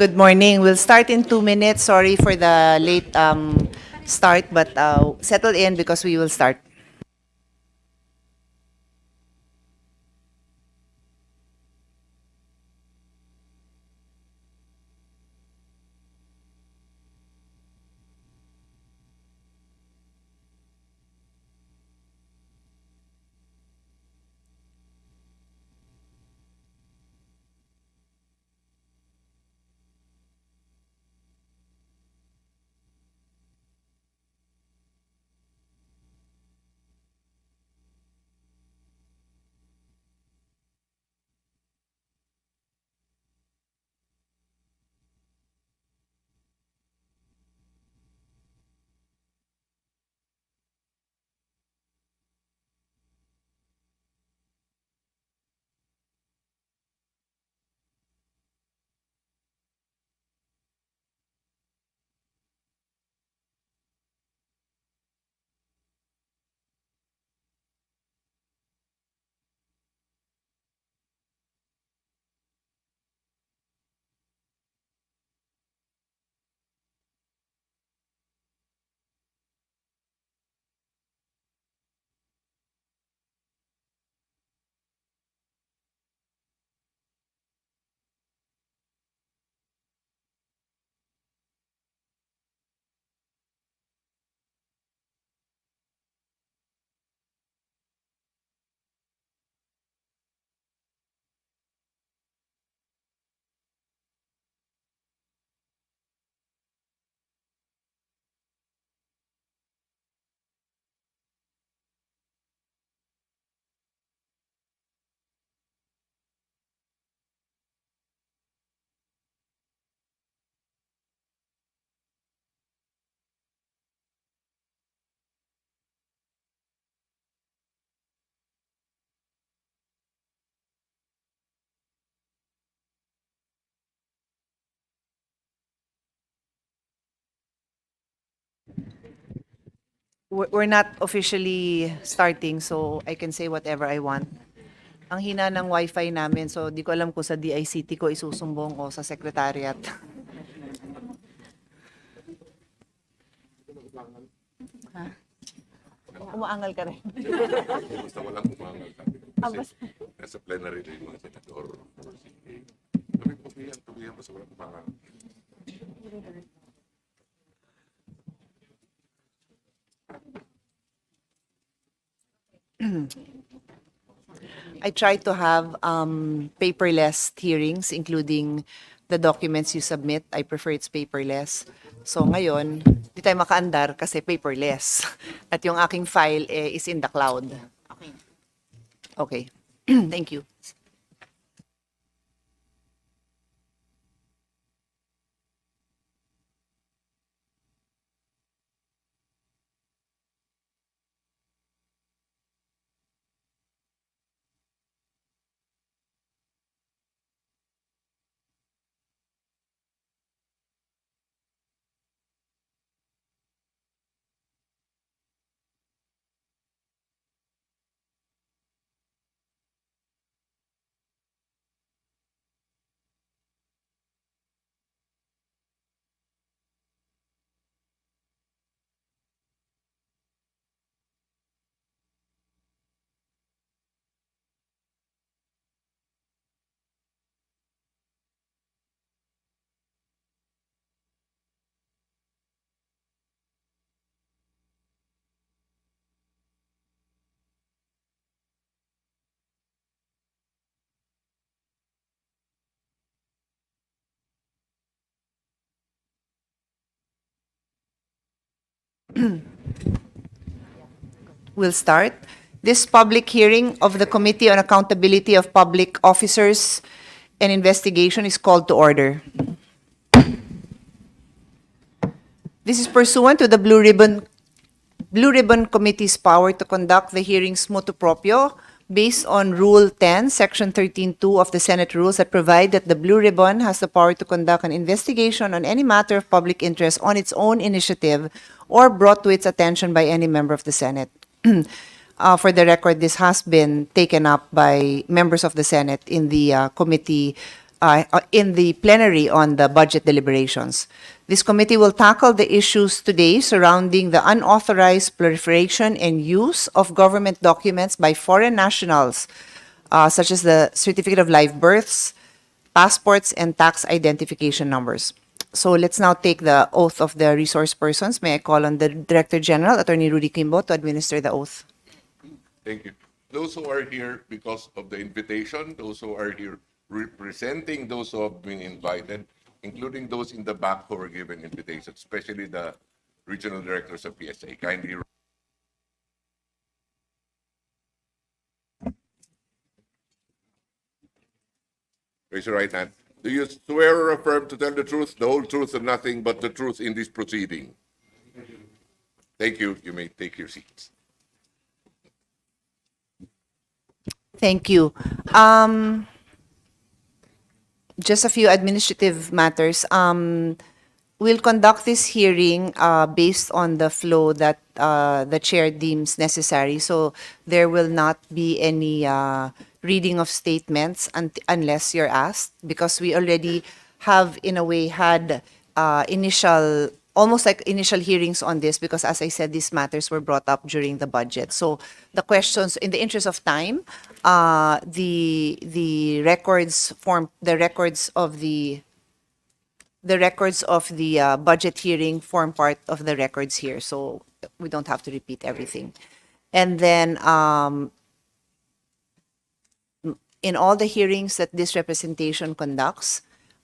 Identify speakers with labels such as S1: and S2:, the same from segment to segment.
S1: Good morning. We'll start in 2 minutes. Sorry for the late start, but settle in because we will start. We're not officially starting, so I can say whatever I want. Ang hina ng wifi namin, so di ko alam kung sa DICT ko isusumbong o sa secretariat. Ha? Umaangal ka rin.
S2: Basta walang umangal sabi ko. Kasi nasa plenary na yung mga senador. Sabi ko, tubihan basta walang umangal.
S1: I try to have paperless hearings, including the documents you submit. I prefer it's paperless. So ngayon, di tayo makaandar kasi paperless. At yung aking file is in the cloud. Okay. Thank you. We'll start. This public hearing of the Committee on Accountability of Public Officers and Investigation is called to order. This is pursuant to the Blue Ribbon Committee's power to conduct the hearings motu proprio based on Rule 10, Section 13.2 of the Senate Rules that provide that the Blue Ribbon has the power to conduct an investigation on any matter of public interest on its own initiative or brought to its attention by any member of the Senate. For the record, this has been taken up by members of the Senate in the committee in the plenary on the budget deliberations. This committee will tackle the issues today surrounding the unauthorized proliferation and use of government documents by foreign nationals, such as the certificate of live births, passports, and tax identification numbers. So let's now take the oath of the resource persons. May I call on the Director General, Attorney Rudy Kimbo, to administer the oath.
S2: Thank you. Those who are here because of the invitation, those who are here representing those who have been invited, including those in the back who were given invitations, especially the regional directors of PSA. Kindly raise your right hand. Do you swear or affirm to tell the truth, the whole truth, and nothing but the truth in this proceeding? Thank you. You may take your seats.
S1: Thank you. Just a few administrative matters. We'll conduct this hearing based on the flow that the chair deems necessary. So there will not be any reading of statements unless you're asked, because we already have, in a way, had almost like initial hearings on this, because as I said, these matters were brought up during the budget. So the questions, in the interest of time, the records of the budget hearing form part of the records here, so we don't have to repeat everything. And then in all the hearings that this representation conducts,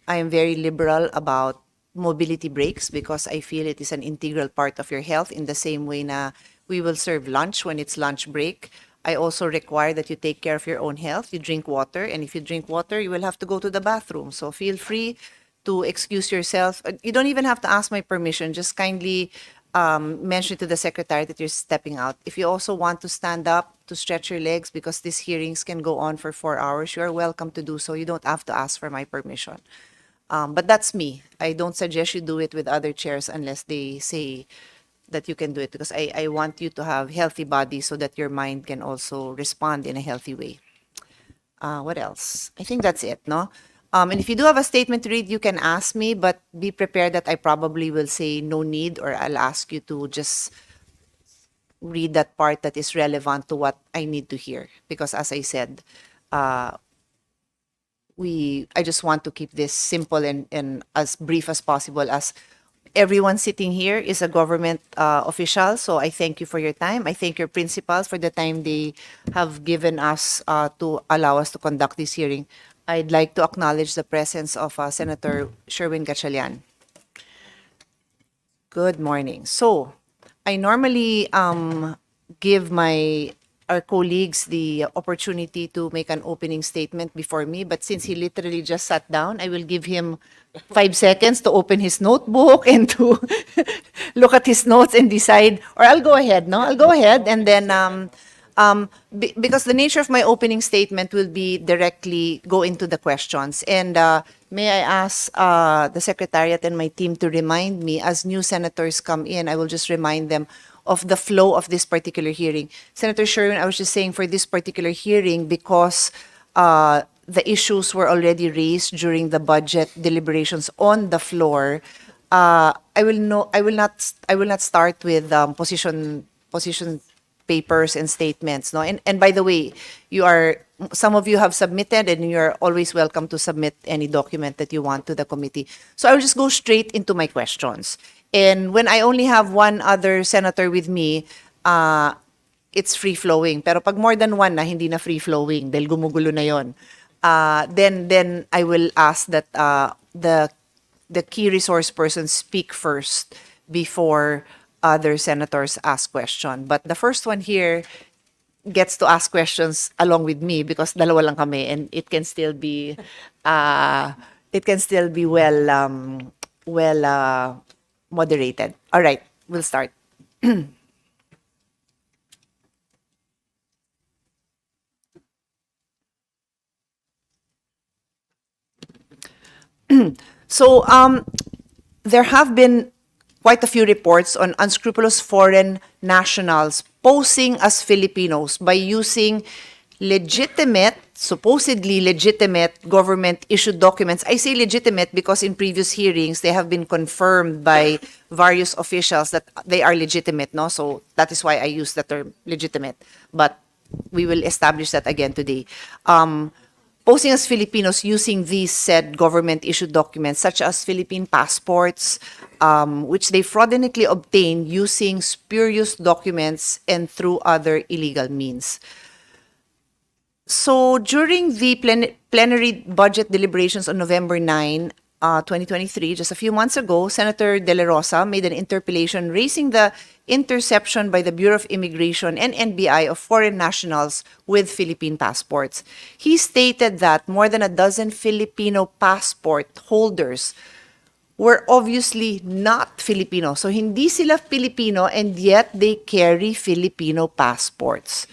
S1: I am very liberal about mobility breaks, because I feel it is an integral part of your health, in the same way na we will serve lunch when it's lunch break. I also require that you take care of your own health. You drink water, and if you drink water, you will have to go to the bathroom. So feel free to excuse yourself. You don't even have to ask my permission. Just kindly mention to the secretary that you're stepping out. If you also want to stand up to stretch your legs, because these hearings can go on for 4 hours, you are welcome to do so. You don't have to ask for my permission. But that's me. I don't suggest you do it with other chairs unless they say that you can do it, because I want you to have healthy bodies so that your mind can also respond in a healthy way. What else? I think that's it, no? And if you do have a statement to read, you can ask me, but be prepared that I probably will say no need, or I'll ask you to just read that part that is relevant to what I need to hear. Because as I said, I just want to keep this simple and as brief as possible, as everyone sitting here is a government official. So I thank you for your time. I thank your principals for the time they have given us to allow us to conduct this hearing. I'd like to acknowledge the presence of Senator Sherwin Gatchalian. Good morning. So I normally give our colleagues the opportunity to make an opening statement before me, but since he literally just sat down, I will give him 5 seconds to open his notebook and to look at his notes and decide, or I'll go ahead, no? I'll go ahead, and then because the nature of my opening statement will be directly go into the questions. And may I ask the Secretariat and my team to remind me, as new senators come in, I will just remind them of the flow of this particular hearing. Senator Sherwin, I was just saying, for this particular hearing, because the issues were already raised during the budget deliberations on the floor, I will not start with position papers and statements, no. And by the way, some of you have submitted, and you're always welcome to submit any document that you want to the committee. So I will just go straight into my questions. And when I only have one other senator with me, it's free-flowing. Pero pag more than one na, hindi na free-flowing dahil gumugulo na yon. Then I will ask that the key resource persons speak first before other senators ask questions. But the first one here gets to ask questions along with me, because dalawa lang kami, and it can still be well moderated. All right, we'll start. So there have been quite a few reports on unscrupulous foreign nationals posing as Filipinos by using legitimate, supposedly legitimate government-issued documents. I say legitimate because in previous hearings, they have been confirmed by various officials that they are legitimate, no? So that is why I use the term legitimate. But we will establish that again today. Posing as Filipinos using these said government-issued documents, such as Philippine passports, which they fraudulently obtained using spurious documents and through other illegal means. So during the plenary budget deliberations on November 9, 2023, just a few months ago, Senator De La Rosa made an interpellation raising the interception by the Bureau of Immigration and NBI of foreign nationals with Philippine passports. He stated that more than a dozen Filipino passport holders were obviously not Filipino. So hindi sila Filipino and yet they carry Filipino passports.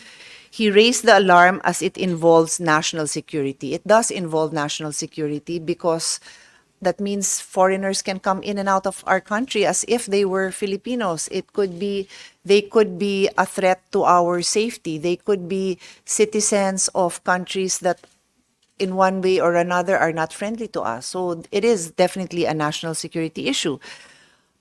S1: He raised the alarm as it involves national security. It does involve national security because that means foreigners can come in and out of our country as if they were Filipinos. They could be a threat to our safety. They could be citizens of countries that in one way or another are not friendly to us. So it is definitely a national security issue.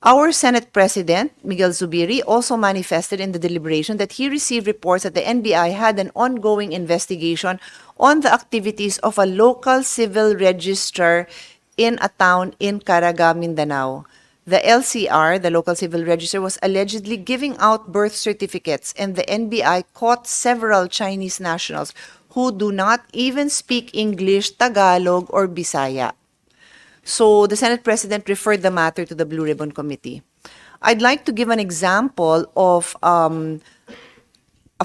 S1: Our Senate President, Miguel Zubiri, also manifested in the deliberation that he received reports that the NBI had an ongoing investigation on the activities of a local civil registrar in a town in Caraga, Mindanao. The LCR, the local civil register, was allegedly giving out birth certificates, and the NBI caught several Chinese nationals who do not even speak English, Tagalog, or Bisaya. So the Senate President referred the matter to the Blue Ribbon Committee. I'd like to give an example of a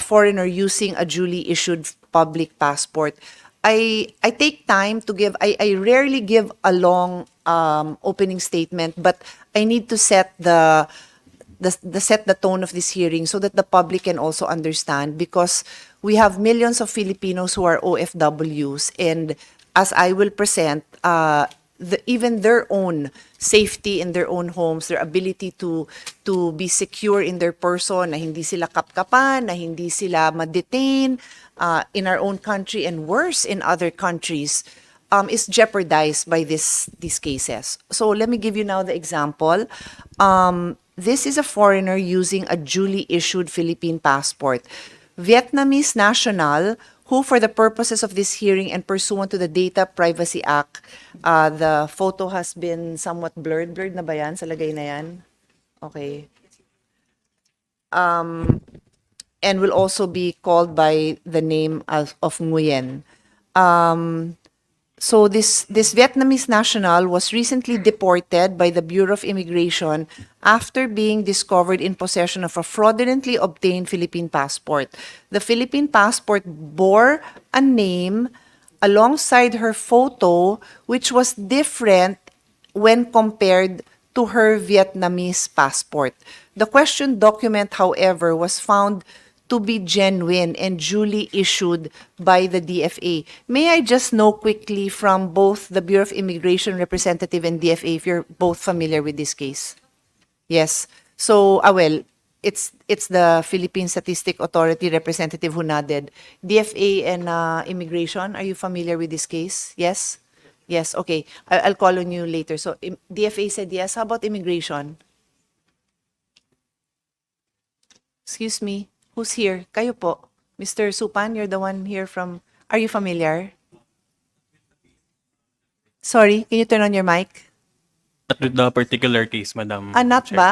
S1: foreigner using a duly issued public passport. I take time to give, I rarely give a long opening statement, but I need to set the tone of this hearing so that the public can also understand, because we have millions of Filipinos who are OFWs, and as I will present, even their own safety in their own homes, their ability to be secure in their person, na hindi sila kapkapan, na hindi sila ma-detain in our own country and worse in other countries, is jeopardized by these cases. So let me give you now the example. This is a foreigner using a duly issued Philippine passport. Vietnamese national who, for the purposes of this hearing and pursuant to the Data Privacy Act, the photo has been somewhat blurred. Blurred na ba yan? Sa lagay na yan? Okay. And will also be called by the name of Nguyen. So this Vietnamese national was recently deported by the Bureau of Immigration after being discovered in possession of a fraudulently obtained Philippine passport. The Philippine passport bore a name alongside her photo, which was different when compared to her Vietnamese passport. The questioned document, however, was found to be genuine and duly issued by the DFA. May I just know quickly from both the Bureau of Immigration representative and DFA if you're both familiar with this case? Yes. So, well, it's the Philippine Statistic Authority representative who nodded. DFA and Immigration, are you familiar with this case? Yes? Yes, okay. I'll call on you later. So, DFA said yes. How about Immigration? Excuse me. Who's here? Kayo po. Mr. Supan, you're the one here from... Are you familiar? Sorry, can you turn on your mic?
S3: Not with the particular case, Madam
S1: Not
S3: Chair.
S1: ba?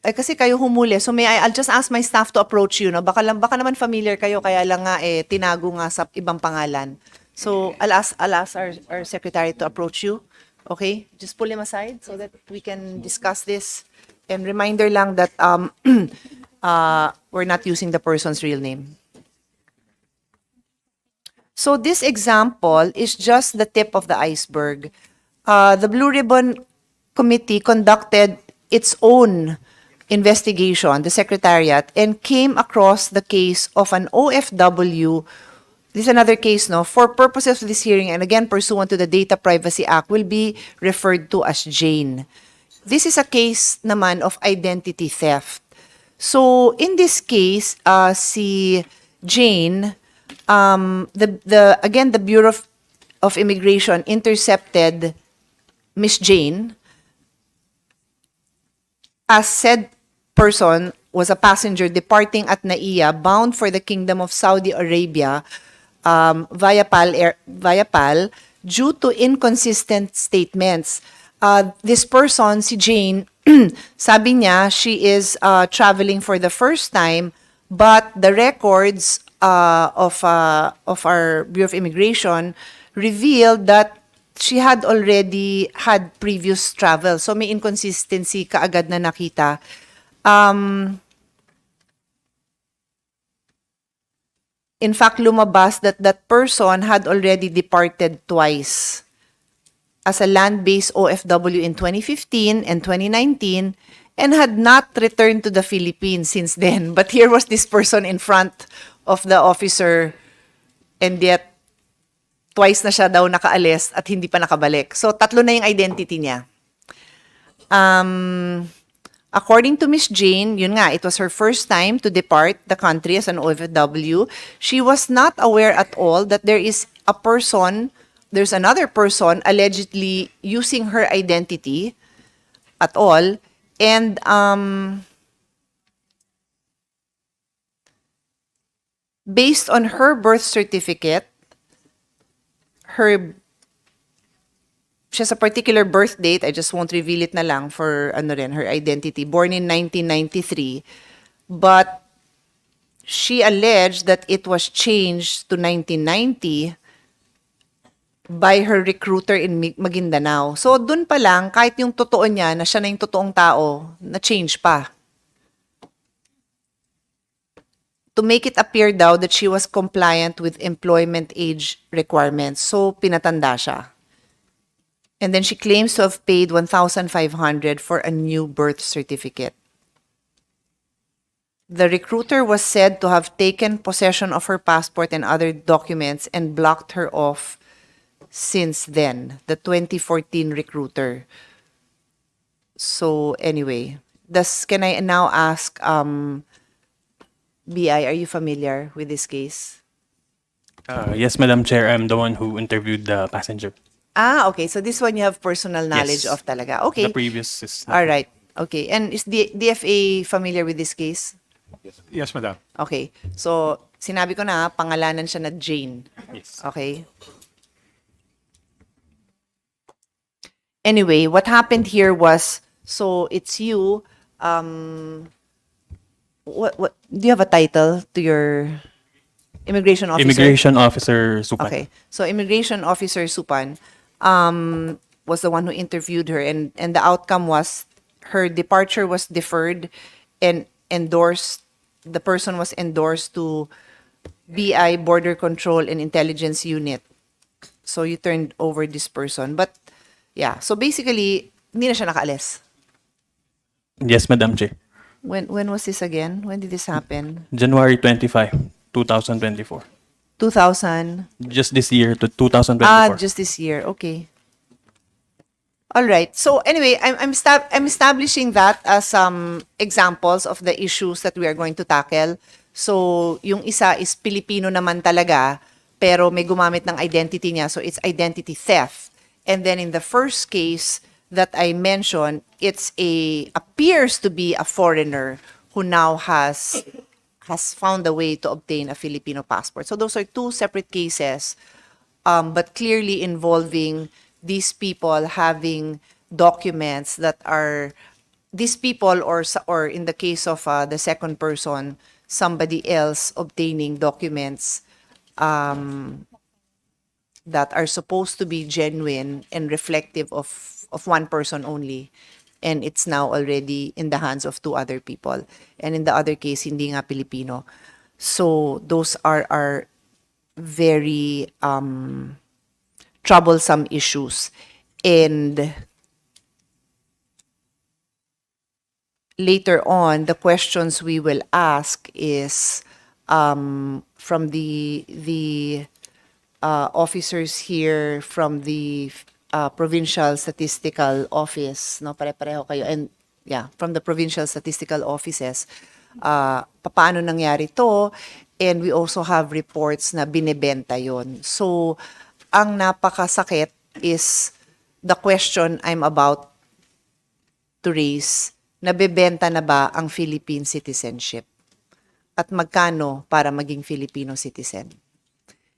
S1: Kasi kayo humuli. So I'll just ask my staff to approach you. No? Baka naman familiar kayo, kaya lang nga tinago nga sa ibang pangalan. So I'll ask our secretary to approach you. Okay? Just pull him aside so that we can discuss this. And reminder lang that we're not using the person's real name. So this example is just the tip of the iceberg. The Blue Ribbon Committee conducted its own investigation, the Secretariat, and came across the case of an OFW. This is another case, no? For purposes of this hearing, and again pursuant to the Data Privacy Act, will be referred to as Jane. This is a case naman of identity theft. So, in this case, si Jane the Bureau of Immigration intercepted Miss Jane as said person was a passenger departing at Naiya bound for the Kingdom of Saudi Arabia via PAL due to inconsistent statements. This person, si Jane, sabi niya she is traveling for the first time, but the records of our Bureau of Immigration revealed that she had already had previous travel. So may inconsistency kaagad na nakita. In fact, lumabas that that person had already departed twice as a land-based OFW in 2015 and 2019 and had not returned to the Philippines since then. But here was this person in front of the officer and yet twice na siya daw nakaalis at hindi pa nakabalik. So, tatlo na yung identity niya. According to Miss Jane, yun nga, it was her first time to depart the country as an OFW. She was not aware at all that there's another person allegedly using her identity at all. And based on her birth certificate, she has a particular birth date. I just won't reveal it na lang for her identity. Born in 1993. But she alleged that it was changed to 1990 by her recruiter in Maguindanao. So, dun pa lang, kahit yung totoo niya, na siya na yung totoong tao, na-change pa. To make it appear daw that she was compliant with employment age requirements. So, pinatanda siya. And then she claims to have paid 1,500 for a new birth certificate. The recruiter was said to have taken possession of her passport and other documents and blocked her off since then, the 2014 recruiter. So, anyway, can I now ask, BI, are you familiar with this case?
S3: Yes, Madam Chair, I'm the one who interviewed the passenger.
S1: Okay. So this one you have personal knowledge
S3: Yes.
S1: of talaga. Okay.
S3: The previous is
S1: All right. Okay. And is the DFA familiar with this case?
S4: Yes, madam.
S1: Okay. So, sinabi ko na, pangalanan siya na Jane.
S3: Yes.
S1: Okay. Anyway, what happened here was, so it's you, what do you have a title to your immigration officer?
S3: Immigration Officer Supan.
S1: Okay. So Immigration Officer Supan was the one who interviewed her, and the outcome was her departure was deferred and endorsed. The person was endorsed to BI, Border Control and Intelligence Unit. So you turned over this person. But yeah, so basically, hindi na siya nakaalis.
S3: Yes, Madam Chair.
S1: When was this again? When did this happen?
S3: January 25, 2024.
S1: 2000?
S3: Just this year to 2024.
S1: Just this year. Okay. All right. So anyway, I'm establishing that as some examples of the issues that we are going to tackle. So yung isa is Pilipino naman talaga, pero may gumamit ng identity niya, so it's identity theft. And then in the first case that I mentioned, appears to be a foreigner who now has found a way to obtain a Filipino passport. So those are two separate cases, but clearly involving these people having documents that are these people, or in the case of the second person, somebody else obtaining documents that are supposed to be genuine and reflective of one person only, and it's now already in the hands of two other people. And in the other case, hindi nga Pilipino. So those are very troublesome issues. And later on, the questions we will ask is from the officers here from the Provincial Statistical Office, no, pare-pareho kayo, and yeah, from the Provincial Statistical Offices. paano nangyari to, and we also have reports na binebenta yon. So, ang napakasakit is the question I'm about to raise, nabebenta na ba ang Philippine citizenship? At magkano para maging Filipino citizen?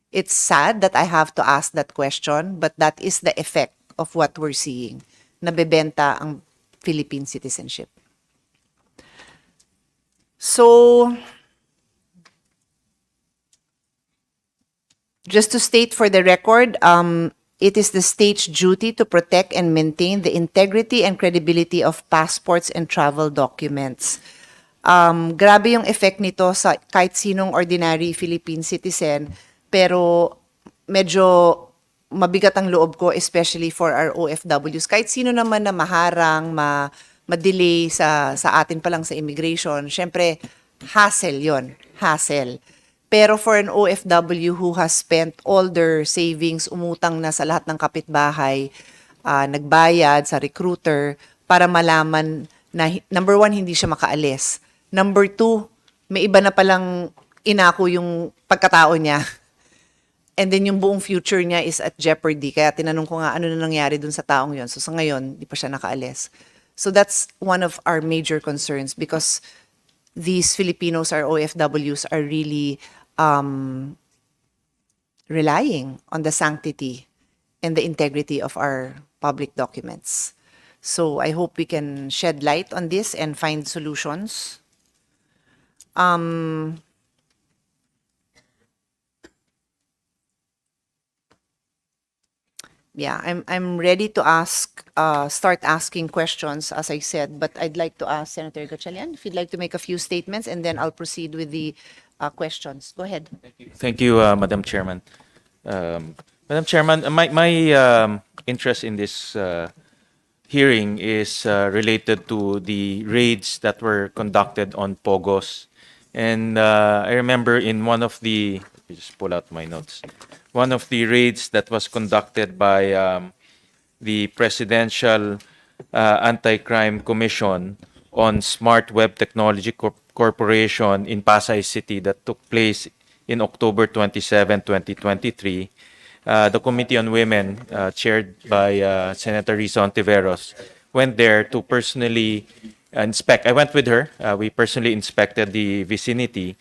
S1: It's sad that I have to ask that question, but that is the effect of what we're seeing. Nabebenta ang Philippine citizenship. So, just to state for the record, it is the state's duty to protect and maintain the integrity and credibility of passports and travel documents. Grabe yung effect nito sa kahit sinong ordinary Philippine citizen, pero medyo mabigat ang loob ko, especially for our OFWs. Kahit sino naman na maharang, ma-delay sa atin pa lang sa immigration, syempre, hassle yon, hassle. Pero for an OFW who has spent all their savings, umutang na sa lahat ng kapitbahay, nagbayad sa recruiter para malaman na, number one, hindi siya makaalis. Number two, may iba na palang inako yung pagkatao niya. And then yung buong future niya is at jeopardy. Kaya tinanong ko nga ano na nangyari dun sa taong yon. So sa ngayon, di pa siya nakaalis. So that's one of our major concerns because these Filipinos, our OFWs, are really relying on the sanctity and the integrity of our public documents. So I hope we can shed light on this and find solutions. Yeah, I'm ready to start asking questions, as I said, but I'd like to ask Senator Gatchalian if you'd like to make a few statements, and then I'll proceed with the questions. Go ahead.
S4: Thank you, Madam Chairman. Madam Chairman, my interest in this hearing is related to the raids that were conducted on Pogos. And I remember in one of the, let me just pull out my notes, one of the raids that was conducted by the Presidential Anti-Crime Commission on Smart Web Technology Corporation in Pasay City that took place in October 27, 2023. The Committee on Women, chaired by Senator Risa Ontiveros, went there to personally inspect. I went with her. We personally inspected the vicinity.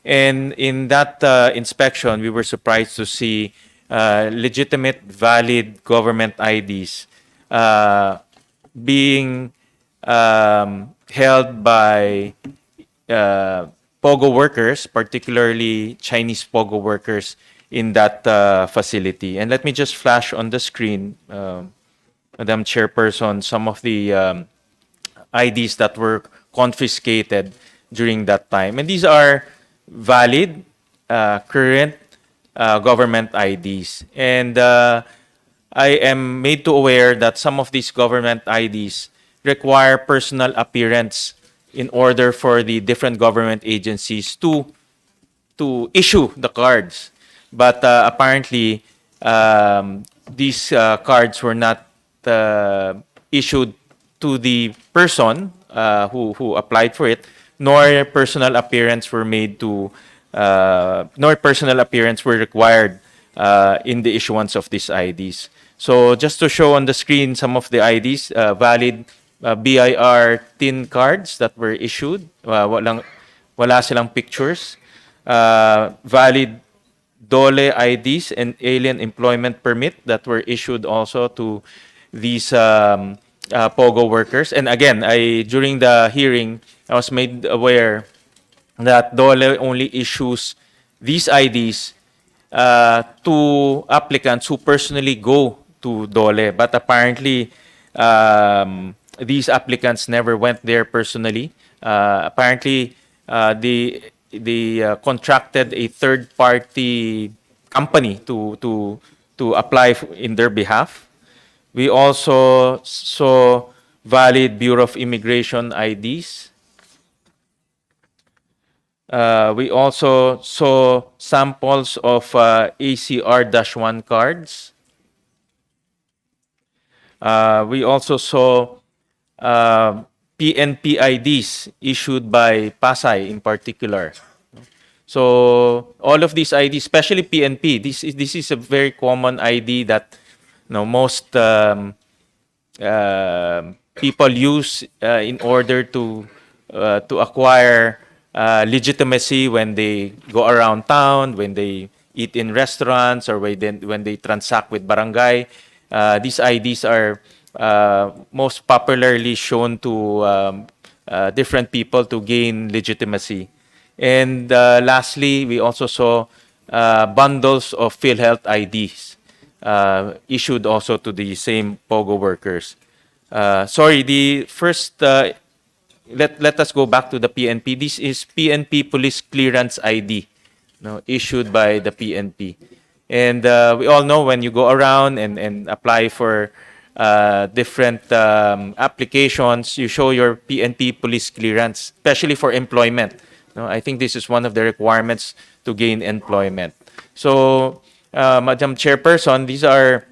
S4: And in that inspection, we were surprised to see legitimate, valid government IDs being held by POGO workers, particularly Chinese POGO workers in that facility. And let me just flash on the screen, Madam Chairperson, some of the IDs that were confiscated during that time. And these are valid, current government IDs. And I am made to aware that some of these government IDs require personal appearance in order for the different government agencies to issue the cards. But apparently, these cards were not issued to the person who applied for it, nor personal appearance were made to, nor personal appearance were required in the issuance of these IDs. So just to show on the screen some of the IDs, valid BIR tin cards that were issued, wala silang pictures, valid DOLE IDs and alien employment permit that were issued also to these POGO workers. And again, during the hearing, I was made aware that DOLE only issues these IDs to applicants who personally go to DOLE. But apparently, these applicants never went there personally. Apparently, they contracted a third-party company to apply in their behalf. We also saw valid Bureau of Immigration IDs. We also saw samples of ACR-1 cards. We also saw PNP IDs issued by Pasay in particular. So all of these IDs, especially PNP, this is a very common ID that most people use in order to acquire legitimacy when they go around town, when they eat in restaurants, or when they transact with barangay. These IDs are most popularly shown to different people to gain legitimacy. And lastly, we also saw bundles of PhilHealth IDs issued also to the same POGO workers. Sorry, the first, let us go back to the PNP. This is PNP Police Clearance ID, issued by the PNP. And we all know when you go around and apply for different applications, you show your PNP police clearance, especially for employment. I think this is one of the requirements to gain employment. So, Madam Chairperson, these are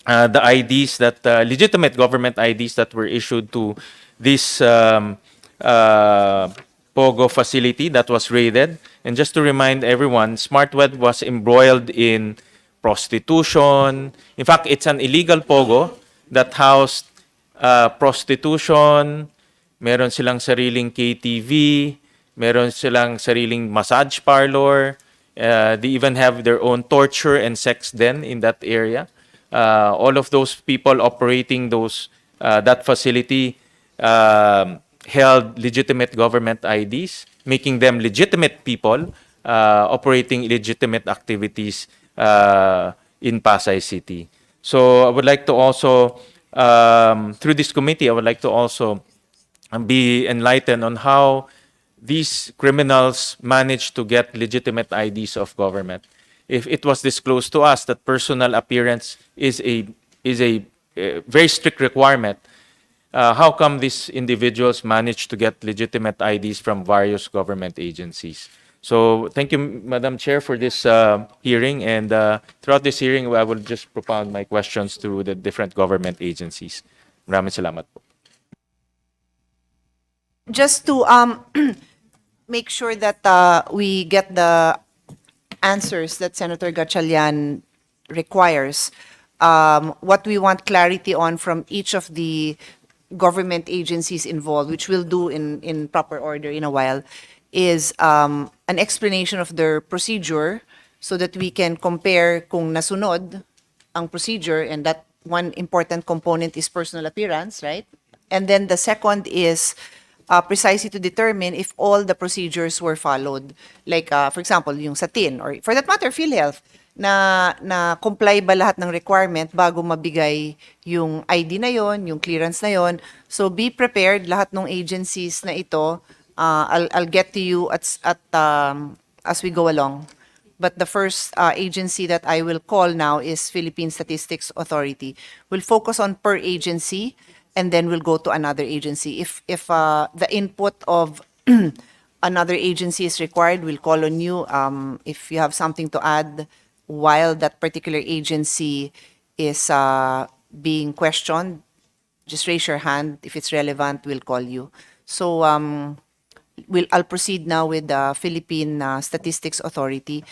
S4: the IDs that, legitimate government IDs that were issued to this POGO facility that was raided. And just to remind everyone, SmartWeb was embroiled in prostitution. In fact, it's an illegal POGO that housed prostitution, meron silang sariling KTV, meron silang sariling massage parlor. They even have their own torture and sex den in that area. All of those people operating that facility held legitimate government IDs, making them legitimate people operating legitimate activities in Pasay City. So I would like to also, through this committee, I would like to also be enlightened on how these criminals managed to get legitimate IDs of government. If it was disclosed to us that personal appearance is a very strict requirement, how come these individuals managed to get legitimate IDs from various government agencies? So thank you, Madam Chair, for this hearing. And throughout this hearing, I will just propound my questions to the different government agencies. Maraming salamat po.
S1: Just to make sure that we get the answers that Senator Gatchalian requires, what we want clarity on from each of the government agencies involved, which we'll do in proper order in a while, is an explanation of their procedure so that we can compare kung nasunod ang procedure, and that one important component is personal appearance, right? And then the second is precisely to determine if all the procedures were followed. Like, for example, yung sa TIN, or for that matter, PhilHealth, na comply ba lahat ng requirement bago mabigay yung ID na yon, yung clearance na yon. So be prepared, lahat ng agencies na ito. I'll get to you as we go along. But the first agency that I will call now is Philippine Statistics Authority. We'll focus on per agency, and then we'll go to another agency. If the input of another agency is required, we'll call on you. If you have something to add while that particular agency is being questioned, just raise your hand. If it's relevant, we'll call you. So I'll proceed now with the Philippine Statistics Authority.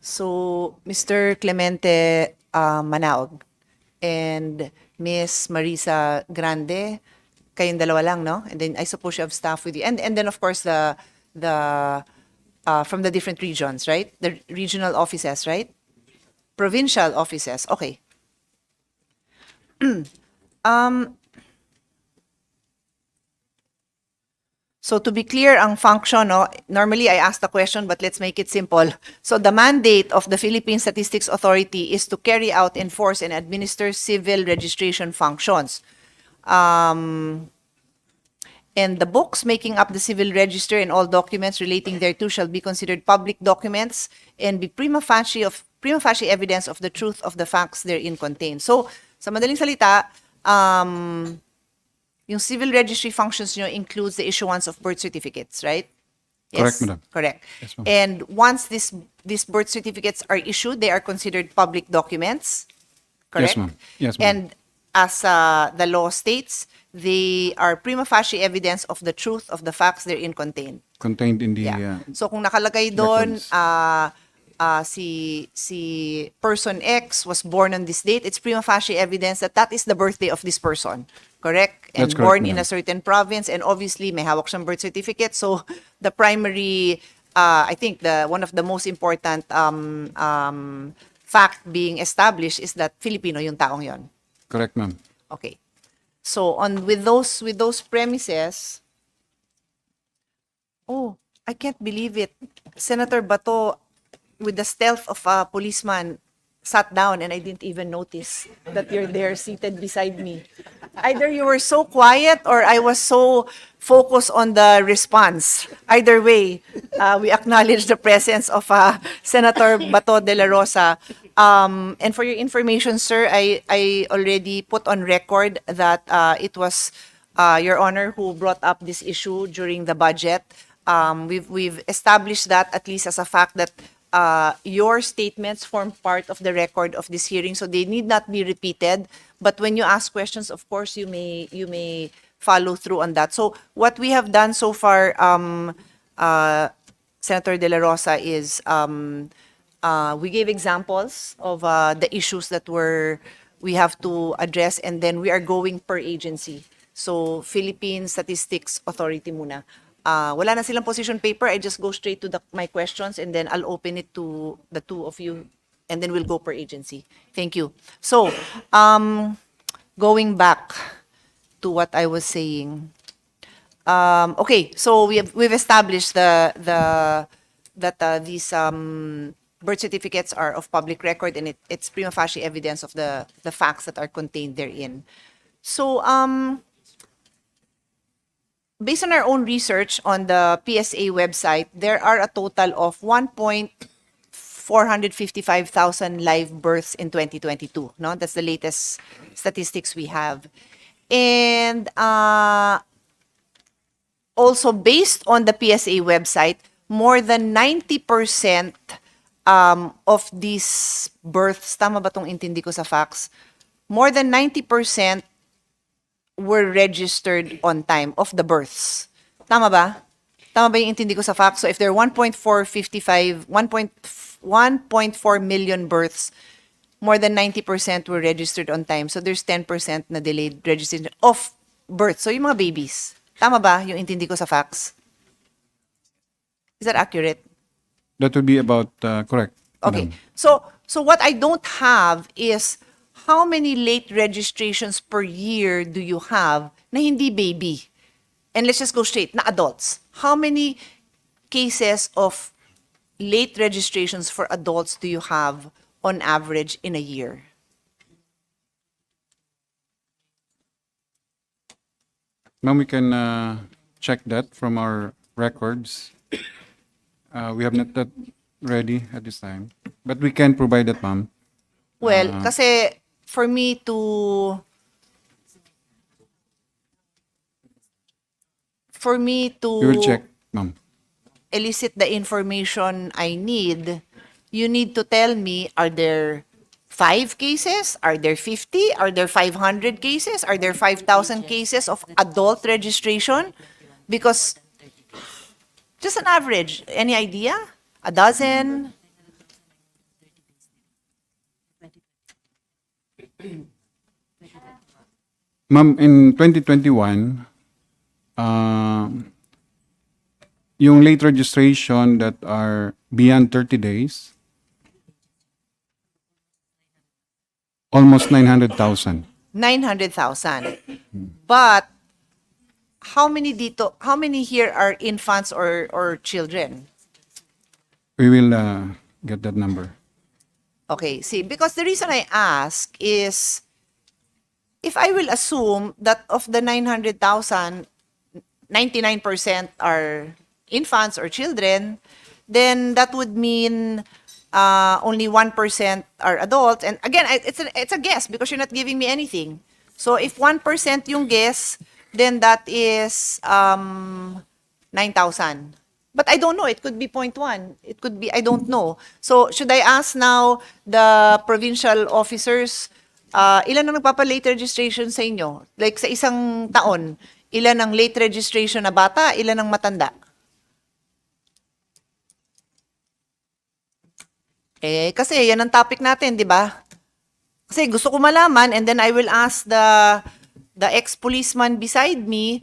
S1: So, Mr. Clemente Manaog and Miss Marisa Grande, kayong dalawa lang, no? And then I suppose you have staff with you. And then, of course, the from the different regions, right? The regional offices, right? Provincial offices. Okay. So to be clear, ang function, no, normally I ask the question, but let's make it simple. So the mandate of the Philippine Statistics Authority is to carry out, enforce, and administer civil registration functions. And the books making up the civil register and all documents relating thereto shall be considered public documents and be prima facie evidence of the truth of the facts therein contained. So Sa madaling salita, yung civil registry functions nyo includes the issuance of birth certificates, right?
S5: Correct, madam.
S1: Correct.
S5: Yes, ma'am.
S1: And once these birth certificates are issued, they are considered public documents, correct?
S5: ma'am. Yes, ma'am.
S1: And as the law states, they are prima facie evidence of the truth of the facts therein contained.
S5: Contained in the,
S1: Yeah. So kung nakalagay doon,
S5: records.
S1: si person X was born on this date, it's prima facie evidence that that is the birthday of this person. Correct? And
S5: That's correct,
S1: born in
S5: ma'am.
S1: a certain province, and obviously may hawak siyang birth certificate. So the primary, I think one of the most important fact being established is that Filipino yung taong yon.
S5: Correct, ma'am.
S1: Okay. So with those premises, oh, I can't believe it. Senator Bato, with the stealth of a policeman, sat down and I didn't even notice that you're there seated beside me. Either you were so quiet or I was so focused on the response. Either way, we acknowledge the presence of Senator Bato de la Rosa. And for your information, sir, I already put on record that it was Your Honor who brought up this issue during the budget. We've established that at least as a fact that your statements form part of the record of this hearing, so they need not be repeated. But when you ask questions, of course, you may follow through on that. So what we have done so far, Senator De La Rosa, is we gave examples of the issues that we have to address, and then we are going per agency. So Philippine Statistics Authority muna. Wala na silang position paper. I just go straight to my questions and then I'll open it to the two of you and then we'll go per agency. Thank you. So, going back to what I was saying. Okay, so we've established that these birth certificates are of public record and it's prima facie evidence of the facts that are contained therein. So, based on our own research on the PSA website, there are a total of 1,455,000 live births in 2022. No, that's the latest statistics we have. And also based on the PSA website, more than 90% of these births, tama ba tong intindi ko sa facts? More than 90% were registered on time of the births. Tama ba? Tama ba yung intindi ko sa facts? So if there are 1.4 million births, more than 90% were registered on time. So there's 10% na delayed registration of birth. So yung mga babies. Tama ba yung intindi ko sa facts? Is that accurate?
S5: That would be about correct.
S1: Okay.
S5: madam.
S1: So what I don't have is how many late registrations per year do you have na hindi baby? And let's just go straight, na adults. How many cases of late registrations for adults do you have on average in a year?
S5: Ma'am, we can check that from our records. We have not that ready at this time, but we can provide that, ma'am.
S1: Well, kasi for me to
S5: We will check, ma'am.
S1: elicit the information I need, you need to tell me, are there 5 cases? Are there 50? Are there 500 cases? Are there 5,000 cases of adult registration? Because just an average, any idea? A dozen?
S5: Ma'am, in 2021, yung late registration that are beyond 30 days, almost 900,000.
S1: 900,000. But how many here are infants or children?
S5: We will get that number.
S1: Okay, see, because the reason I ask is, if I will assume that of the 900,000, 99% are infants or children, then that would mean only 1% are adults. And again, it's a guess because you're not giving me anything. So if 1% yung guess, then that is 9,000. But I don't know. It could be 0.1. It could be, I don't know. So should I ask now the provincial officers, ilan ang nagpapa-late registration sa inyo? Like sa isang taon, ilan ang late registration na bata, ilan ang matanda? Eh, kasi yan ang topic natin, di ba? Kasi gusto ko malaman and then I will ask the ex-policeman beside me,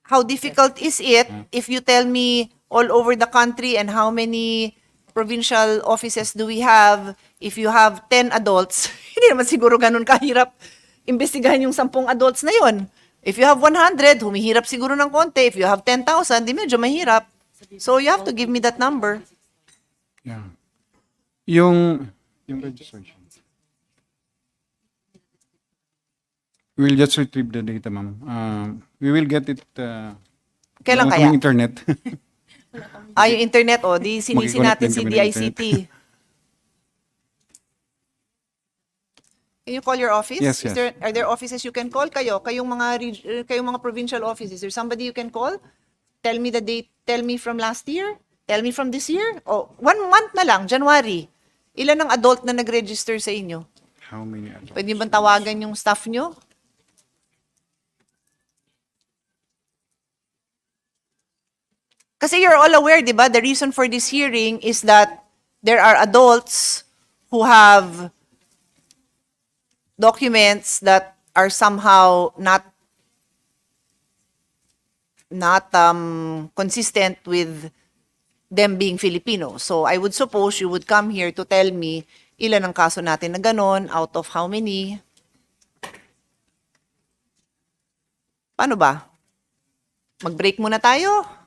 S1: how difficult is it if you tell me all over the country and how many provincial offices do we have? If you have 10 adults, hindi naman siguro ganun kahirap imbestigahan yung 10 adults na yon. If you have 100, humihirap siguro ng konti. If you have 10,000, di medyo mahirap. So you have to give me that number.
S5: Yeah. Yung registration. We'll just retrieve the data, ma'am. We will get it
S1: Kailan
S5: meron
S1: kaya?
S5: kaming internet.
S1: Yung internet, di sinisi
S5: Mag-connect
S1: natin
S5: din
S1: si
S5: kami ng
S1: DICT. Can you call your office?
S5: Yes, yes.
S1: Are there offices you can call? Kayong mga provincial offices. Is there somebody you can call? Tell me the date. Tell me from last year. Tell me from this year. Oh, 1 month na lang, January. Ilan ang adult na nag-register sa inyo?
S5: How many adults?
S1: Pwede bang tawagan yung staff nyo? Kasi you're all aware, di ba? The reason for this hearing is that there are adults who have documents that are somehow not consistent with them being Filipino. So I would suppose you would come here to tell me ilan ang kaso natin na ganon, out of how many. Paano ba? Mag-break muna tayo?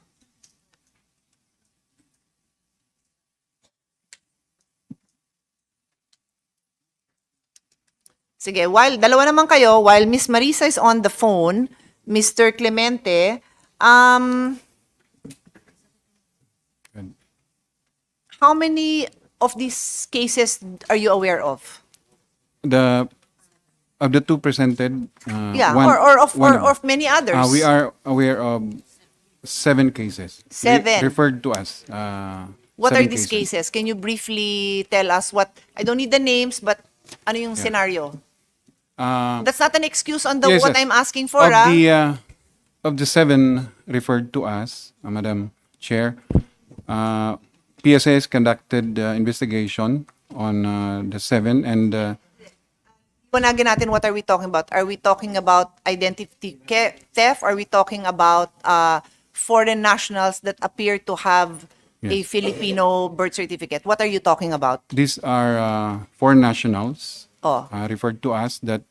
S1: Sige, dalawa naman kayo, while Miss Marisa is on the phone, Mr. Clemente, how many of these cases are you aware of?
S5: Of the two presented,
S1: Yeah,
S5: one,
S1: or
S5: one
S1: of many others.
S5: we are aware of 7 cases.
S1: 7.
S5: Referred to us.
S1: What
S5: 7
S1: are these cases? Can you briefly tell us what, I don't need the names, but ano yung scenario? That's not an excuse on
S5: Yes,
S1: what
S5: yes.
S1: I'm asking for,
S5: Of the 7 referred to us, Madam Chair, PSA has conducted investigation on the 7 and
S1: Panagin natin, what are we talking about? Are we talking about identity theft? Are we talking about foreign nationals that appear to have a
S5: Yes.
S1: Filipino birth certificate? What are you talking about?
S5: these are foreign nationals
S1: Oh.
S5: referred to us that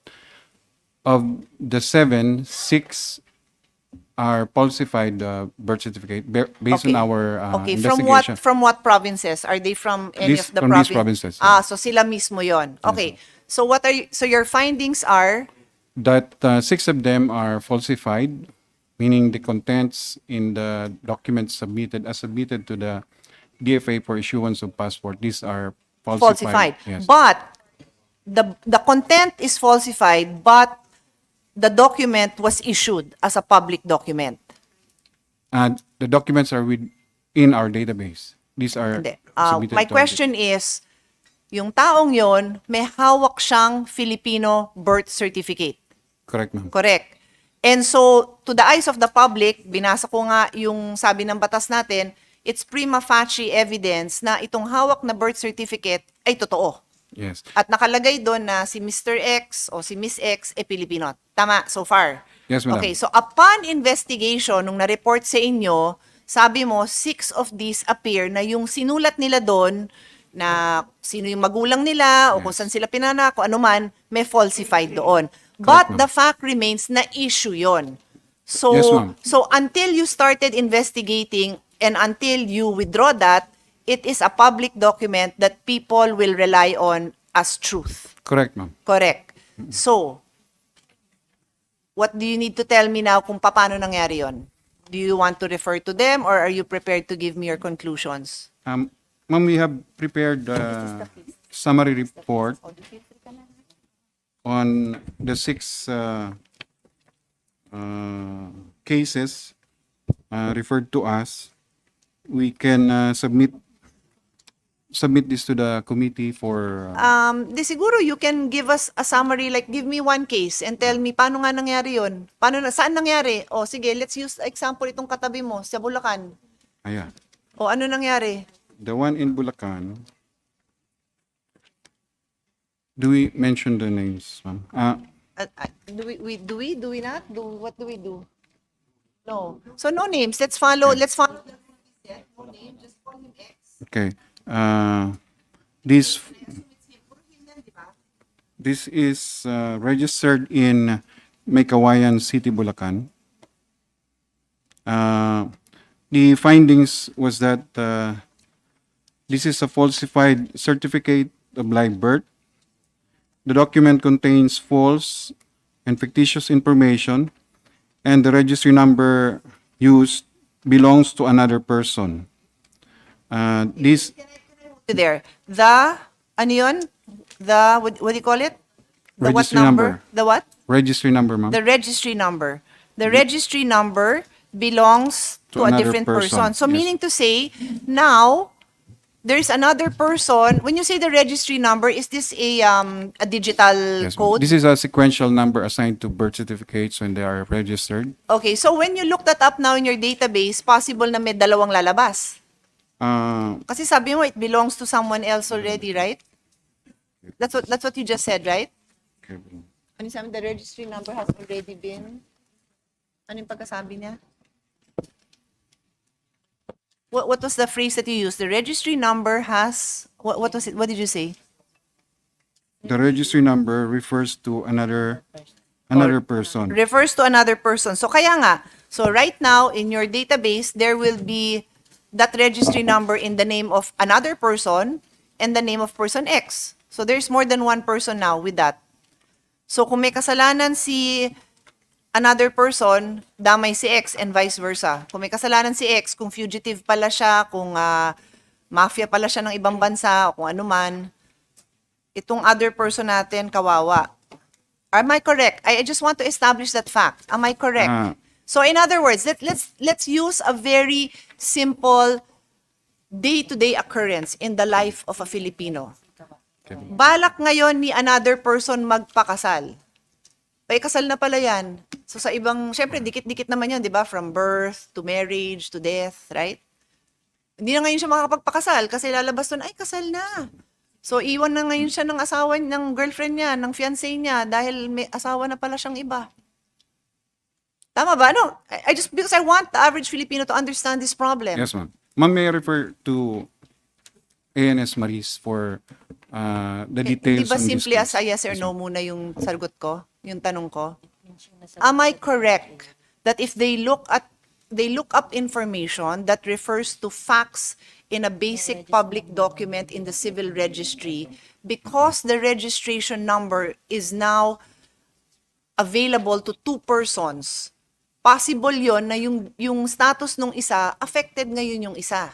S5: of the 7, 6 are falsified birth certificate based on our
S1: Okay,
S5: investigation.
S1: from what provinces? Are they from any
S5: These-
S1: of the
S5: from these provinces,
S1: So sila mismo 'yon. Okay. So so your findings are
S5: That 6 of them are falsified, meaning the contents in the documents submitted to the DFA for issuance of passport, these are falsified.
S1: falsified.
S5: Yes.
S1: But the content is falsified, but the document was issued as a public document.
S5: And the documents are in our database. These are
S1: Hindi.
S5: submitted
S1: My
S5: to our
S1: question is, yung taong yon may hawak siyang Filipino birth certificate.
S5: Correct, ma'am.
S1: Correct. And so, to the eyes of the public, binasa ko nga yung sabi ng batas natin, it's prima facie evidence na itong hawak na birth certificate ay totoo.
S5: Yes.
S1: At nakalagay doon na si Mr. X o si Miss X ay Pilipino. Tama, so far.
S5: Yes, madam.
S1: Okay, so upon investigation, nung na-report sa inyo, sabi mo, 6 of these appear na yung sinulat nila doon na sino yung magulang nila o kung saan sila pinanak o ano man, may falsified doon. But
S5: ma'am.
S1: the fact remains na issue yon. So,
S5: Yes, ma'am.
S1: so until you started investigating and until you withdraw that, it is a public document that people will rely on as truth.
S5: Correct, ma'am.
S1: Correct. So, what do you need to tell me now kung paano nangyari yon? Do you want to refer to them or are you prepared to give me your conclusions?
S5: Ma'am, we have prepared a summary report on the 6 cases referred to us. We can submit this to the committee for
S1: Di siguro you can give us a summary, like give me one case and tell me paano nga nangyari yun. Saan nangyari? O sige, let's use example itong katabi mo sa Bulacan.
S5: ayan.
S1: O ano nangyari?
S5: The one in Bulacan. Do we mention the names, ma'am?
S1: Do we not? What do we do? No. So no names. Let's follow. Let's follow. No name. Just call him X.
S5: Okay. This is registered in Maykawayan City, Bulacan. The findings was that this is a falsified certificate of live birth. The document contains false and fictitious information, and the registry number used belongs to another person. This
S1: There. Ano yun? What do you call it? The what
S5: Registry number.
S1: The what?
S5: registry number, ma'am.
S1: The registry number. The registry number belongs to a
S5: another
S1: different person.
S5: person,
S1: So
S5: yes.
S1: meaning to say, now, there's another person. When you say the registry number, is this a digital
S5: Yes, ma'am.
S1: code?
S5: This is a sequential number assigned to birth certificates when they are registered.
S1: Okay, so when you look that up now in your database, possible na may dalawang lalabas. Kasi sabi mo, it belongs to someone else already, right? That's what you just said, right?
S5: Okay.
S1: Ano sabi, the registry number has already been... Ano yung pagkasabi niya? What was the phrase that you used? The registry number has... What was it? What did you say?
S5: The registry number refers to another person.
S1: Refers to another person. So kaya nga, so right now in your database, there will be that registry number in the name of another person and the name of person X. So there's more than one person now with that. So kung may kasalanan si another person, damay si X and vice versa. Kung may kasalanan si X, kung fugitive pala siya, kung mafia pala siya ng ibang bansa, o kung ano man, itong other person natin, kawawa. Am I correct? I just want to establish that fact. Am I correct? So in other words, let's use a very simple day-to-day occurrence in the life of a Filipino. Balak ngayon ni another person magpakasal. Ay, kasal na pala yan. So sa ibang, syempre, dikit-dikit naman yun, di ba? From birth to marriage to death, right? Hindi na ngayon siya makakapagpakasal kasi lalabas doon, ay, kasal na. So iwan na ngayon siya ng asawa, ng girlfriend niya, ng fiancé niya, dahil may asawa na pala siyang iba. Tama ba? No, I just, because I want the average Filipino to understand this problem.
S5: Yes, ma'am. Ma'am, may I refer to ANS Maris for the details
S1: Di ba
S5: on this
S1: simply
S5: case?
S1: as a yes or no muna yung sagot ko, yung tanong ko? Am I correct that if they look up information that refers to facts in a basic public document in the civil registry, because the registration number is now available to two persons, possible yon na yung status nung isa, affected ngayon yung isa.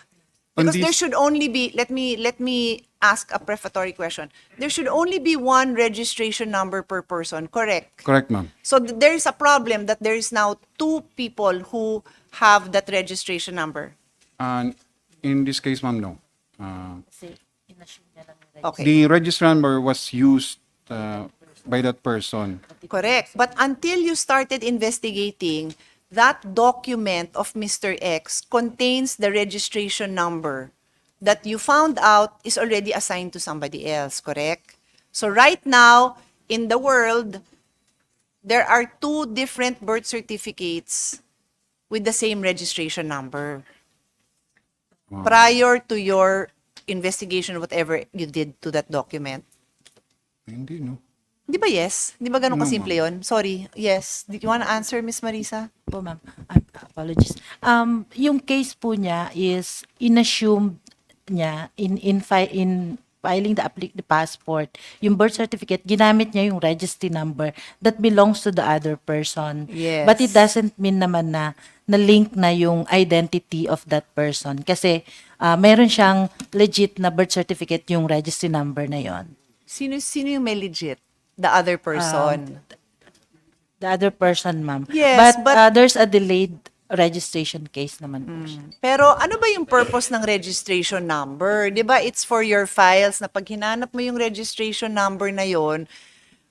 S1: Because there should only be, let me ask a prefatory question. There should only be one registration number per person, correct?
S5: Correct, ma'am.
S1: So there is a problem that there is now two people who have that registration number.
S5: And in this case, ma'am, no.
S1: Okay.
S5: The register number was used by that person.
S1: Correct. But until you started investigating, that document of Mr. X contains the registration number that you found out is already assigned to somebody else, correct? So right now, in the world, there are two different birth certificates with the same registration number. Prior to your investigation, whatever you did to that document.
S5: Hindi, no?
S1: Di ba yes? Di ba ganun
S5: No,
S1: kasimple yun? Sorry. Yes. Did you want to answer, Miss Marisa?
S6: Po, ma'am. Apologies. Yung case po niya is inassume niya in filing the passport, yung birth certificate, ginamit niya yung registry number that belongs to the other person.
S1: Yes.
S6: But it doesn't mean naman na na-link na yung identity of that person. Kasi meron siyang legit na birth certificate yung registry number na yon.
S1: Sino yung may legit? The other person.
S6: The other person, ma'am.
S1: Yes, but-
S6: there's a delayed registration case naman po siya.
S1: Pero ano ba yung purpose ng registration number? 'Di ba it's for your files na pag hinanap mo yung registration number na yon,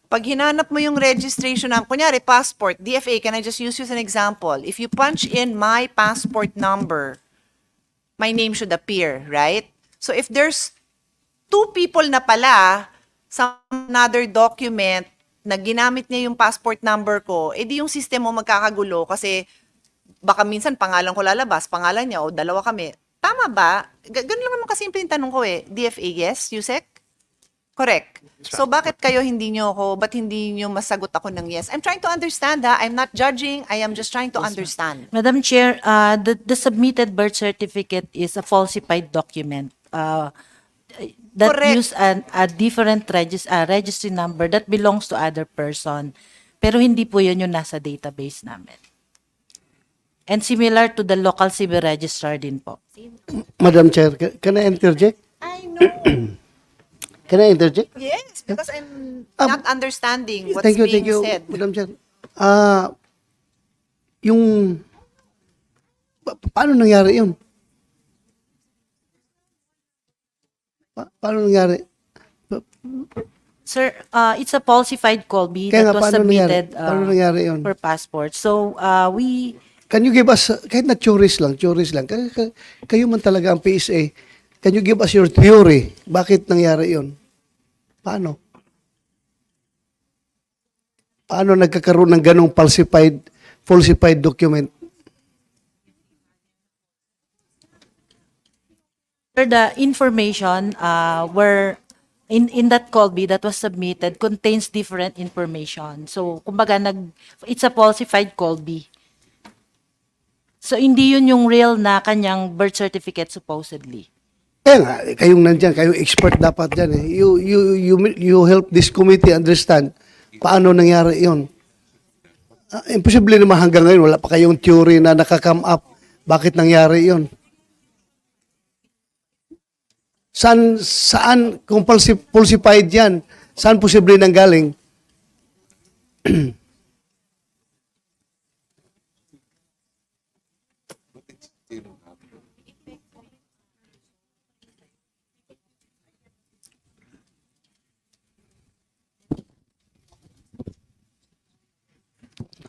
S1: pag hinanap mo yung registration number, kunyari passport, DFA, can I just use you as an example? If you punch in my passport number, my name should appear, right? So if there's two people na pala sa another document na ginamit niya yung passport number ko, edi yung system mo magkakagulo kasi baka minsan pangalan ko lalabas, pangalan niya o dalawa kami. Tama ba? Ganun lang naman kasimple yung tanong ko eh. DFA, yes? Yusek? Correct. So bakit kayo ba't hindi nyo masagot ako ng yes? I'm trying to understand ha. I'm not judging. I am just trying to understand.
S6: Madam Chair, the submitted birth certificate is a falsified document that
S1: Correct.
S6: use a different registry number that belongs to other person. Pero hindi po yun yung nasa database namin. And similar to the local civil registrar din po.
S7: Madam Chair, can I interject?
S1: I know.
S7: Can I interject?
S1: Yes, because I'm not understanding what's
S7: Thank
S1: being
S7: you,
S1: said.
S7: Madam Chair. Yung paano nangyari yun? Paano nangyari?
S6: Sir, it's a falsified COLB
S7: Kaya
S6: that
S7: nga,
S6: was
S7: paano nangyari?
S6: submitted
S7: Paano nangyari yun?
S6: for passport. So,
S7: Can you give us, kahit na tourist lang, kayo man talaga ang PSA, can you give us your theory? Bakit nangyari yun? Paano? Paano nagkakaroon ng ganong falsified document?
S6: the information were in that COLB that was submitted contains different information. So, kumbaga, it's a falsified COLB. So, hindi yun yung real na kanyang birth certificate supposedly.
S7: Kaya nga, kayong nandyan, kayong expert dapat dyan eh. You help this committee understand paano nangyari yon. Imposible naman hanggang ngayon, wala pa kayong theory na nakakam up. Bakit nangyari yon? Saan kung falsified yan, saan posible nanggaling?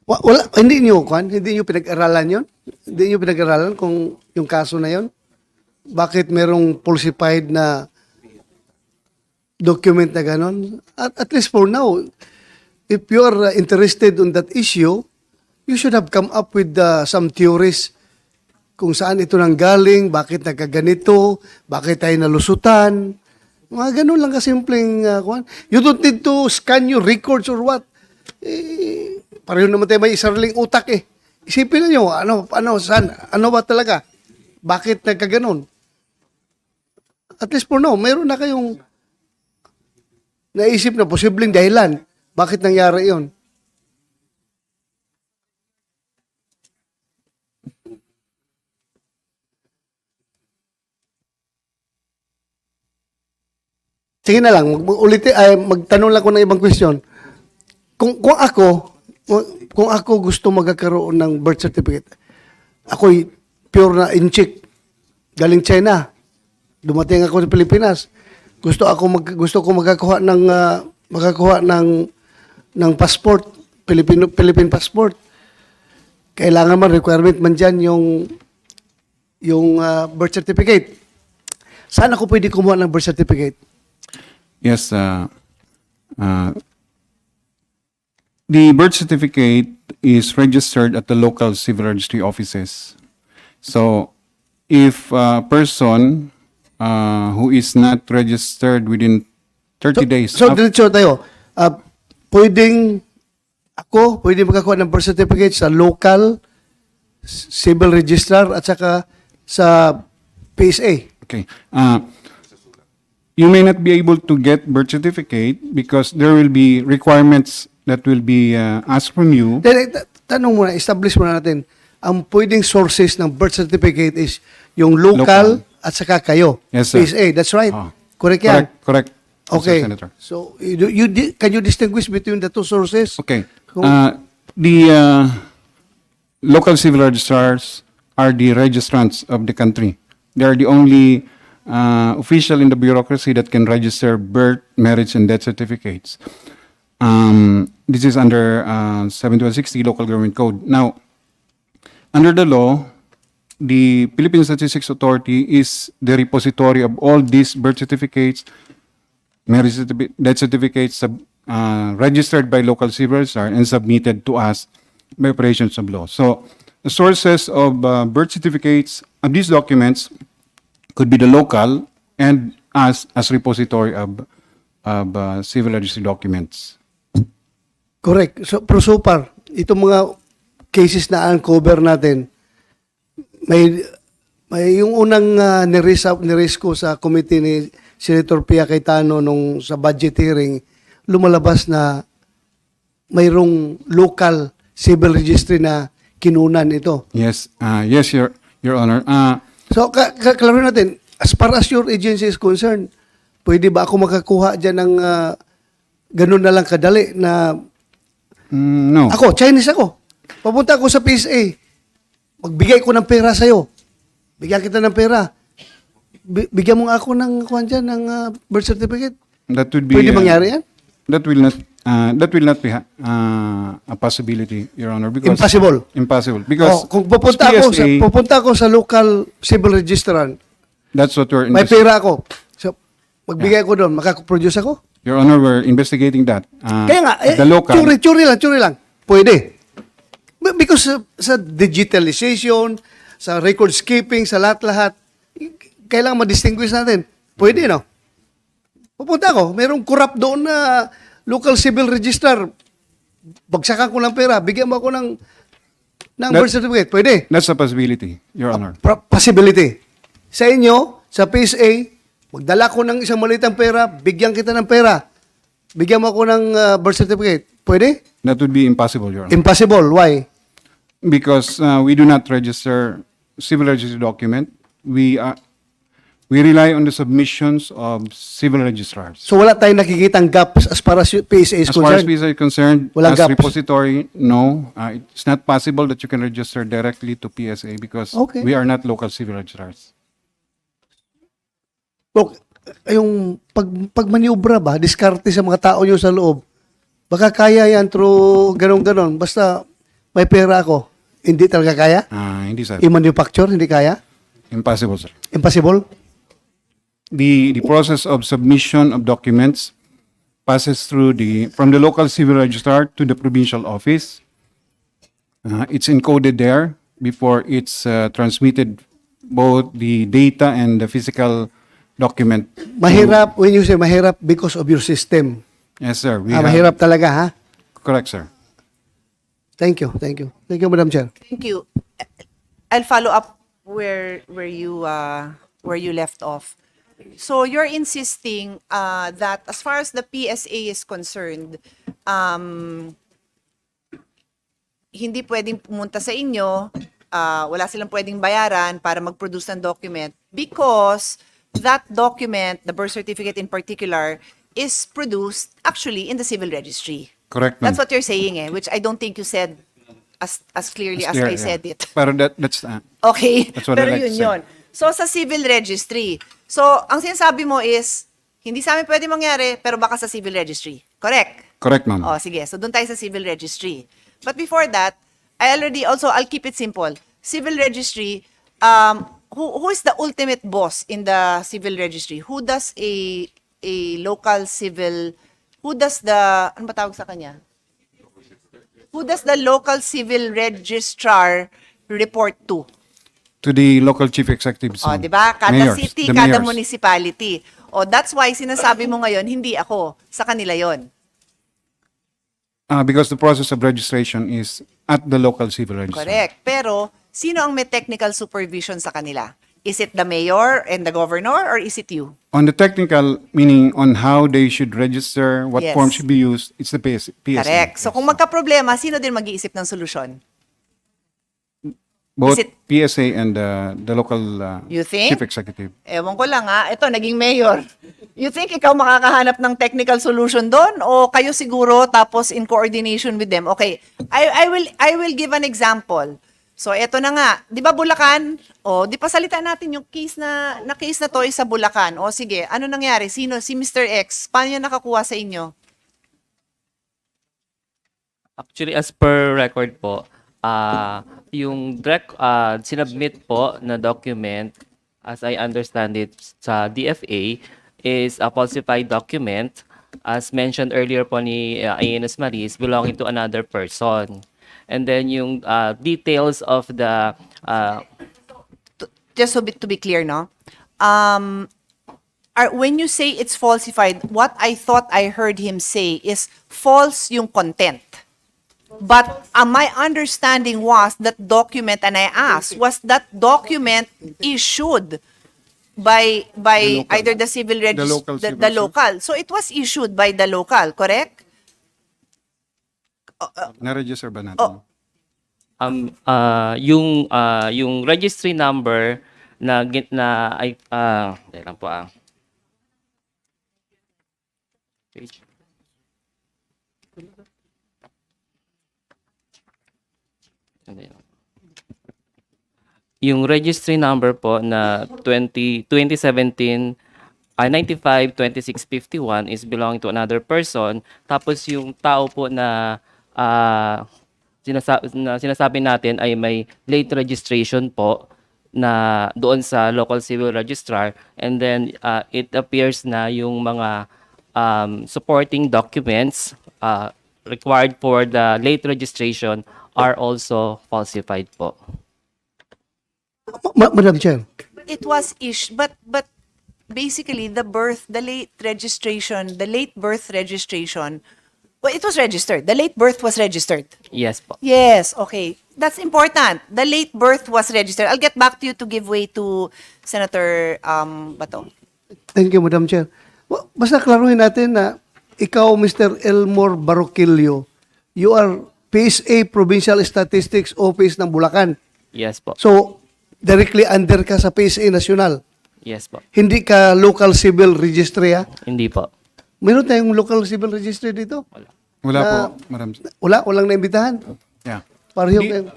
S7: Wala, hindi niyo pinag-aralan yon? Hindi niyo pinag-aralan kung yung kaso na yon? Bakit merong falsified na document na ganon? At least for now, if you are interested on that issue, you should have come up with some theories kung saan ito nanggaling, bakit nagkaganito, bakit tayo nalusutan. Mga ganun lang kasimpleng kuwan. You don't need to scan your records or what. Pareho naman tayo may isarling utak eh. Isipin niyo saan, ano ba talaga? Bakit nagkaganon? At least for now, meron na kayong naisip na posibleng dahilan. Bakit nangyari yon? Sige na lang, magtanong lang ko ng ibang question. Kung ako gusto magkakaroon ng birth certificate, ako'y pure na inchik, galing China. Dumating ako sa Pilipinas. Gusto ko magkakuha ng passport, Philippine passport. Kailangan man requirement man diyan yung birth certificate. Saan ako pwede kumuha ng birth certificate?
S5: Yes, the birth certificate is registered at the local civil registry offices. So, if a person who is not registered within 30 days.
S7: So, diretso tayo. Pwede makakuha ng birth certificate sa local civil registrar at saka sa PSA.
S5: Okay. you may not be able to get birth certificate because there will be requirements that will be asked from you.
S7: Tanong muna, establish muna natin, ang pwedeng sources ng birth certificate is yung local, at saka kayo.
S5: Yes, sir.
S7: PSA, that's right.
S5: Ah.
S7: Correct yan?
S5: Correct. Mr.
S7: Okay.
S5: Senator.
S7: So, can you distinguish between the two sources?
S5: Okay.
S7: Kung-
S5: The local civil registrars are the registrants of the country. They are the only official in the bureaucracy that can register birth, marriage, and death certificates. This is under 7160 Local Government Code. Now, under the law, the Philippine Statistics Authority is the repository of all these birth certificates, marriage certificate, death certificates registered by local civil registrar and submitted to us by operations of law. So, the sources of birth certificates of these documents could be the local and us as repository of civil registry documents.
S7: Correct. So, pero so far, itong mga cases na uncover natin, may yung unang niraise ko sa committee ni Senator Pia Cayetano nung sa budget hearing, lumalabas na mayroong local civil registry na kinunan ito.
S5: Yes, yes, Your Honor.
S7: So, kalaro natin, as far as your agency is concerned, pwede ba ako makakuha dyan ng ganun na lang kadali na
S5: No.
S7: ako, Chinese ako. Papunta ako sa PSA. Magbigay ko ng pera sa'yo. Bigyan kita ng pera. Bigyan mo ako ng kuhan dyan, ng birth certificate.
S5: That would be
S7: Pwede mangyari yan?
S5: That will not be a possibility, Your Honor, because
S7: Impossible.
S5: Impossible because
S7: Kung pupunta ako
S5: PSA,
S7: sa local civil registrant,
S5: that's what we're
S7: may pera ako. So, magbigay ko doon, makakaproduce ako?
S5: Your Honor, we're investigating that.
S7: Kaya nga,
S5: the local,
S7: tsuri lang. Pwede. Because sa digitalization, sa records keeping, sa lahat-lahat, kailangan ma-distinguish natin. Pwede, no? Pupunta ako, merong corrupt doon na local civil registrar. Bagsakan ko ng pera, bigyan mo ako ng birth certificate. Pwede.
S5: that's a possibility, Your Honor.
S7: Possibility. Sa inyo, sa PSA, magdala ko ng isang malitang pera, bigyan kita ng pera. Bigyan mo ako ng birth certificate. Pwede?
S5: That would be impossible, Your Honor.
S7: Impossible. Why?
S5: Because we do not register civil registry document. We rely on the submissions of civil registrars.
S7: So wala tayong nakikitang gaps as far as PSA is
S5: As far as
S7: concerned?
S5: PSA is concerned,
S7: Walang
S5: as
S7: gaps.
S5: repository, no. It's not possible that you can register directly to PSA because
S7: Okay.
S5: we are not local civil registrars.
S7: Look, yung pagmaniobra ba, diskarte sa mga tao nyo sa loob, baka kaya yan through ganon-ganon. Basta may pera ako. Hindi talaga kaya?
S5: Hindi, sir.
S7: I-manufacture, hindi kaya?
S5: Impossible, sir.
S7: Impossible?
S5: The process of submission of documents passes through from the local civil registrar to the provincial office. It's encoded there before it's transmitted, both the data and the physical document.
S7: Mahirap, when you say mahirap, because of your system.
S5: Yes, sir.
S7: Mahirap talaga, ha?
S5: Correct, sir.
S7: Thank you, thank you. Thank you, Madam Chair.
S1: Thank you. I'll follow up where you left off. So you're insisting that as far as the PSA is concerned, hindi pwedeng pumunta sa inyo, wala silang pwedeng bayaran para mag-produce ng document because that document, the birth certificate in particular, is produced actually in the civil registry.
S5: Correct, ma'am.
S1: That's what you're saying, which I don't think you said as clearly as
S5: Clear,
S1: I
S5: yeah.
S1: said it.
S5: Pero that's
S1: Okay,
S5: That's what
S1: pero
S5: I like to
S1: yun
S5: say.
S1: yun. So, sa civil registry. So, ang sinasabi mo is, hindi sa amin pwede mangyari, pero baka sa civil registry. Correct?
S5: correct, ma'am.
S1: Oh, sige. So, doon tayo sa civil registry. But before that, I'll keep it simple. Civil registry, who is the ultimate boss in the civil registry? Who does ano ba tawag sa kanya? Who does the local civil registrar report to?
S5: To the local chief executives.
S1: O,
S5: ma'am.
S1: di ba? Kada
S5: Mayors,
S1: city,
S5: the
S1: kada
S5: mayors.
S1: municipality. O, that's why sinasabi mo ngayon, hindi ako. Sa kanila yon.
S5: Because the process of registration is at the local civil registrar.
S1: Correct. Pero, sino ang may technical supervision sa kanila? Is it the mayor and the governor, or is it you?
S5: On the technical, meaning on how they should register, what
S1: Yes.
S5: form should be used, it's the PSA.
S1: Correct. So kung magka-problema, sino din mag-iisip ng solusyon?
S5: Both
S1: is it-
S5: PSA and the local
S1: You think?
S5: chief executive.
S1: Ewan ko lang ito, naging mayor. You think ikaw makakahanap ng technical solution doon, o kayo siguro tapos in coordination with them? Okay, I will give an example. So eto na nga, 'di ba Bulacan? O di pa salita natin yung case na case na to is sa Bulacan. O sige, ano nangyari? Sino si Mr. X? Paano niya nakakuha sa inyo?
S8: Actually, as per record po, yung sinubmit po na document, as I understand it sa DFA, is a falsified document. As mentioned earlier po ni Ines Maris, belonging to another person. And then yung details of the
S1: Just to be clear, no? When you say it's falsified, what I thought I heard him say is false yung content. But my understanding was that document, and I asked, was that document issued by
S5: The local.
S1: either the civil
S5: The
S1: register,
S5: local
S1: the
S5: civil, sir.
S1: local. So it was issued by the local, correct?
S5: Na-register ba natin?
S1: Oh.
S8: yung registry number na ay dahil lang po page. Yung registry number po na 2017 95-2651 is belonging to another person. Tapos yung tao po na sinasabi natin ay may late registration po na doon sa local civil registrar, and then it appears na yung mga supporting documents required for the late registration are also falsified po.
S7: Madam Chair.
S1: It was but basically the late birth registration, well, it was registered. The late birth was registered.
S8: Yes po.
S1: Yes, okay. That's important. The late birth was registered. I'll get back to you to give way to Senator Bato.
S7: Thank you, Madam Chair. Basta klaruhin natin na ikaw, Mr. Elmore Baroquillo, you are PSA Provincial Statistics Office ng Bulacan.
S8: Yes po.
S7: So, directly under ka sa PSA National.
S8: Yes po.
S7: Hindi ka local civil registry, ha?
S8: Hindi po.
S7: Meron tayong local civil registry dito?
S5: Wala po, madam.
S7: Walang naimbitahan?
S5: Yeah.
S7: Pareho kayo?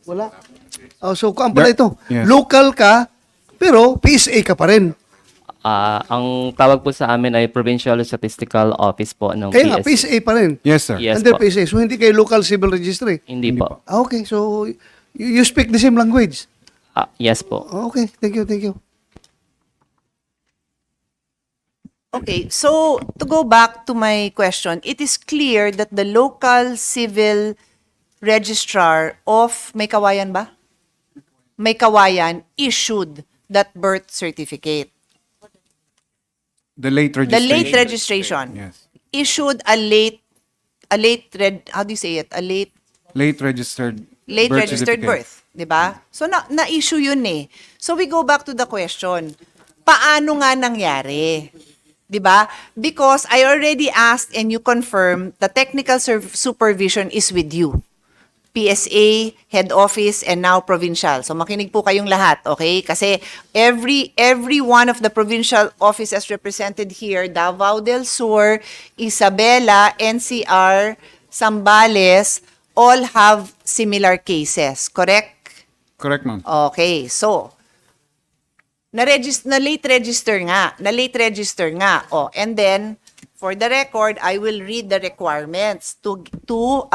S7: Wala? Oh, so, kung pala ito,
S5: Yes.
S7: local ka, pero PSA ka pa rin.
S8: Ang tawag po sa amin ay Provincial Statistical Office po ng
S7: Kaya nga,
S8: PSA.
S7: PSA pa rin.
S5: Yes, sir.
S8: Yes
S7: Under
S8: po.
S7: PSA. So, hindi kayo local civil registry.
S8: Hindi po.
S7: Okay, so, you speak the same language.
S8: Yes po.
S7: Okay, thank you, thank you.
S1: Okay, so to go back to my question, it is clear that the local civil registrar of May Kawayan ba? May Kawayan issued that birth certificate.
S5: The late
S1: The
S5: registration.
S1: late registration
S5: Yes.
S1: issued how do you say it? A late
S5: Late registered
S1: registered
S5: certificate.
S1: birth, 'di ba? So na-issue 'yun eh. So we go back to the question. Paano nga nangyari? 'Di ba? Because I already asked and you confirmed the technical supervision is with you. PSA, head office, and now provincial. So makinig po kayong lahat, okay? Kasi every one of the provincial offices represented here, Davao del Sur, Isabela, NCR, Zambales, all have similar cases, correct?
S5: Correct, ma'am.
S1: Okay, so na late register nga. Oh, and then for the record, I will read the requirements to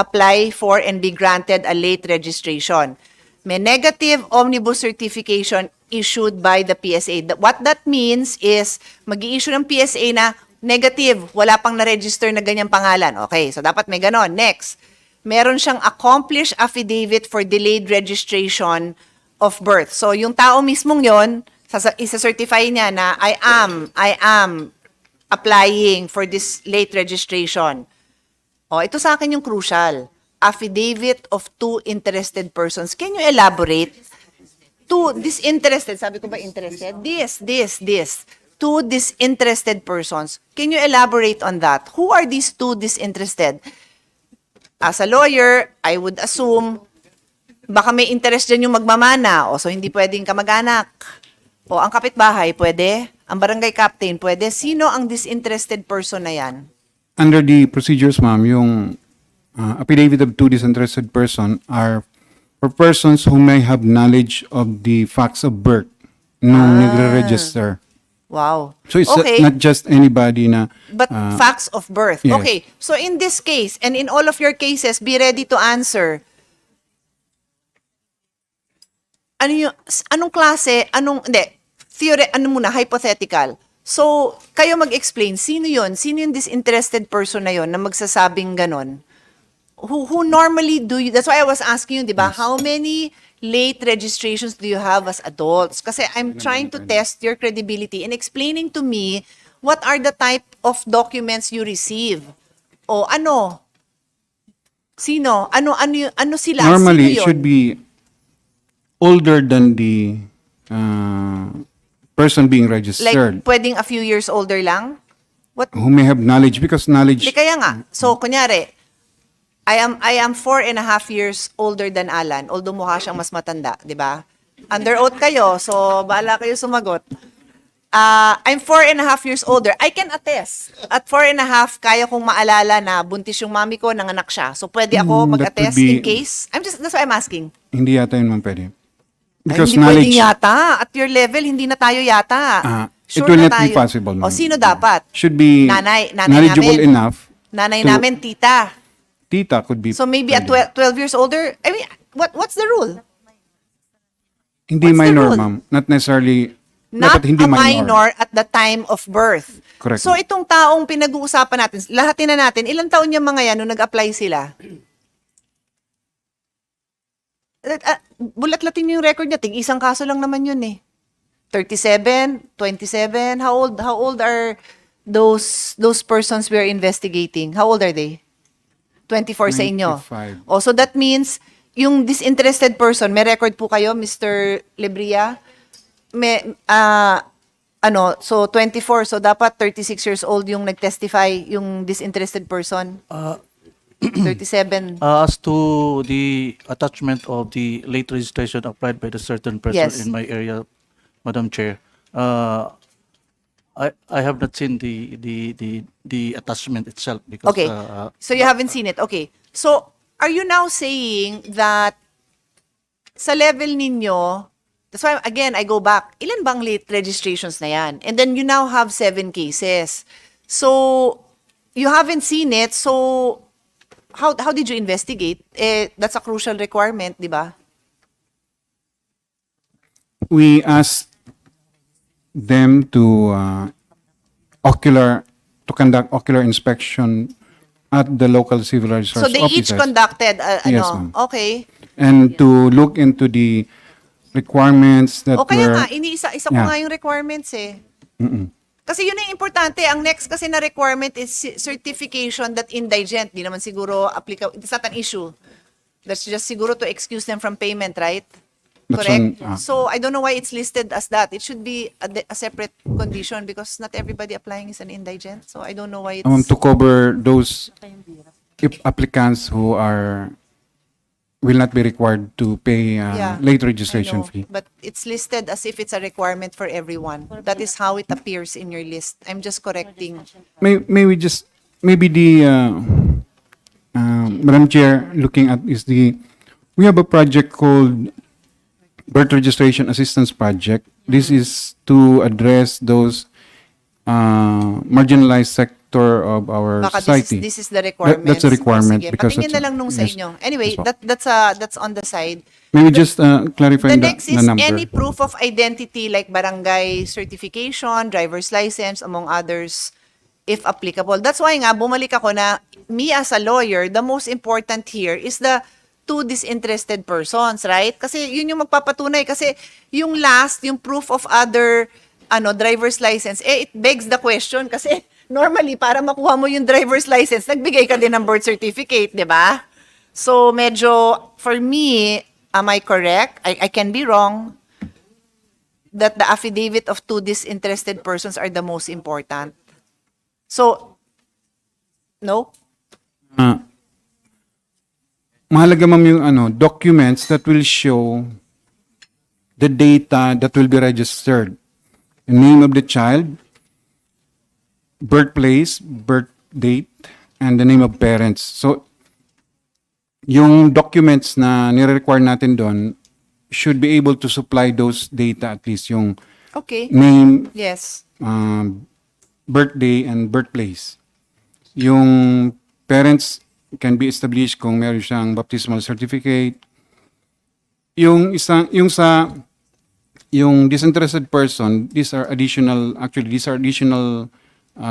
S1: apply for and be granted a late registration. May negative omnibus certification issued by the PSA. What that means is mag-i-issue ng PSA na negative, wala pang na-register na ganyang pangalan. Okay, so dapat may ganon. Next, meron siyang accomplished affidavit for delayed registration of birth. So yung tao mismong yon, isa-certify niya na I am applying for this late registration. Oh, ito sa akin yung crucial. Affidavit of two interested persons. Can you elaborate? two disinterested, sabi ko ba interested? This. Two disinterested persons. Can you elaborate on that? Who are these two disinterested? As a lawyer, I would assume, baka may interest dyan yung magmamana, o so hindi pwedeng kamag-anak. O ang kapitbahay, pwede. Ang barangay captain, pwede. Sino ang disinterested person na yan?
S5: Under the procedures, ma'am, yung affidavit of two disinterested person are for persons who may have knowledge of the facts of birth nung nagre-register.
S1: Wow.
S5: So it's
S1: Okay.
S5: not just anybody na
S1: But facts of birth.
S5: yes.
S1: Okay. So in this case, and in all of your cases, be ready to answer. Anong klase, ano muna, hypothetical. So, kayo mag-explain, sino yon? Sino yung disinterested person na yon na magsasabing ganon? Who normally do you, that's why I was asking you, di ba, how many late registrations do you have as adults? Kasi I'm trying to test your credibility in explaining to me what are the type of documents you receive. O ano? Sino? Ano sila?
S5: normally
S1: Sino
S5: it
S1: yun?
S5: should be older than the person being
S1: Like,
S5: registered
S1: pwedeng a few years older lang? What?
S5: who may have knowledge because knowledge
S1: Di kaya nga. So, kunyari, I am 4.5 years older than Alan, although mukha siyang mas matanda, di ba? Under oath kayo, so bahala kayo sumagot. I'm 4.5 years older. I can attest. At 4.5, kaya kong maalala na buntis yung mami ko, nanganak siya. So, pwede ako
S5: that
S1: mag-attest
S5: would be-
S1: in case? That's why I'm asking.
S5: hindi yata yun man pwede.
S1: Ay,
S5: Because
S1: hindi pwedeng
S5: knowledge
S1: yata. At your level, hindi na tayo yata.
S5: it will not be possible.
S1: O,
S5: ma'am.
S1: sino dapat?
S5: Should be
S1: Nanay
S5: knowledgeable
S1: namin.
S5: enough.
S1: Nanay
S5: to-
S1: namin, tita.
S5: Tita could be
S1: So maybe at
S5: pwede.
S1: 12 years older, I mean, what's the rule?
S5: Hindi
S1: what's the
S5: minor,
S1: rule?
S5: ma'am. Not necessarily
S1: Not
S5: dapat hindi
S1: a minor at the time of birth.
S5: Correct.
S1: So itong taong pinag-uusapan natin, lahatin na natin, ilang taon yung mga yan nung nag-apply sila? Bulat-latin yung record niya, isang kaso lang naman yun eh. 37, 27, how old are those persons we are investigating? How old are they? 24 sa inyo.
S5: 25.
S1: Oh, so that means yung disinterested person, may record po kayo, Mr. Lebria? May so 24, so dapat 36 years old yung nag-testify, yung disinterested person. 37.
S9: As to the attachment of the late registration applied by the certain person
S1: Yes.
S9: in my area, Madam Chair, I have not seen the attachment itself because
S1: Okay. So you haven't seen it. Okay. So are you now saying that sa level ninyo, that's why again I go back, ilan bang late registrations na yan? And then you now have 7 cases. So you haven't seen it, so how did you investigate? That's a crucial requirement, di ba?
S5: we asked them to conduct ocular inspection at the local civil registrar's
S1: So they each
S5: offices.
S1: conducted,
S5: Yes, ma'am.
S1: Okay.
S5: And to look into the requirements that
S1: O kaya
S5: were
S1: nga, iniisa-isa ko
S5: Yeah.
S1: nga yung requirements eh. Kasi yun ang importante. Ang next kasi na requirement is certification that indigent. Di naman siguro applicable. It's not an issue. That's just siguro to excuse them from payment, right?
S5: That's
S1: Correct?
S5: on,
S1: So I don't know why it's listed as that. It should be a separate condition because not everybody applying is an indigent. So I don't know why it's...
S5: to cover those applicants who will not be required to pay late registration
S1: I know,
S5: fee.
S1: But it's listed as if it's a requirement for everyone. That is how it appears in your list. I'm just correcting.
S5: May we just maybe the Madam Chair looking at is we have a project called Birth Registration Assistance Project. This is to address those marginalized sector of our
S1: Baka
S5: society.
S1: this is the requirement.
S5: That's a requirement
S1: Sige,
S5: because
S1: patingin
S5: it's
S1: na lang nung sa
S5: yes.
S1: inyo. Anyway,
S5: Yes, po.
S1: that's on the side.
S5: May we just clarify
S1: The
S5: the
S1: next is
S5: number?
S1: any proof of identity like barangay certification, driver's license, among others, if applicable. That's why nga, bumalik ako na, me as a lawyer, the most important here is the two disinterested persons, right? Kasi yun yung magpapatunay. Kasi yung last, yung proof of other driver's license, it begs the question kasi normally, para makuha mo yung driver's license, nagbigay ka din ng birth certificate, di ba? So, medyo, for me, am I correct? I can be wrong. that the affidavit of two disinterested persons are the most important. So, no?
S5: Mahalaga ma'am yung documents that will show the data that will be registered. The name of the child, birthplace, birth date, and the name of parents. So, yung documents na nire-require natin doon should be able to supply those data, at least yung
S1: Okay.
S5: name,
S1: Yes.
S5: birthday, and birthplace. Yung parents can be established kung meron siyang baptismal certificate. Yung disinterested person, these are additional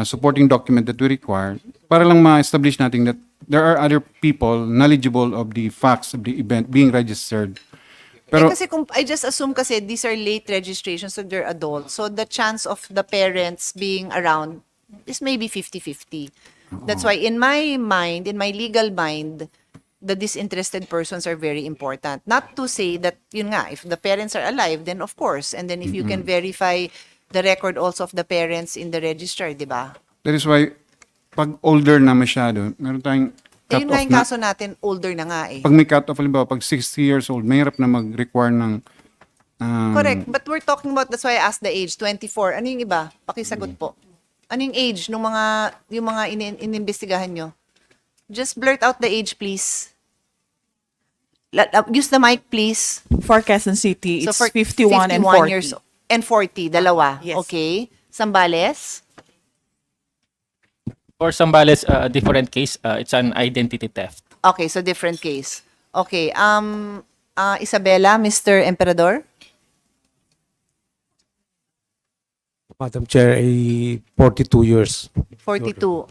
S5: supporting document that we require para lang ma-establish natin that there are other people knowledgeable of the facts of the event being registered. Pero
S1: Kasi kung, I just assume kasi these are late registrations, so they're adults. So the chance of the parents being around is maybe 50-50. That's why in my mind, in my legal mind, the disinterested persons are very important. Not to say that, yun nga, if the parents are alive, then of course. And then if you can verify the record also of the parents in the register, di ba?
S5: that is why pag older na masyado, meron tayong
S1: Eh, yun nga
S5: cut-off
S1: yung
S5: na.
S1: kaso natin, older na nga eh.
S5: Pag may cut-off, halimbawa, pag 60 years old, mahirap na mag-require ng
S1: Correct. But we're talking about, that's why I asked the age, 24. Ano yung iba? Pakisagot po. Ano yung age yung mga inimbestigahan nyo? Just blurt out the age, please. Use the mic, please.
S10: For Quezon City, it's
S1: for
S10: 51 and 40.
S1: years and 40, dalawa.
S10: Yes.
S1: Okay. Sambales?
S11: For Zambales, a different case, it's an identity theft.
S1: Okay, so different case. Okay. Isabela, Mr. Emperador?
S12: Madam Chair, 42 years.
S1: 42.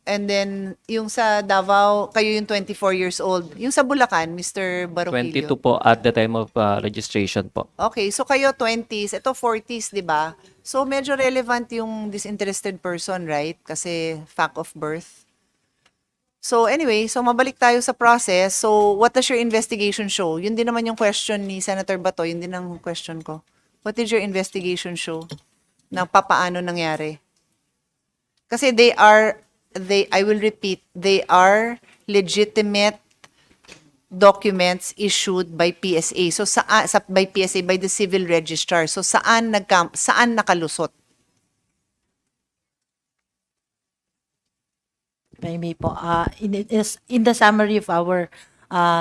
S1: And then, yung sa Davao, kayo yung 24 years old. Yung sa Bulacan, Mr.
S8: 22
S1: Baroquillo.
S8: po at the time of registration po.
S1: Okay, so kayo 20s, ito 40s, di ba? So medyo relevant yung disinterested person, right? Kasi fact of birth. So anyway, so mabalik tayo sa process. So what does your investigation show? Yun din naman yung question ni Senator Bato, yun din ang question ko. What did your investigation show? Na papaano nangyari? Kasi I will repeat, they are legitimate documents issued by PSA. So by PSA, by the civil registrar. So saan nakalusot?
S6: Maybe po. In the summary of our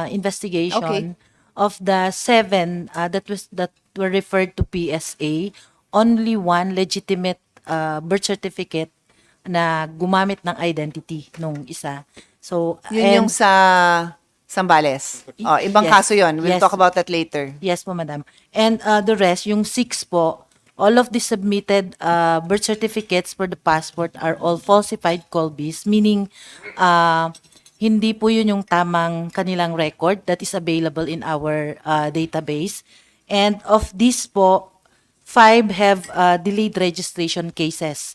S6: investigation,
S1: Okay.
S6: of the 7 that were referred to PSA, only one legitimate birth certificate na gumamit ng identity nung isa. So,
S1: Yun yung sa Zambales. Oh, ibang
S6: Yes.
S1: kaso yun. We'll
S6: Yes.
S1: talk about that later.
S6: Yes po, madam. And the rest, yung 6 po, all of the submitted birth certificates for the passport are all falsified COLBs, meaning hindi po yun yung tamang kanilang record that is available in our database. And of these po, 5 have delayed registration cases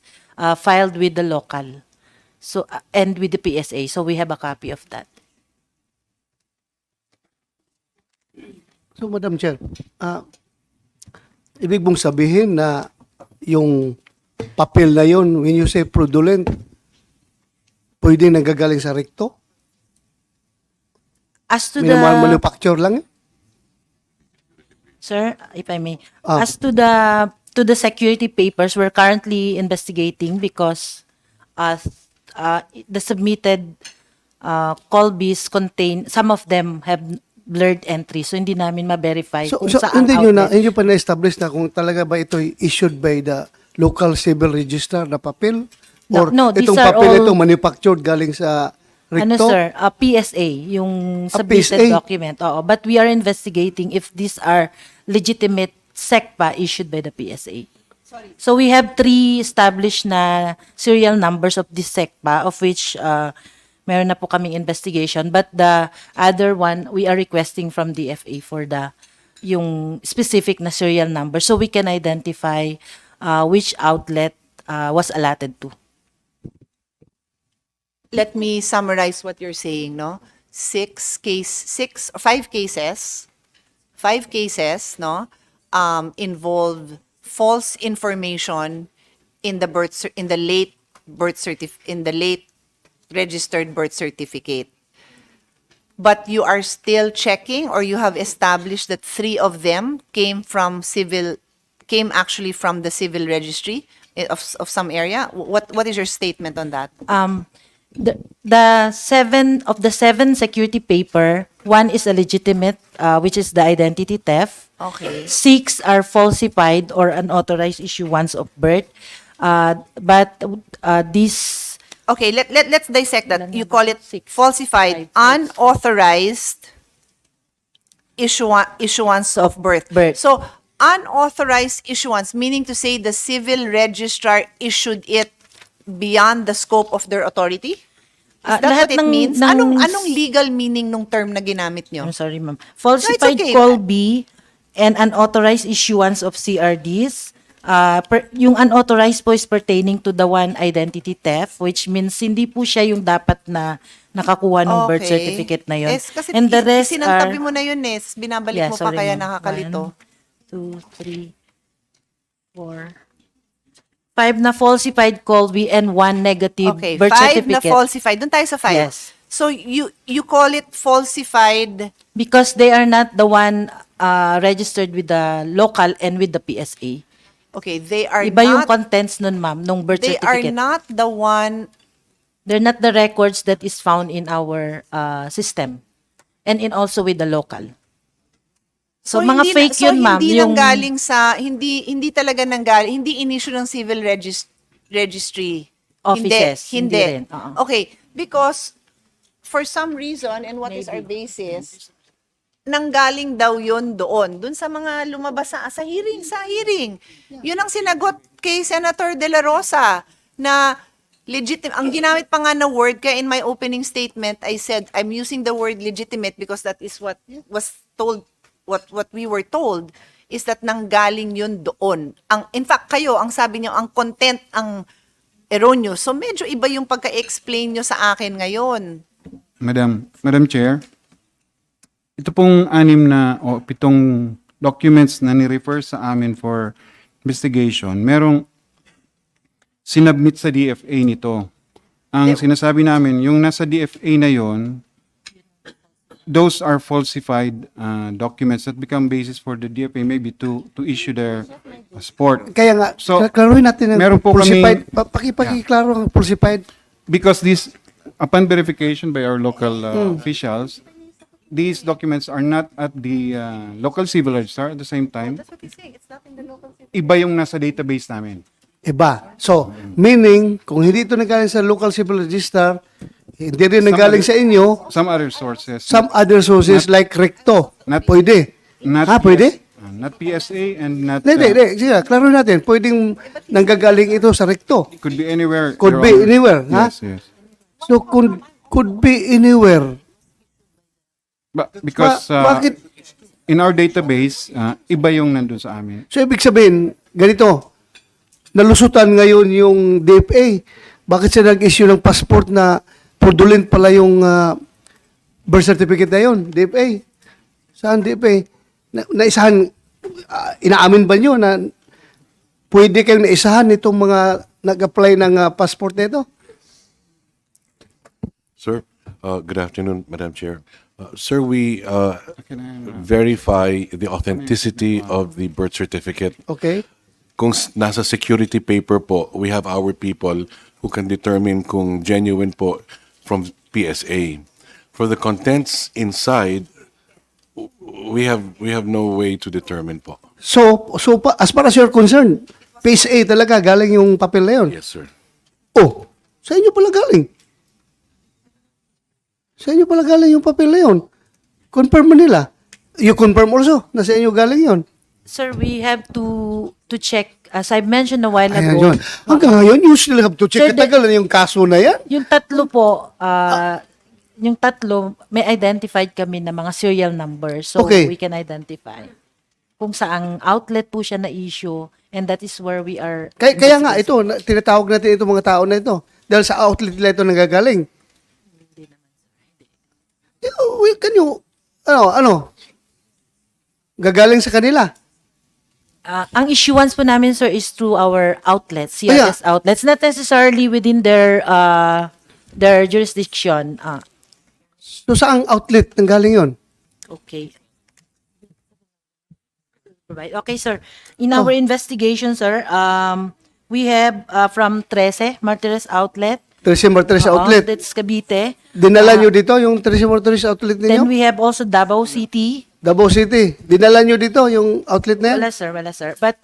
S6: filed with the local and with the PSA. So we have a copy of that.
S7: So, Madam Chair, ibig mong sabihin na yung papel na yun, when you say fraudulent, pwede nanggagaling sa recto?
S6: As to
S7: Manufacture lang eh?
S6: Sir, if I may, as to the security papers, we're currently investigating because the submitted COLBs contain, some of them have blurred entry, so hindi namin ma-verify
S7: So,
S6: kung
S7: so
S6: saan outlet.
S7: hindi pa na-establish na kung talaga ba ito issued by the local civil registrar na papel?
S6: No,
S7: Or
S6: no, these
S7: itong
S6: are
S7: papel
S6: all-
S7: ito manufactured galing sa
S6: Ano
S7: recto?
S6: sir, PSA, yung submitted
S7: PSA?
S6: document. Oo, but we are investigating if these are legitimate SECPA issued by the PSA. So we have 3 established na serial numbers of this SECPA, of which meron na po kaming investigation. But the other one, we are requesting from DFA for yung specific na serial number so we can identify which outlet was allotted to.
S1: Let me summarize what you're saying, no? 5 cases, no? Involve false information in the late registered birth certificate. But you are still checking, or you have established that 3 of them came actually from the civil registry of some area. What is your statement on that?
S6: The seven security paper, 1 is a legitimate, which is the identity theft.
S1: Okay.
S6: 6 are falsified or unauthorized issuance of birth. But these
S1: Okay, let's dissect that. You call it
S6: 6,
S1: falsified,
S6: 5, 6.
S1: unauthorized issuance of birth.
S6: Birth.
S1: So, unauthorized issuance, meaning to say the civil registrar issued it beyond the scope of their authority? Is that
S6: lahat
S1: what it
S6: ng-
S1: means?
S6: ng-
S1: Anong legal meaning nung term na ginamit nyo?
S6: I'm sorry, ma'am. Falsified
S1: okay.
S6: COLB and unauthorized issuance of CRDs. Yung unauthorized po is pertaining to the one identity theft, which means hindi po siya yung dapat na nakakuha ng birth
S1: Okay.
S6: certificate na yun.
S1: Kasi
S6: And the rest
S1: sinantabi
S6: are...
S1: mo na yun binabalik mo pa
S6: sorry,
S1: kaya
S6: ma'am.
S1: nakakalito.
S6: 1, 2, 3, 4, 5 na falsified COLB and 1 negative
S1: Okay,
S6: birth
S1: 5 na
S6: certificate.
S1: falsified. Doon tayo sa 5.
S6: Yes.
S1: So, you call it falsified.
S6: Because they are not the one registered with the local and with the PSA.
S1: Okay, they are
S6: Iba yung
S1: not,
S6: contents nun, ma'am, nung birth
S1: they are
S6: certificate.
S1: not the one.
S6: They're not the records that is found in our system and in also with the local. So, mga fake yun, ma'am.
S1: Hindi
S6: Yung
S1: nanggaling sa, hindi talaga nanggaling, hindi in-issue ng civil registry.
S6: Offices, hindi rin.
S1: Okay, because for some reason, and what is our basis, nanggaling daw yun doon sa mga lumabas sa hearing. Yun ang sinagot kay Senator De La Rosa na legitimate. Ang ginamit pa nga na word, kaya in my opening statement, I said, I'm using the word legitimate because that is what was told, what we were told, is that nanggaling yun doon. In fact, kayo, ang sabi niyo, ang content, ang erroneous. So medyo iba yung pagka-explain nyo sa akin ngayon.
S5: Madam Chair, ito pong 6 na o 7 documents na ni-refer sa amin for investigation, merong sinubmit sa DFA nito. Ang sinasabi namin, yung nasa DFA na yon, those are falsified documents that become basis for the DFA maybe to issue their passport.
S7: Kaya nga,
S5: So,
S7: klaruhin natin ang
S5: meron po
S7: falsified.
S5: kaming-
S7: Pakiklaro ang falsified.
S5: Because this, upon verification by our local officials, these documents are not at the local civil register at the same time.
S1: That's what he's saying. It's not in the local system.
S5: Iba yung nasa database namin.
S7: Iba. So, meaning, kung hindi ito nanggaling sa local civil register, hindi rin nanggaling sa inyo,
S5: Some other sources.
S7: some other sources like recto.
S5: not-
S7: Pwede.
S5: Not
S7: Pwede?
S5: Not PSA and not...
S7: Hindi. Sige, klaro natin. Pwedeng nanggagaling ito sa recto.
S5: Could be anywhere.
S7: Could
S5: Your
S7: be
S5: Honor.
S7: anywhere, ha?
S5: Yes.
S7: So, could be anywhere.
S5: Because
S7: Bakit?
S5: in our database, iba yung nandun sa amin.
S7: So, ibig sabihin, ganito, nalusutan ngayon yung DFA. Bakit siya nag-issue ng passport na fraudulent pala yung birth certificate na yun, DFA? Saan DFA? Naisahan, inaamin ba nyo na pwede kayong naisahan itong mga nag-apply ng passport na ito?
S13: Sir, good afternoon, Madam Chair. Sir, we verify the authenticity of the birth certificate.
S7: Okay?
S13: Kung nasa security paper po, we have our people who can determine kung genuine po from PSA. For the contents inside, we have no way to determine po.
S7: So as far as you're concerned, PSA talaga galing yung papel na yun?
S13: Yes, sir.
S7: Oh, sa inyo pala galing. Sa inyo pala galing yung papel na yun. Confirm mo nila. You confirm also na sa inyo galing yun.
S6: Sir, we have to check. As I mentioned a while
S7: Ayan
S6: ago,
S7: yun. Hanggang ngayon, you still have to check.
S6: Sir,
S7: Katagal na yung kaso na yan.
S6: yung tatlo po, yung tatlo, may identified kami na mga serial numbers. So,
S7: Okay.
S6: we can identify kung saang outlet po siya na-issue, and that is where we are...
S7: Kaya nga, ito, tinatawag natin itong mga tao na ito. Dahil sa outlet nila ito nagagaling. Can you, gagaling sa kanila.
S6: Ang issuance po namin, sir, is through our outlets,
S7: yeah.
S6: CRS outlets, not necessarily within their jurisdiction.
S7: So saang outlet nang galing yon?
S6: Okay. Right. Okay, sir. In our investigation, sir, we have from 13 Martires Outlet.
S7: Trece Martires
S6: Oo,
S7: outlet.
S6: That's Cavite.
S7: Dinala nyo dito yung Trece Martires outlet
S6: Then
S7: ninyo?
S6: we have also Davao City.
S7: Davao City. Dinala nyo dito yung outlet na yan?
S6: Wala, sir. Wala, sir. But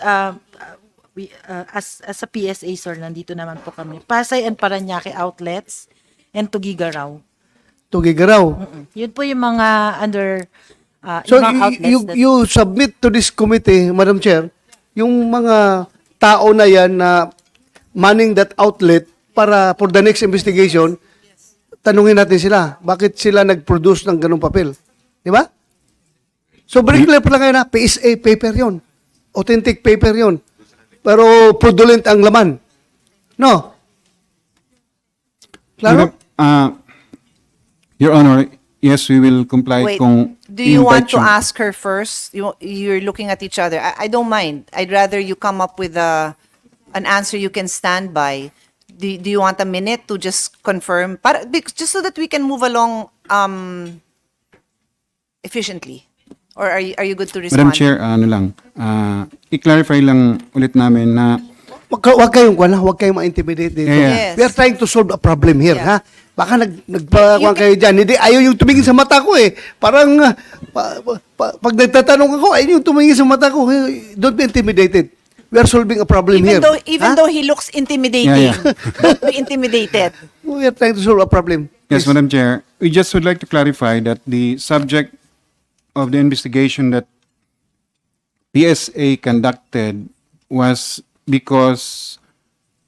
S6: we, as a PSA, sir, nandito naman po kami. Pasay and Paranaque outlets and Tugigaraw.
S7: Tugigaraw.
S6: Yun po yung mga under
S7: So
S6: yung mga outlets that-
S7: you submit to this committee, Madam Chair, yung mga tao na yan na manning that outlet para for the next investigation, tanungin natin sila, bakit sila nag-produce ng ganong papel? Di ba? So, very clear pa lang kayo na, PSA paper yon, authentic paper yon, pero fraudulent ang laman. No? Claro?
S5: Your Honor, yes, we will comply
S1: Wait,
S5: kung
S1: do you want to
S5: i-invite
S1: ask her first? You're looking at each other. I don't mind. I'd rather you come up with an answer you can stand by. Do you want a minute to just confirm? Just so that we can move along efficiently. Or are you good to respond?
S5: Madam Chair, ano lang, i-clarify lang ulit namin na
S7: Wag kayong ma-intimidate dito.
S5: Yeah.
S1: Yes.
S7: We are trying to solve a problem here,
S1: Yeah.
S7: ha? Baka nagpakuha
S1: You
S7: kayo dyan. Hindi, ayaw yung tumingin sa mata ko eh. Parang, pag nagtatanong ako, ayaw yung tumingin sa mata ko. Don't be intimidated. We are solving a problem here.
S1: Even
S7: Ha?
S1: though he looks intimidating,
S5: Yeah,
S1: don't be intimidated.
S7: We are trying to solve a problem.
S5: yes,
S7: Please.
S5: Madam Chair, we just would like to clarify that the subject of the investigation that PSA conducted was because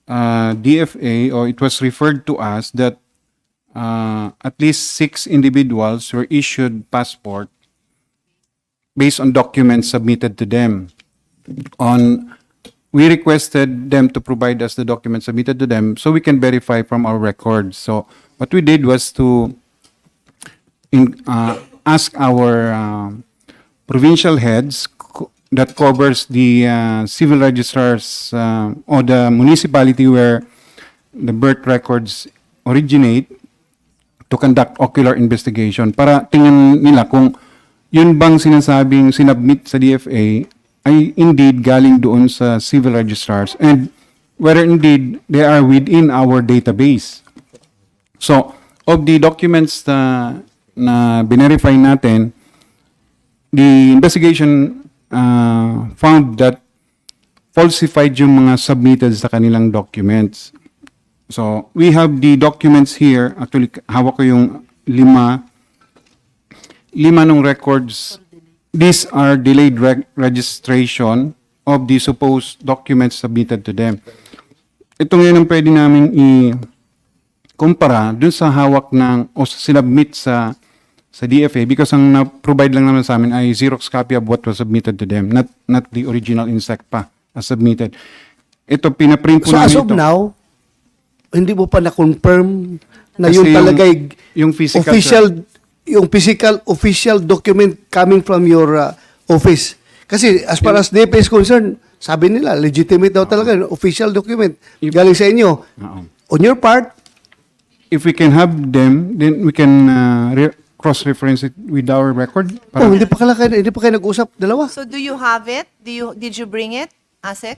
S5: DFA, or it was referred to us that at least 6 individuals were issued passport based on documents submitted to them. We requested them to provide us the documents submitted to them so we can verify from our records. So what we did was to ask our provincial heads that covers the civil registrars or the municipality where the birth records originate to conduct ocular investigation para tingnan nila kung yun bang sinasabing sinubmit sa DFA ay indeed galing doon sa civil registrars and whether indeed they are within our database. So, of the documents na binerify natin, the investigation found that falsified yung mga submitted sa kanilang documents. So, we have the documents here. Actually, hawak ko yung lima nung records. These are delayed registration of the supposed documents submitted to them. Ito ngayon ang pwede namin i-kumpara dun sa hawak ng o sinubmit sa DFA because ang na-provide lang naman sa amin ay Xerox copy of what was submitted to them, not the original insect pa as submitted. Ito, pinaprint po
S7: So
S5: namin
S7: as of
S5: ito.
S7: now, hindi mo pa na-confirm na
S5: Kasi
S7: yun talaga
S5: yung physical,
S7: official, yung physical official document coming from your office. Kasi as far as DFA is concerned, sabi nila, legitimate daw talaga, official document galing sa inyo.
S5: Oo.
S7: On your part,
S5: If we can have them, then we can cross-reference it with our record.
S7: hindi pa kayo nag-usap dalawa.
S1: So do you have it? Did you bring it, Asek?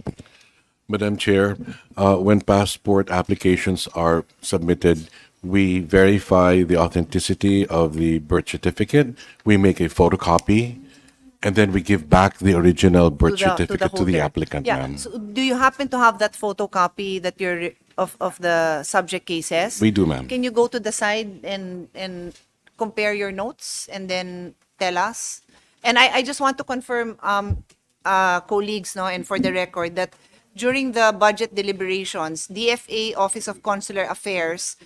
S13: Madam Chair, when passport applications are submitted, we verify the authenticity of the birth certificate. We make a photocopy, and then we give back the original birth certificate to the
S1: holder.
S13: applicant,
S1: Yeah.
S13: ma'am.
S1: So do you happen to have that photocopy that you're of the subject cases?
S13: We do, ma'am.
S1: Can you go to the side and compare your notes and then tell us? And I just want to confirm, colleagues, no, and for the record, that during the budget deliberations, DFA Office of Consular Affairs,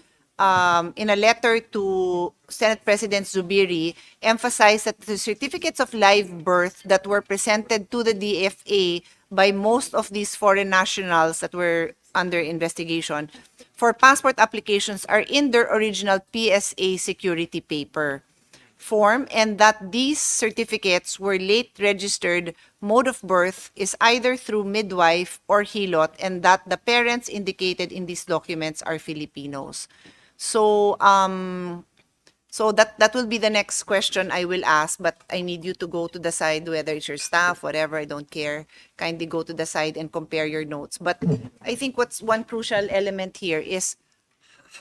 S1: in a letter to Senate President Zubiri, emphasized that the certificates of live birth that were presented to the DFA by most of these foreign nationals that were under investigation for passport applications are in their original PSA security paper. form and that these certificates were late registered mode of birth is either through midwife or hilot and that the parents indicated in these documents are Filipinos. So, so that will be the next question I will ask, but I need you to go to the side, whether it's your staff, whatever, I don't care. Kindly go to the side and compare your notes. But I think what's one crucial element here is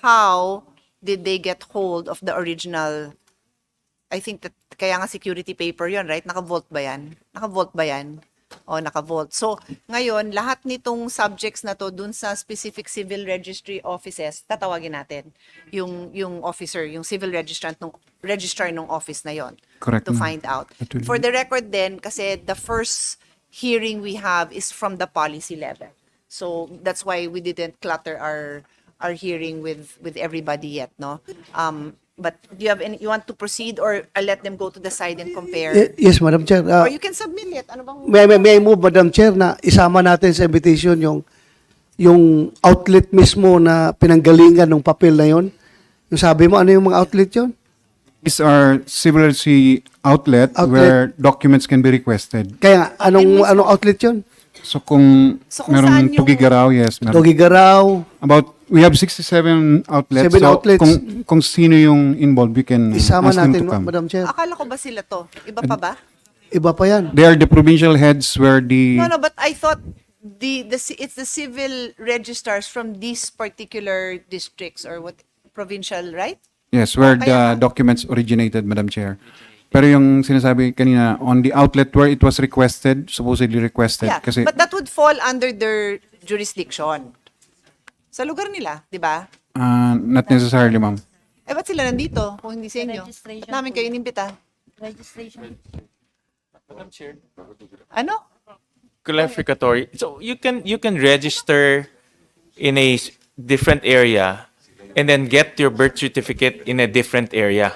S1: how did they get hold of the original? I think that kaya nga security paper yon, right? Naka-vault ba yan? Naka-vault ba yan? O, naka-vault. So, ngayon, lahat nitong subjects na to dun sa specific civil registry offices, tatawagin natin yung officer, yung civil registrar nung office na yon.
S5: Correct,
S1: To
S5: ma'am.
S1: find out.
S5: That will
S1: For
S5: be-
S1: the record then, kasi the first hearing we have is from the policy level. So, that's why we didn't clutter our hearing with everybody yet, no? But do you have any, you want to proceed or I'll let them go to the side and compare?
S7: Yes, Madam Chair.
S1: Or you can submit it. Ano bang?
S7: May I move, Madam Chair, na isama natin sa invitation yung outlet mismo na pinanggalingan ng papel na yon. Yung sabi mo, ano yung mga outlet yon?
S5: These are civil registry outlet where documents can be requested.
S7: Kaya nga, anong outlet yon?
S5: So kung
S1: So kung saan
S5: meron
S1: yung-
S5: Tugigaraw, yes, meron.
S7: Tugigaraw.
S5: We have 67 outlets.
S7: 7
S5: so
S7: outlets.
S5: Kung sino yung involved, we can
S7: Isama
S5: ask them
S7: natin,
S5: to come.
S7: Madam Chair.
S1: Akala ko ba sila to? Iba pa ba?
S7: Iba pa yan.
S5: They are the provincial heads where the
S1: No, but I thought it's the civil registrars from these particular districts or what provincial, right?
S5: yes, where
S1: Kaya
S5: the documents originated, Madam Chair. Pero yung sinasabi kanina on the outlet where it was requested, supposedly requested,
S1: Yeah,
S5: kasi
S1: but that would fall under their jurisdiction. Sa lugar nila, di ba?
S5: not necessarily, ma'am.
S1: Eh, ba't sila nandito kung hindi sa inyo?
S6: Registration
S1: Ba't namin kayo inimbita?
S6: Registration.
S1: Ano?
S4: Clarificatory. So you can register in a different area and then get your birth certificate in a different area.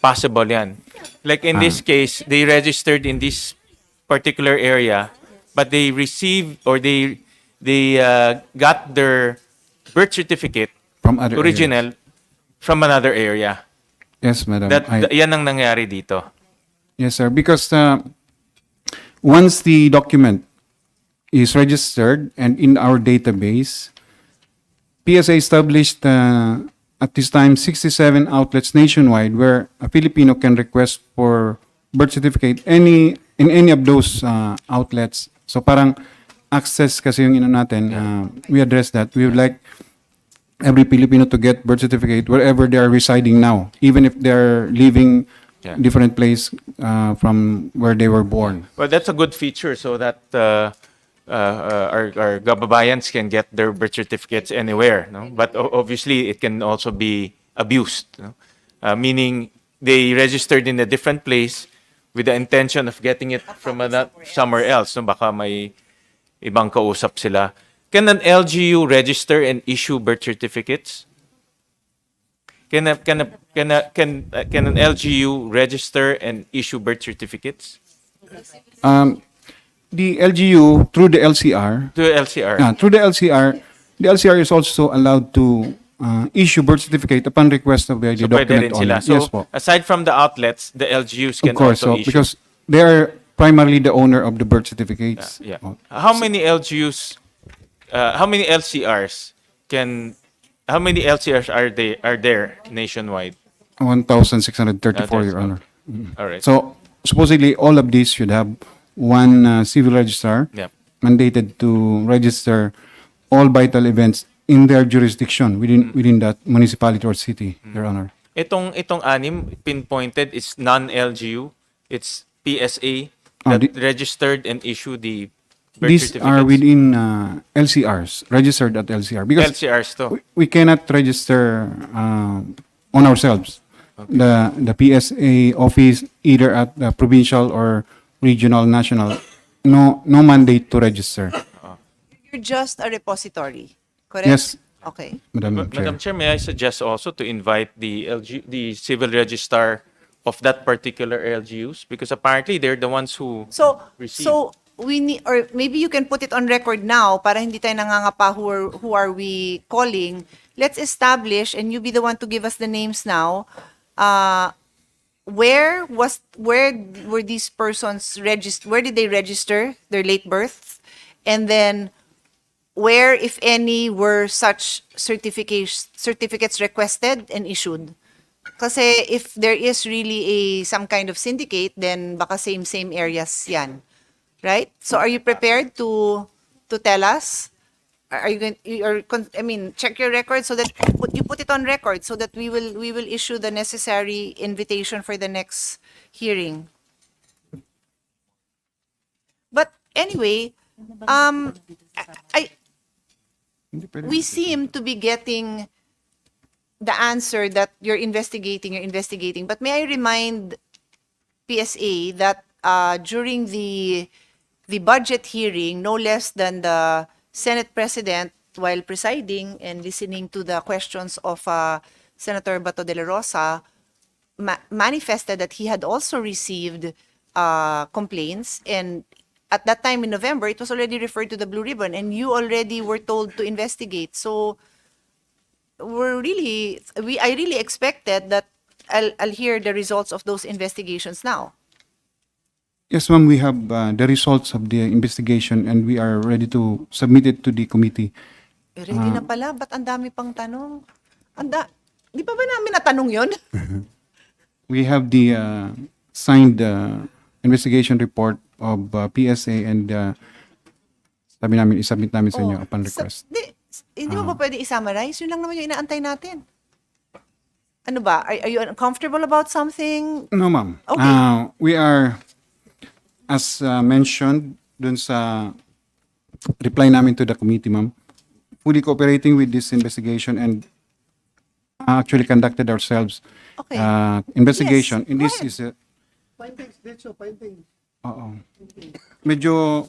S4: Possible yan. Like in this case, they registered in this particular area, but they received or they got their birth certificate
S5: From other
S4: original from another area.
S5: Yes, madam.
S4: Yan ang nangyari dito.
S5: Yes, sir. Because once the document is registered and in our database, PSA established at this time 67 outlets nationwide where a Filipino can request for birth certificate in any of those outlets. So parang access kasi yung ino natin, we address that. We would like every Filipino to get birth certificate wherever they are residing now, even if they're living different place from where they were born.
S4: Well, that's a good feature so that our gababayans can get their birth certificates anywhere. No? But obviously, it can also be abused. No? Meaning, they registered in a different place with the intention of getting it from somewhere else. No? Baka may ibang kausap sila. Can an LGU register and issue birth certificates? Can an LGU register and issue birth certificates?
S5: The LGU through the LCR,
S4: To LCR.
S5: through the LCR is also allowed to issue birth certificate upon request of the
S4: So pwede rin
S5: document
S4: sila.
S5: owner.
S4: So
S5: Yes po.
S4: aside from the outlets, the LGUs can
S5: Of course,
S4: also
S5: so
S4: issue.
S5: because they are primarily the owner of the birth certificates.
S4: Yeah.
S5: Oh.
S4: How many LGUs? How many LCRs How many LCRs are there nationwide?
S5: 1,634, Your
S4: That's-
S5: Honor.
S4: All right.
S5: So supposedly all of these should have one civil registrar
S4: Yeah.
S5: mandated to register all vital events in their jurisdiction within that municipality or city, Your Honor.
S4: Itong anim pinpointed is non-LGU. It's PSA
S5: Ah,
S4: that registered and issued the birth
S5: These
S4: certificates.
S5: are within LCRs, registered at LCR. Because
S4: LCRs to.
S5: we cannot register on ourselves. The PSA office, either at the provincial or regional, national, no mandate to register.
S1: You're just a repository, correct?
S5: Yes,
S1: Okay.
S5: Madam Chair.
S4: Madam Chair, may I suggest also to invite the civil registrar of that particular LGUs because apparently they're the ones who
S1: So,
S4: receive.
S1: so we need, or maybe you can put it on record now para hindi tayo nangangapa who are we calling. Let's establish, and you be the one to give us the names now, where were these persons registered? Where did they register their late births? And then where, if any, were such certificates requested and issued? Kasi if there is really some kind of syndicate, then baka same areas yan. Right? So are you prepared to tell us? Are you going, I mean, check your record so that you put it on record so that we will issue the necessary invitation for the next hearing. But anyway, we seem to be getting the answer that you're investigating. But may I remind PSA that during the budget hearing, no less than the Senate President, while presiding and listening to the questions of Senator Bato de la Rosa, manifested that he had also received complaints, and at that time in November, it was already referred to the Blue Ribbon, and you already were told to investigate. So I really expected that I'll hear the results of those investigations now.
S5: Yes, ma'am, we have the results of the investigation and we are ready to submit it to the committee.
S1: Ready na pala, ba't ang dami pang tanong? Di pa ba namin natanong yun?
S5: We have the signed investigation report of PSA and sabi namin, isubmit namin sa inyo upon request.
S1: Hindi mo ba pwede i-summarize? Yun lang naman yung inaantay natin. Ano ba? Are you uncomfortable about something?
S5: No, ma'am.
S1: Okay.
S5: We are, as mentioned dun sa reply namin to the committee, ma'am, fully cooperating with this investigation and actually conducted ourselves
S1: Okay.
S5: investigation.
S1: Yes,
S5: And
S1: go
S5: this
S1: ahead.
S5: is a,
S7: Findings, Detso, findings.
S5: oo. Medyo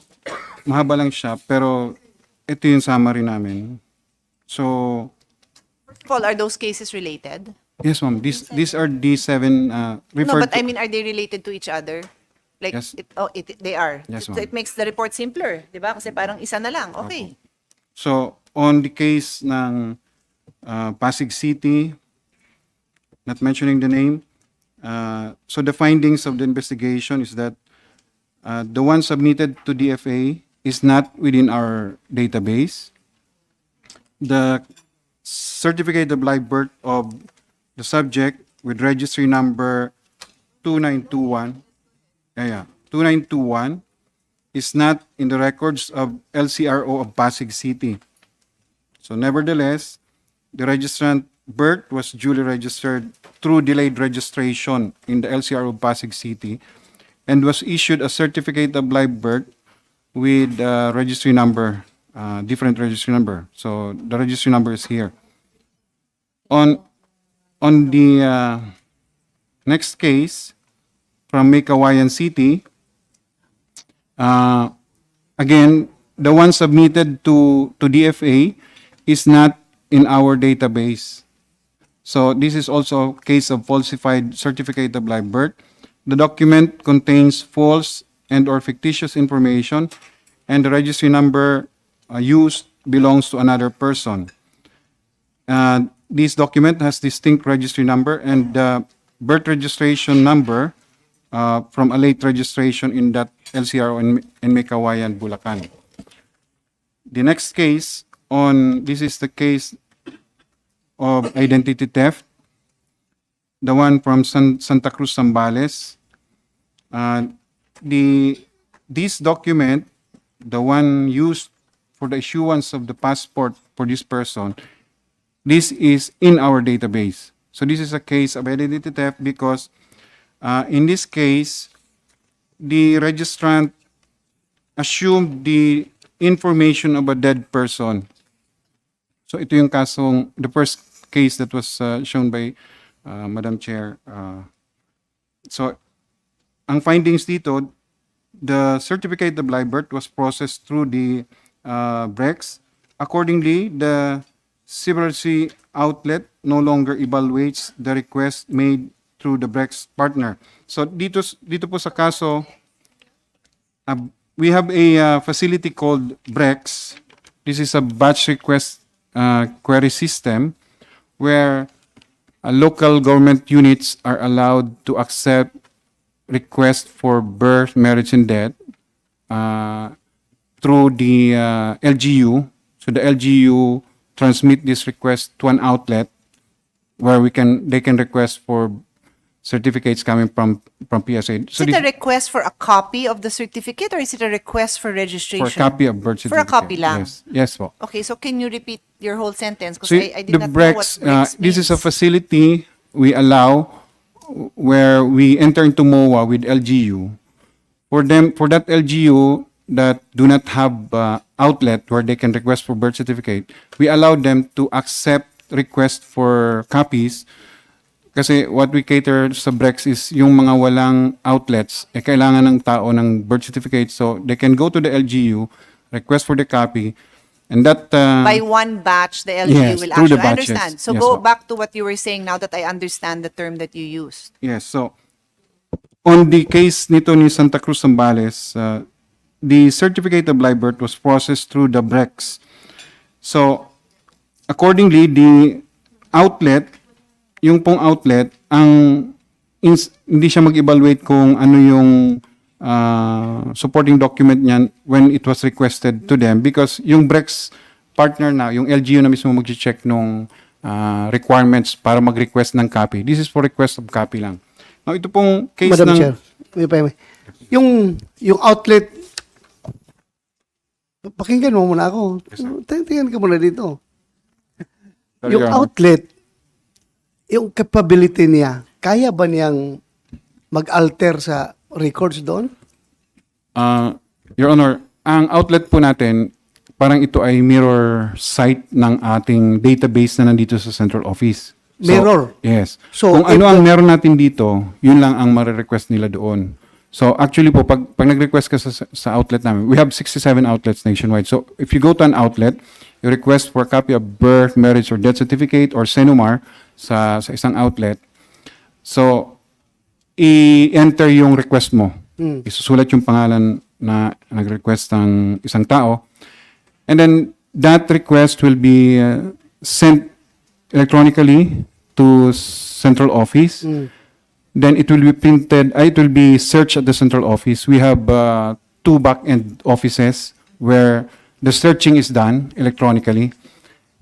S5: mahaba lang siya, pero ito yung summary namin. So,
S1: First of all, are those cases related?
S5: yes, ma'am. These are the 7
S1: No,
S5: referred
S1: but I mean, are they related to each other? Like,
S5: Yes.
S1: they are.
S5: Yes,
S1: So
S5: ma'am.
S1: it makes the report simpler, di ba? Kasi parang isa na lang. Okay.
S5: So, on the case ng Pasig City, not mentioning the name, so the findings of the investigation is that the one submitted to DFA is not within our database. The certificate of live birth of the subject with registry number 2921, 2921, is not in the records of LCRO of Pasig City. So nevertheless, the registrant birth was duly registered through delayed registration in the LCRO of Pasig City and was issued a certificate of live birth with registry number, different registry number. So the registry number is here. On the next case from Mekawayan City, again, the one submitted to DFA is not in our database. So this is also a case of falsified certificate of live birth. The document contains false and or fictitious information, and the registry number used belongs to another person. This document has distinct registry number and birth registration number from a late registration in that LCRO in Mekawayan, Bulacan. The next case this is the case of identity theft, the one from Santa Cruz, Zambales. This document, the one used for the issuance of the passport for this person, this is in our database. So this is a case of identity theft because in this case, the registrant assumed the information of a dead person. So ito yung kasong, the first case that was shown by Madam Chair. So ang findings dito, the certificate of live birth was processed through the BREX. Accordingly, the CBRC outlet no longer evaluates the request made through the BREX partner. So dito po sa kaso, we have a facility called BREX. This is a batch request query system where local government units are allowed to accept requests for birth, marriage, and death through the LGU. So the LGU transmit this request to an outlet where they can request for certificates coming from PSA.
S1: Is it a request for a copy of the certificate or is it a request for registration?
S5: for a copy of birth
S1: For a
S5: certificate.
S1: copy lang.
S5: Yes, yes po.
S1: Okay, so can you repeat your whole sentence? Because
S5: So
S1: I did
S5: the
S1: not know what
S5: BREX,
S1: BREX
S5: this is a
S1: means.
S5: facility we allow where we enter into MOA with LGU. For that LGU that do not have outlet where they can request for birth certificate, we allow them to accept request for copies. Kasi what we cater sa BREX is yung mga walang outlets, kailangan ng tao ng birth certificate. So they can go to the LGU, request for the copy, and that...
S1: By one batch, the LGU
S5: Yes,
S1: will
S5: through the
S1: actually. I
S5: batches.
S1: understand. So
S5: Yes,
S1: go
S5: ma'am.
S1: back to what you were saying now that I understand the term that you used.
S5: Yes, so on the case nito ni Santa Cruz Zambales, the certificate of live birth was processed through the BREX. So accordingly, the outlet, yung pong outlet, hindi siya mag-evaluate kung ano yung supporting document niyan when it was requested to them because yung BREX partner na, yung LGU na mismo mag-check nung requirements para mag-request ng copy. This is for request of copy lang. Now, ito pong case
S7: Madam
S5: ng...
S7: Chair, may. Yung outlet, pakinggan mo muna ako. Tingnan ka muna dito.
S5: Sorry,
S7: Yung
S5: Your Honor.
S7: outlet, yung capability niya, kaya ba niyang mag-alter sa records doon?
S5: Your Honor, ang outlet po natin, parang ito ay mirror site ng ating database na nandito sa central office. So,
S7: Mirror?
S5: Yes.
S7: So,
S5: Kung
S7: if
S5: ano ang
S7: the-
S5: meron natin dito, yun lang ang marirequest nila doon. So actually po, pag nag-request ka sa outlet namin, we have 67 outlets nationwide. So if you go to an outlet, you request for a copy of birth, marriage, or death certificate or SENUMAR sa isang outlet. So, i-enter yung request mo. Isusulat yung pangalan na nag-request ng isang tao. And then, that request will be sent electronically to central office. Then it will be printed, it will be searched at the central office. We have 2 back-end offices where the searching is done electronically.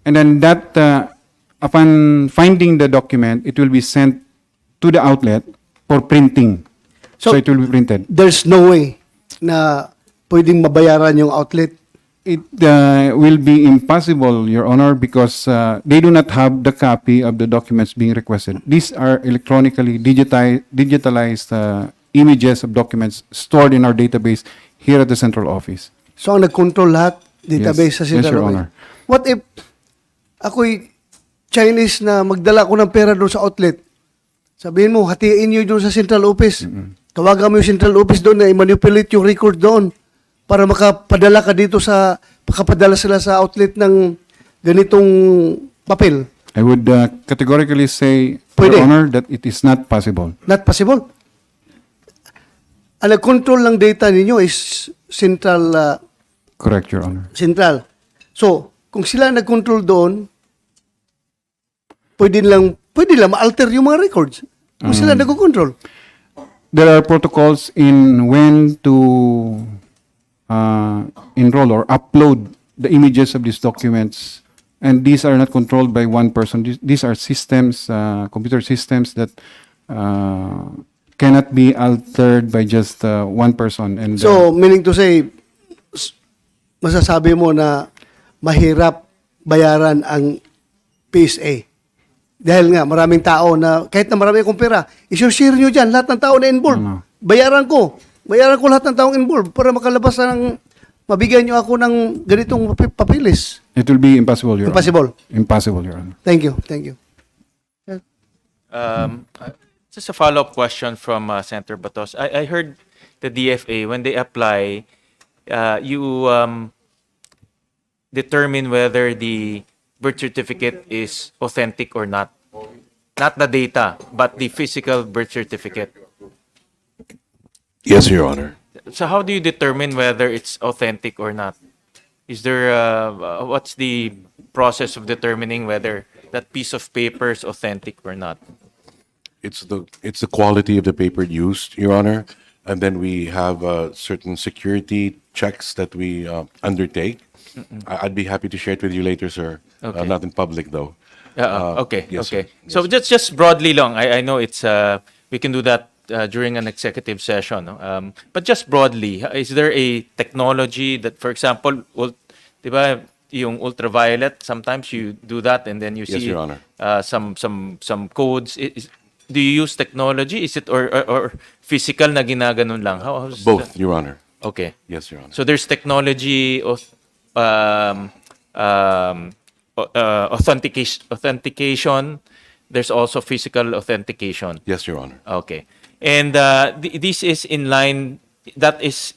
S5: And then that, upon finding the document, it will be sent to the outlet for printing. So,
S7: So,
S5: it will be printed.
S7: There's no way na pwedeng mabayaran yung outlet.
S5: It will be impossible, Your Honor, because they do not have the copy of the documents being requested. These are electronically digitalized images of documents stored in our database here at the central office.
S7: So, ang nag-control lahat, database sa
S5: Yes,
S7: central
S5: Your
S7: office.
S5: Honor.
S7: What if ako'y Chinese na magdala ko ng pera doon sa outlet? Sabihin mo, hatiin nyo doon sa central office. Tawagan mo yung central office doon na i-manipulate yung record doon para makapadala ka dito makapadala sila sa outlet ng ganitong papel.
S5: I would categorically say,
S7: Pwede.
S5: Your Honor, that it is not possible.
S7: Not possible. Ang nag-control ng data ninyo is central.
S5: Correct, Your Honor.
S7: Central. So, kung sila nag-control doon, pwede lang ma-alter yung mga records. Kung sila nag-control.
S5: There are protocols in when to enroll or upload the images of these documents. And these are not controlled by one person. These are systems, computer systems that cannot be altered by just one person. And
S7: So, meaning to say, masasabi mo na mahirap bayaran ang PSA. Dahil nga, maraming tao na, kahit na marami akong pera, isi-share nyo dyan, lahat ng tao na involved. Bayaran ko lahat ng taong involved para makalabas ng, mabigyan nyo ako ng ganitong papilis.
S5: it will be impossible, Your
S7: Impossible.
S5: Honor. Impossible, Your Honor.
S7: Thank you.
S4: Just a follow-up question from Senator Batos. I heard the DFA, when they apply, you determine whether the birth certificate is authentic or not. Not the data, but the physical birth certificate.
S13: Yes, Your Honor.
S4: So how do you determine whether it's authentic or not? Is there, what's the process of determining whether that piece of paper is authentic or not?
S13: It's the quality of the paper used, Your Honor, and then we have certain security checks that we undertake. I'd be happy to share it with you later, sir.
S4: Okay.
S13: Not in public, though.
S4: Okay,
S13: yes, sir.
S4: okay. So just broadly long, I know it's we can do that during an executive session, no? But just broadly, is there a technology that, for example, di ba, yung ultraviolet, sometimes you do that and then you
S13: Yes,
S4: see
S13: Your Honor.
S4: some codes. Do you use technology? Is it or physical na ginaganon lang? How's
S13: Both,
S4: that?
S13: Your Honor.
S4: Okay.
S13: Yes, Your Honor.
S4: So there's technology of authentication. There's also physical authentication.
S13: Yes, Your Honor.
S4: Okay. And this is in line, that is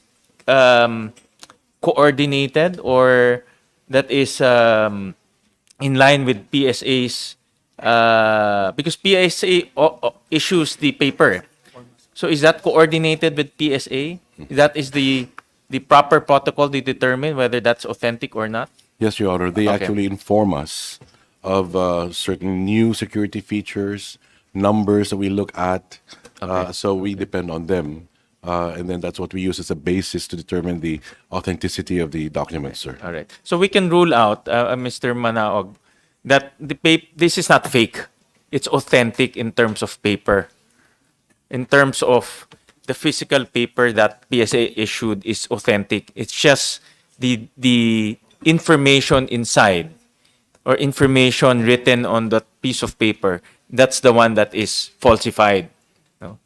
S4: coordinated, or that is in line with PSA's, because PSA issues the paper. So is that coordinated with PSA? That is the proper protocol to determine whether that's authentic or not?
S13: Yes, Your Honor. They
S4: Okay.
S13: actually inform us of certain new security features, numbers that we look at. So we depend on them. And then that's what we use as a basis to determine the authenticity of the documents, sir.
S4: All right. So we can rule out, Mr. Manaog, that this is not fake. It's authentic in terms of paper. In terms of the physical paper that PSA issued is authentic. It's just the information inside, or information written on that piece of paper, that's the one that is falsified. No?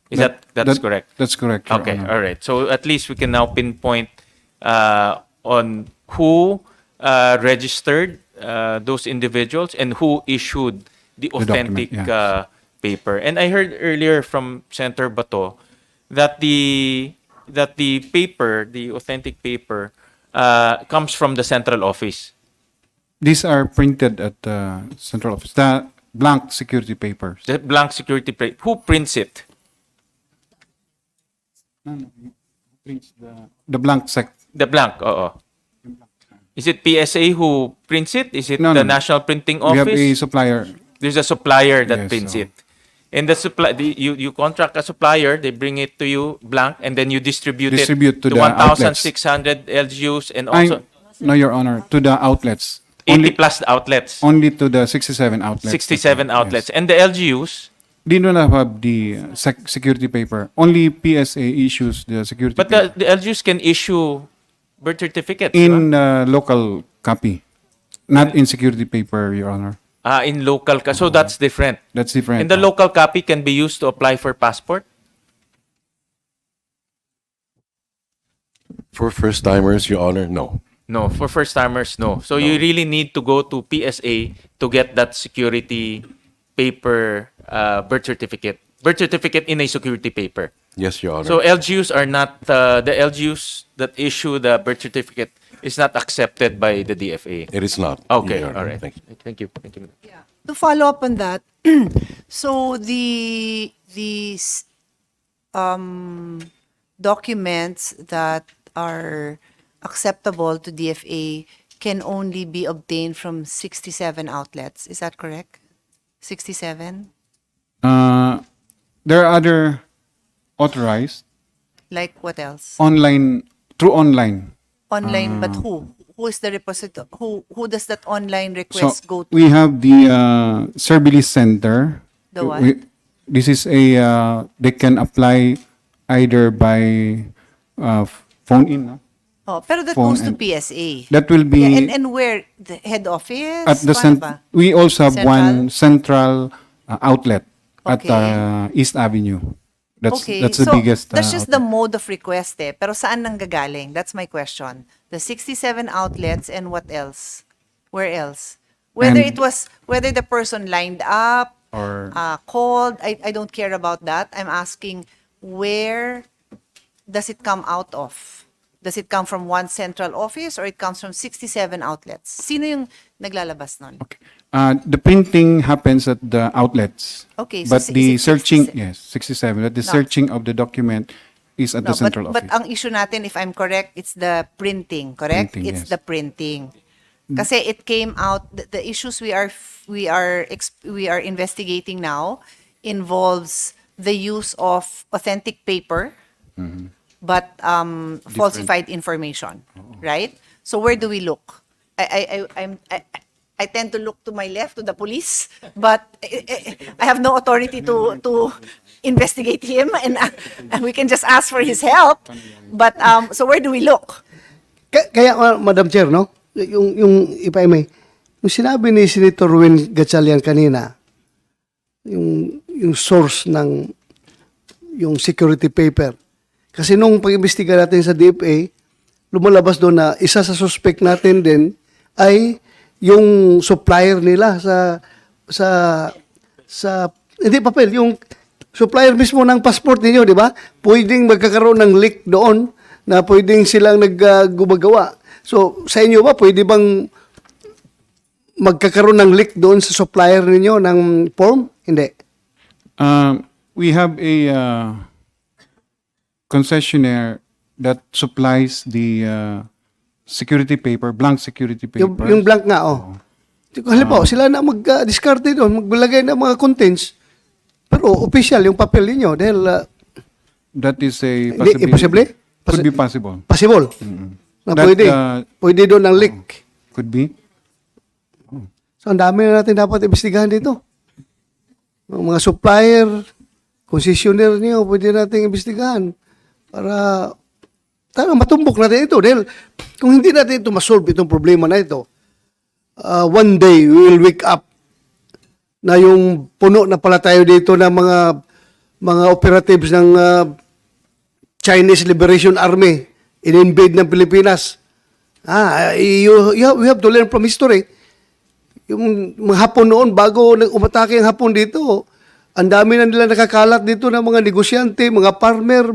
S4: That's correct?
S5: That's correct, Your
S4: Okay,
S5: Honor.
S4: all right. So at least we can now pinpoint on who registered those individuals and who issued the authentic
S5: document, yes.
S4: paper. And I heard earlier from Senator Bato that the paper, the authentic paper, comes from the central office.
S5: These are printed at the central office. The blank security papers.
S4: The blank security paper. Who prints it?
S5: The blank sec.
S4: The blank, oo. Is it PSA who prints it? Is it
S5: No,
S4: the
S5: no.
S4: National Printing
S5: We have
S4: Office?
S5: a supplier.
S4: There's a supplier that
S5: Yes,
S4: prints
S5: so-
S4: it. And you contract a supplier, they bring it to you blank, and then you distribute
S5: Distribute
S4: it
S5: to
S4: to
S5: the
S4: 1,600 LGUs and also
S5: No, Your Honor, to the outlets.
S4: 80 plus outlets,
S5: Only to the 67 outlets.
S4: 67 outlets.
S5: Yes.
S4: And the LGUs,
S5: They do not have the security paper. Only PSA issues the security
S4: but
S5: paper.
S4: the LGUs can issue birth certificates,
S5: In local copy. Not in security paper, Your Honor.
S4: in local, so that's different.
S5: That's different.
S4: And the local copy can be used to apply for passport?
S13: For first timers, Your Honor, no.
S4: No, for first timers, no. So you really need to go to PSA to get that security paper birth certificate. Birth certificate in a security paper.
S13: Yes, Your Honor.
S4: So LGUs are not, the LGUs that issue the birth certificate is not accepted by the DFA.
S13: it is not.
S4: Okay,
S13: Your Honor.
S4: all right.
S13: Thank you.
S4: Thank you. Thank you.
S1: To follow up on that, so the documents that are acceptable to DFA can only be obtained from 67 outlets. Is that correct? 67?
S5: There are other authorized
S1: Like what else?
S5: online, through online.
S1: Online, but who? Who is the repository? Who does that online
S5: So
S1: request go to?
S5: we have the Service Center.
S1: The what?
S5: This is a, they can apply either by phone in. No?
S1: Oh, pero that
S5: phone
S1: goes to
S5: and-
S1: PSA.
S5: That will be
S1: Yeah, and where? The head office?
S5: at the
S1: Paano ba?
S5: we also have
S1: Central?
S5: one central outlet at
S1: Okay.
S5: East Avenue. That's
S1: Okay,
S5: the
S1: so
S5: biggest.
S1: that's just the
S5: outlet.
S1: mode of request eh. Pero saan nanggagaling? That's my question. The 67 outlets and what else? Where else? Whether
S5: And-
S1: whether the person lined up,
S5: Or-
S1: called, I don't care about that. I'm asking, where does it come out of? Does it come from one central office or it comes from 67 outlets? Sino yung naglalabas nun?
S5: The printing happens at the outlets.
S1: Okay, so
S5: but
S1: is
S5: the
S1: it
S5: searching,
S1: 67?
S5: yes, 67. But the
S1: No.
S5: searching of the document is at
S1: No,
S5: the central
S1: but
S5: office.
S1: ang issue natin, if I'm correct, it's the printing, correct?
S5: Printing,
S1: It's
S5: yes.
S1: the printing. Kasi it came out the issues we are investigating now involves the use of authentic paper but falsified information, right? So where do we look? I tend to look to my left to the police, but I have no authority to investigate him, and we can just ask for his help. But so where do we look?
S7: Kaya, Madam Chair, no? If I may, yung sinabi ni Senator Ruin Gatchalian kanina, yung source ng yung security paper. Kasi nung pag-imbestiga natin sa DFA, lumalabas doon na isa sa suspect natin din ay yung supplier nila sa hindi papel, yung supplier mismo ng passport ninyo, di ba? Pwedeng magkakaroon ng leak doon na pwedeng silang naggumagawa. So, sa inyo ba, pwede bang magkakaroon ng leak doon sa supplier ninyo ng form? Hindi.
S5: We have a concessionaire that supplies the security paper, blank security paper.
S7: Yung blank nga, oh. Halimbawa, sila na mag-discard doon, maglagay ng mga contents, pero official yung papel ninyo dahil
S5: That is a
S7: hindi, imposible?
S5: Could be possible.
S7: Possible. Na
S5: That,
S7: pwede. Pwede doon ang leak.
S5: Could be.
S7: So, ang dami na natin dapat imbestigahan dito. Ang mga supplier, concessionaire niyo, pwede natin imbestigahan para matumbok natin ito. Dahil kung hindi natin ito masolve itong problema na ito, one day we will wake up na yung puno na pala tayo dito ng mga operatives ng Chinese Liberation Army in-invade ng Pilipinas. We have to learn from history. Yung mga Hapon noon, bago umatake ang Hapon dito, ang dami na nila nakakalat dito ng mga negosyante, mga farmer,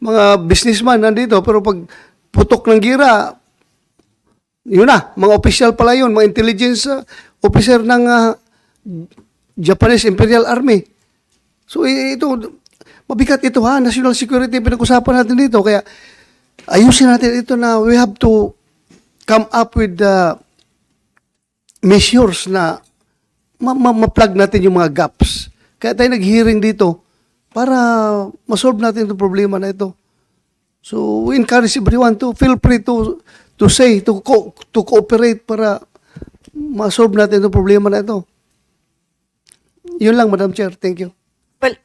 S7: mga businessman nandito. Pero pag putok ng gira, yun na, mga official pala yun, mga intelligence officer ng Japanese Imperial Army. So ito, mabigat ito ha, national security pinag-usapan natin dito. Kaya ayusin natin ito na we have to come up with measures na ma-plug natin yung mga gaps. Kaya tayo nag-hearing dito para ma-solve natin itong problema na ito. So we encourage everyone to feel free to say, to cooperate para ma-solve natin itong problema na ito. Yun lang, Madam Chair. Thank you.
S1: Well,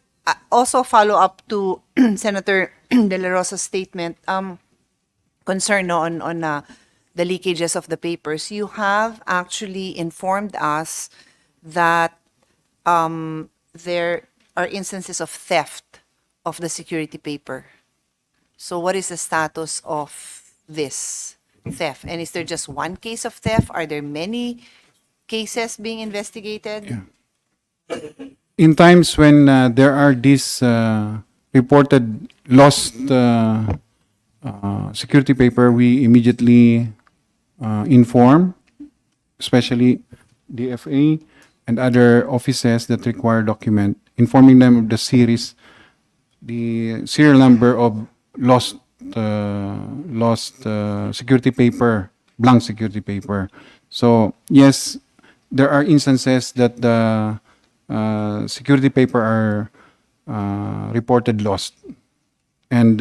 S1: also follow up to Senator De La Rosa's statement, concern on the leakages of the papers. You have actually informed us that there are instances of theft of the security paper. So what is the status of this theft? And is there just one case of theft? Are there many cases being investigated?
S5: Yeah. In times when there are these reported lost security paper, we immediately inform, especially DFA and other offices that require document, informing them of the series, the serial number of lost security paper, blank security paper. So yes, there are instances that the security paper are reported lost, and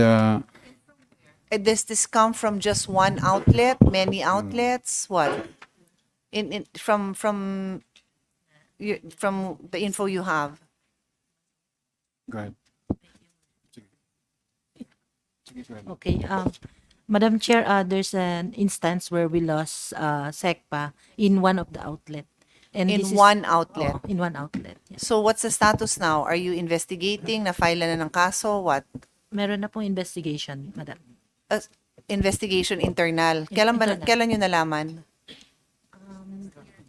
S1: Does this come from just one outlet, many outlets? What? From the info you have?
S5: go ahead.
S6: Okay. Madam Chair, there's an instance where we lost SECPA in one of the outlet. And
S1: In
S6: this is-
S1: one outlet?
S6: Oo, in one outlet. Yes.
S1: So what's the status now? Are you investigating? Na-file na ng kaso? What?
S6: Meron na pong investigation, Madam.
S1: Investigation internal. Kailan nyo nalaman?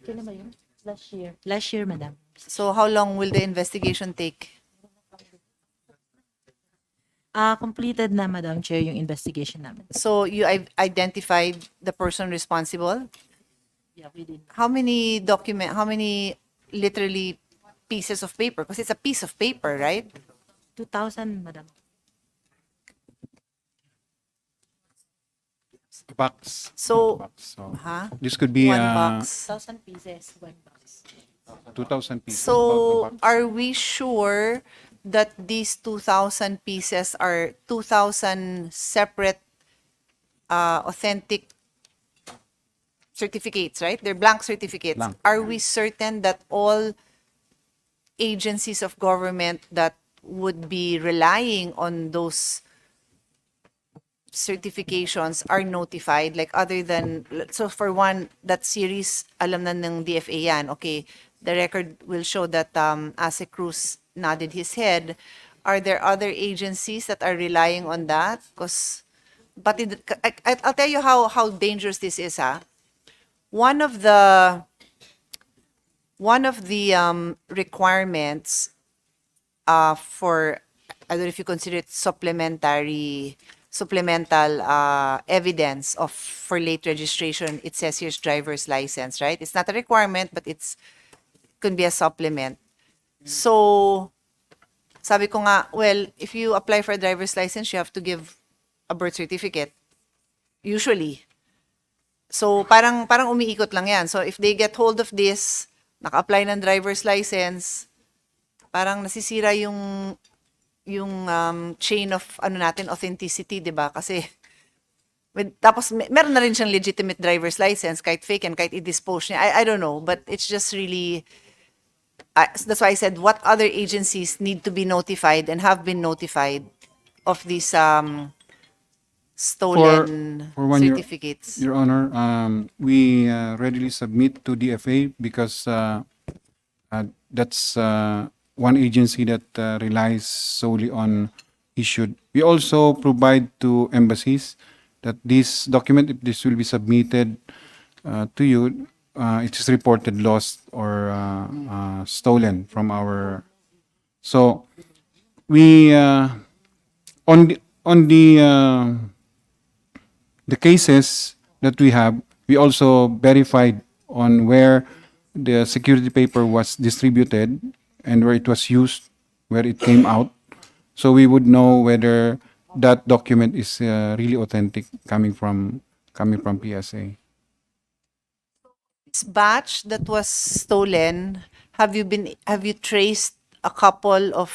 S6: Kailan ba yun? Last year. Last year, Madam.
S1: So how long will the investigation take?
S6: Completed na, Madam Chair, yung investigation namin.
S1: So you identified the person responsible?
S6: Yeah, we did.
S1: How many literally pieces of paper? Because it's a piece of paper, right?
S6: 2,000, Madam.
S5: Box.
S1: So,
S5: Box. So
S1: huh?
S5: this could be
S1: One box.
S6: 1,000 pieces, one box.
S5: 2,000 pieces.
S1: So,
S5: box.
S1: are we sure that these 2,000 pieces are 2,000 separate authentic certificates, right? They're blank certificates.
S5: Blank,
S1: Are we certain that all agencies of government that would be relying on those certifications are notified, like other than, so for one, that series alam na ng DFA yan, okay, the record will show that Ase Cruz nodded his head. Are there other agencies that are relying on that? Because but I'll tell you how dangerous this is, ha. One of the requirements for, I don't know if you consider it supplemental evidence of for late registration. It says here's driver's license, right? It's not a requirement, but could be a supplement. So, sabi ko nga, well, if you apply for a driver's license, you have to give a birth certificate. Usually. So, parang umiikot lang yan. So, if they get hold of this, naka-apply ng driver's license, parang nasisira yung chain of natin authenticity, 'di ba? Kasi tapos meron na rin siyang legitimate driver's license kahit fake and kahit i-dispose niya. I don't know, but it's just really that's why I said what other agencies need to be notified and have been notified of these stolen
S5: For one,
S1: certificates.
S5: Your Honor, we readily submit to DFA because that's one agency that relies solely on issued. We also provide to embassies that this document, if this will be submitted to you, it is reported lost or stolen from our. So we on the cases that we have, we also verified on where the security paper was distributed and where it was used, where it came out. So we would know whether that document is really authentic coming from PSA.
S1: This batch that was stolen, have you traced a couple of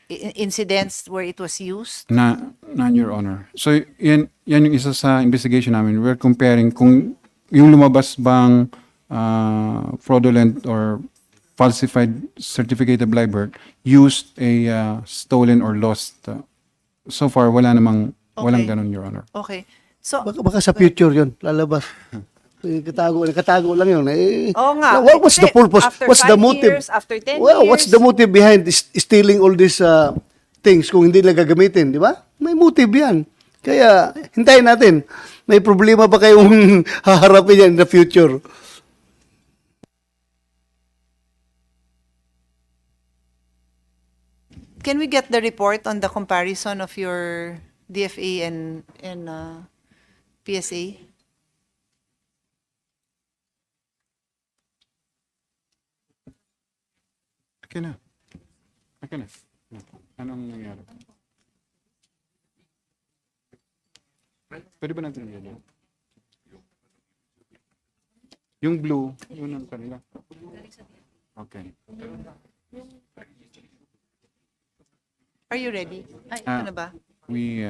S1: incidents where it was used?
S5: None, Your Honor. So yan yung isa sa investigation namin. We're comparing kung yung lumabas bang fraudulent or falsified certificate of live birth used a stolen or lost. So far, walang
S1: Okay.
S5: ganun, Your Honor.
S1: Okay. So,
S7: Baka sa future yun, lalabas. Nakatago lang yun.
S1: oo nga.
S7: What's the
S1: Kasi
S7: purpose?
S1: after
S7: What's the
S1: 5
S7: motive?
S1: years, after 10
S7: Well,
S1: years.
S7: what's the motive behind stealing all these things kung hindi nila gagamitin, di ba? May motive yan. Kaya, hintayin natin. May problema ba kayong haharapin yan in the future?
S1: Can we get the report on the comparison of your DFA and PSA?
S5: Okay na. Anong nangyari? Pwede ba natin yan? Yung blue, yun ang kanila. Okay.
S1: Are you ready? Ay, ito
S5: Ah.
S1: na ba?
S5: We,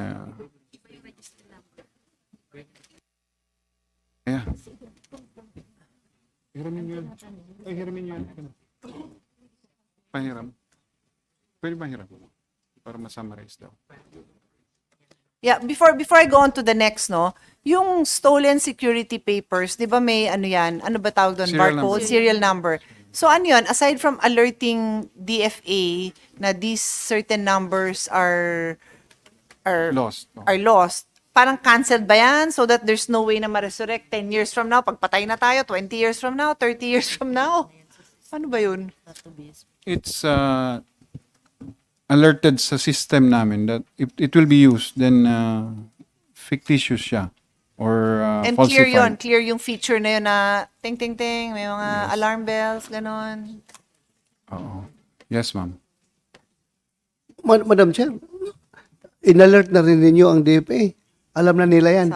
S5: yeah. Hiramin yun. Ay, hiramin yun. Pahiram. Pwede ba hiram? Para ma-summarize daw.
S1: Yeah, before I go on to the next, no, yung stolen security papers, 'di ba may ano 'yan? Ano ba tawag doon?
S5: Serial
S1: Barcode,
S5: number.
S1: serial number. So ano 'yun? Aside from alerting DFA na these certain numbers are
S5: Lost. No?
S1: are lost, parang canceled ba 'yan so that there's no way na ma-resurrect 10 years from now, pagpatay na tayo 20 years from now, 30 years from now? Ano ba 'yun?
S5: It's alerted sa system namin that if it will be used, then fictitious siya or
S1: And
S5: falsified.
S1: clear yung feature na 'yun na ting ting ting, may mga alarm bells, ganon.
S5: Oo. Yes, ma'am.
S7: Madam Chair, in-alert na rin ninyo ang DFA Alam na nila yan.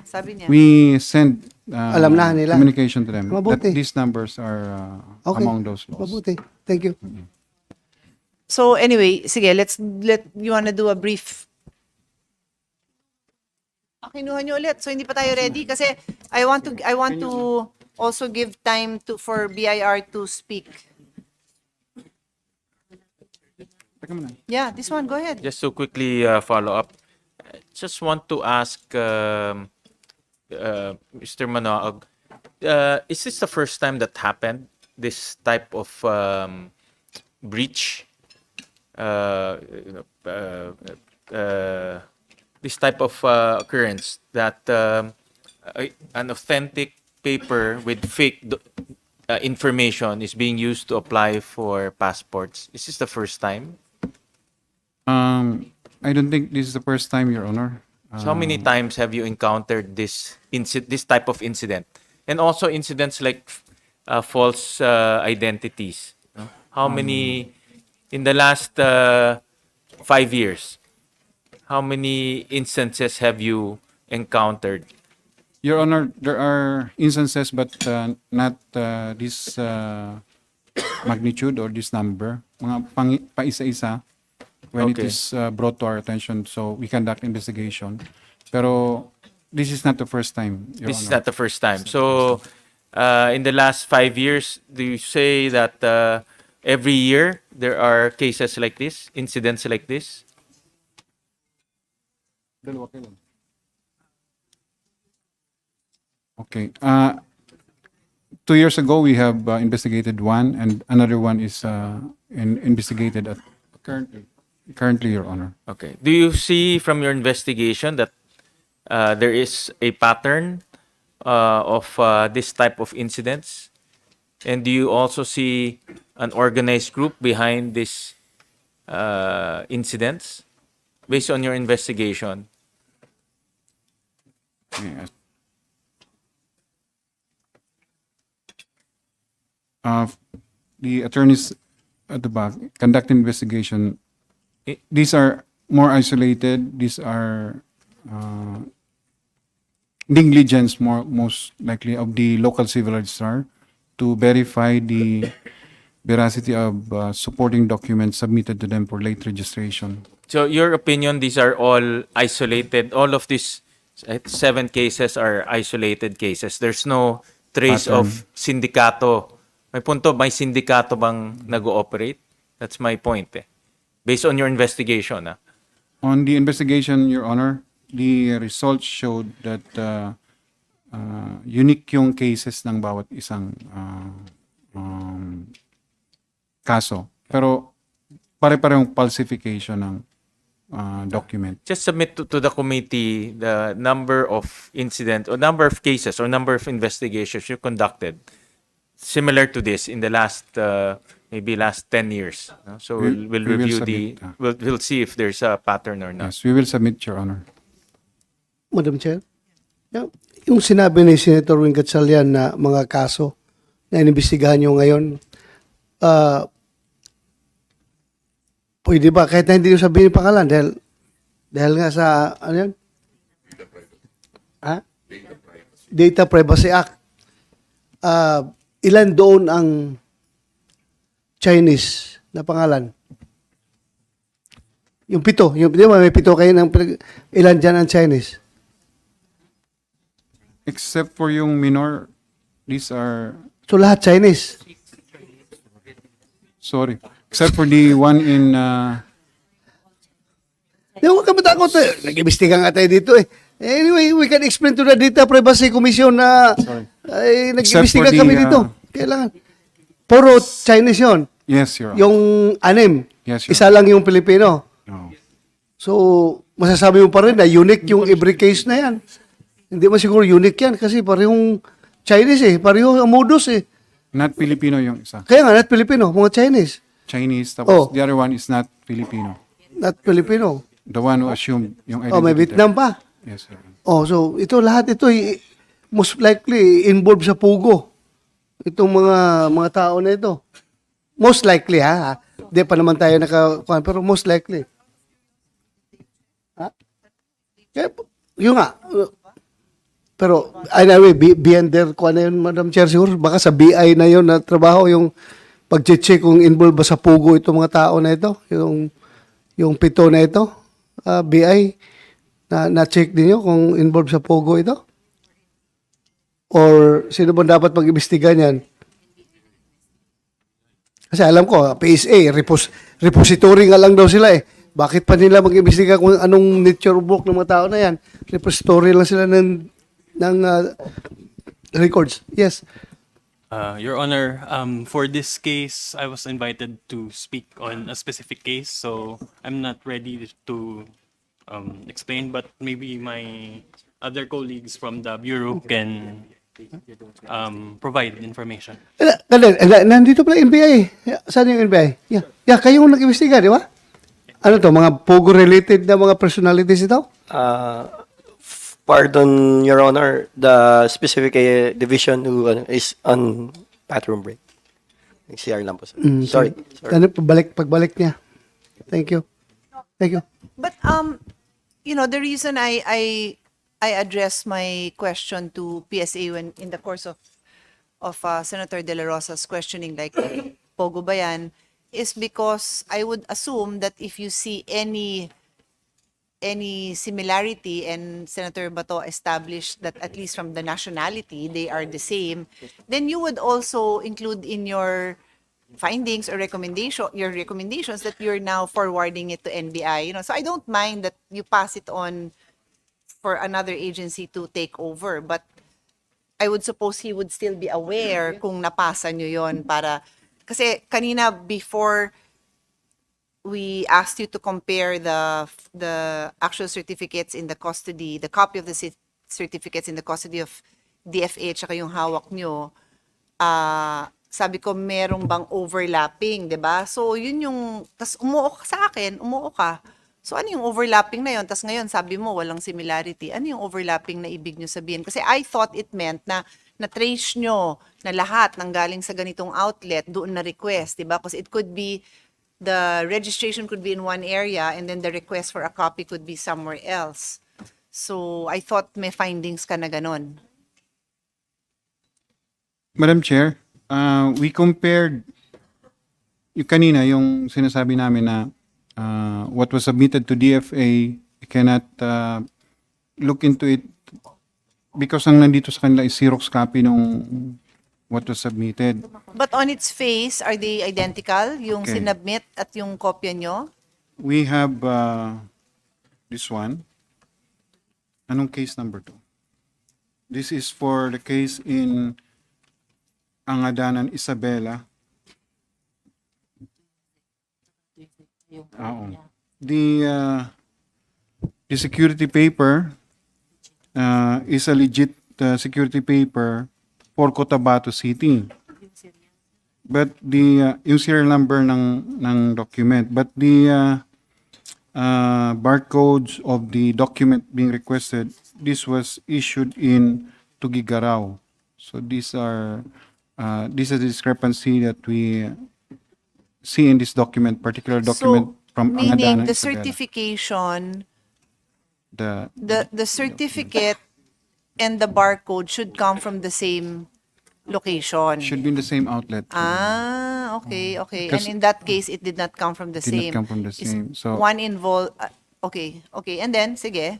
S1: Sabi niya.
S5: We send
S7: Alam na nila.
S5: communication to them
S7: Mabuti.
S5: that these numbers are
S7: Okay.
S5: among those laws.
S7: Mabuti. Thank you.
S1: So anyway, sige, you wanna do a brief? Kinuha niyo ulit. So hindi pa tayo ready kasi I want to also give time for BIR to speak.
S5: Teka muna.
S1: Yeah, this one, go ahead.
S4: Just to quickly follow up, I just want to ask Mr. Manoag, is this the first time that happened, this type of breach? This type of occurrence that an authentic paper with fake information is being used to apply for passports. Is this the first time?
S5: I don't think this is the first time, Your Honor.
S4: So how many times have you encountered this type of incident, and also incidents like false identities? No? How many in the last 5 years? How many instances have you encountered?
S5: Your Honor, there are instances, but not this magnitude or this number. Mga pa-isa-isa when it
S4: Okay.
S5: is brought to our attention, so we conduct investigation. Pero this is not the first time, Your
S4: This is
S5: Honor.
S4: not the first time. So, in the last 5 years, do you say that every year there are cases like this, incidents like this?
S5: Dalawa kayo lang. Okay. 2 years ago, we have investigated one, and another one is investigated at currently, Your Honor.
S4: Okay. Do you see from your investigation that there is a pattern of this type of incidents? And do you also see an organized group behind these incidents based on your investigation?
S5: Yes. The attorneys at the back conduct investigation. These are more isolated. These are negligence, most likely, of the local civil registrar to verify the veracity of supporting documents submitted to them for late registration.
S4: So your opinion, these are all isolated, all of these 7 cases are isolated cases. There's no trace
S5: Pattern.
S4: of sindikato. May punto, may sindikato bang nag-ooperate? That's my point eh. Based on your investigation.
S5: On the investigation, Your Honor, the results showed that unique yung cases ng bawat isang kaso. Pero pare-parehong falsification ng document.
S4: Just submit to the committee the number of incidents or number of cases or number of investigations you conducted similar to this in the last maybe last 10 years. No? So we'll
S5: we will
S4: review
S5: submit,
S4: we'll see if there's a pattern or not.
S5: Yes, we will submit, Your Honor.
S7: Madam Chair, yung sinabi ni Senator Wing Gatchalian na mga kaso na inimbestigahan nyo ngayon, pwede ba kahit na hindi nyo sabihin yung pangalan dahil nga sa ano yan? Data Privacy Act. Ilan doon ang Chinese na pangalan? Yung 7, di ba may 7 kayo ng ilan dyan ang Chinese?
S5: Except for yung minor, these are,
S7: So lahat Chinese.
S5: sorry, except for the one in,
S7: Di huwag ka matakot eh. Nag-imbestiga nga tayo dito eh. Anyway, we can explain to the Data Privacy Commission na ay, nag-imbestiga
S5: Except for the,
S7: kami dito. Kailangan. Puro Chinese yon.
S5: yes, Your Honor.
S7: Yung 6,
S5: Yes, Your
S7: isa lang yung Pilipino.
S5: No.
S7: So, masasabi mo pa rin na unique yung every case na yan. Hindi mo siguro unique yan kasi parehong Chinese eh. Pareho ang modus eh.
S5: Not Filipino yung isa.
S7: Kaya nga, not Filipino, mga Chinese.
S5: Chinese,
S7: Oh.
S5: tapos the other one is not Filipino.
S7: Not Filipino.
S5: The one who assumed yung identity.
S7: Oh, may Vietnam pa.
S5: Yes, Your Honor.
S7: Oh, so ito lahat ito most likely involved sa pugo. Itong mga tao na ito. Most likely ha. Hindi pa naman tayo pero most likely. Ha? Kaya Yun nga. Pero, anyway, beyond there, kung ano yun, Madam Chair, siguro, baka sa BI na yun na trabaho, yung pag-check kung involved ba sa pugo itong mga tao na ito, yung pito na ito, BI, na-check din nyo kung involved sa pugo ito? Or sino ba dapat mag-imbestiga niyan? Kasi alam ko, PSA, repository nga lang daw sila eh. Bakit pa nila mag-imbestiga kung anong nature of work ng mga tao na yan? Repository lang sila ng records. Yes.
S3: Your Honor, for this case, I was invited to speak on a specific case, so I'm not ready to explain, but maybe my other colleagues from the Bureau can provide information.
S7: Nandito pala yung NBI. Saan yung NBI? Yeah, kayo yung nag-imbestiga, di ba? Ano to, mga Pogo-related na mga personalities ito?
S14: Pardon, Your Honor, the specific division who is on bathroom break. CR lang po, sir. Sorry.
S7: Ano, pagbalik niya. Thank you.
S1: But the reason I addressed my question to PSA when in the course of Senator De La Rosa's questioning, like Pogo ba yan, is because I would assume that if you see any similarity, and Senator Bato established that at least from the nationality they are the same, then you would also include in your findings or recommendations that you're now forwarding it to NBI. So I don't mind that you pass it on for another agency to take over, but I would suppose he would still be aware kung napasa nyo yon, para kasi kanina before we asked you to compare the actual certificates in the custody, the copy of the certificates in the custody of DFA at saka yung hawak nyo, sabi ko merong bang overlapping, 'di ba? So yun yung, tas umuo ka sa akin, umuo ka. So ano yung overlapping na yun? Tas ngayon sabi mo walang similarity. Ano yung overlapping na ibig nyo sabihin? Kasi I thought it meant na na-trace nyo na lahat ng galing sa ganitong outlet doon na request, 'di ba? Because it could be the registration could be in one area and then the request for a copy could be somewhere else. So I thought may findings ka na ganon.
S5: Madam Chair, we compared yung kanina, yung sinasabi namin na what was submitted to DFA, we cannot look into it because ang nandito sa kanila is Xerox copy nung what was submitted.
S1: But on its face, are they identical? Yung
S5: Okay.
S1: sinubmit at yung kopya nyo?
S5: We have this one. Anong case number to? This is for the case in Angadanan, Isabela. Oo. The security paper is a legit security paper for Cotabato City. But yung serial number ng document, but the barcodes of the document being requested, this was issued in Tugigaraw. So this is a discrepancy that we see in this document, particular document from
S1: meaning
S5: Angadanan,
S1: the
S5: Isabela.
S1: certification,
S5: The
S1: the certificate and the barcode should come from the same location.
S5: should be in the same outlet.
S1: Okay. And
S5: Because-
S1: in that case, it did not come from the
S5: Did not
S1: same.
S5: come from the
S1: Is
S5: same. So-
S1: one involved. Okay. And then, sige.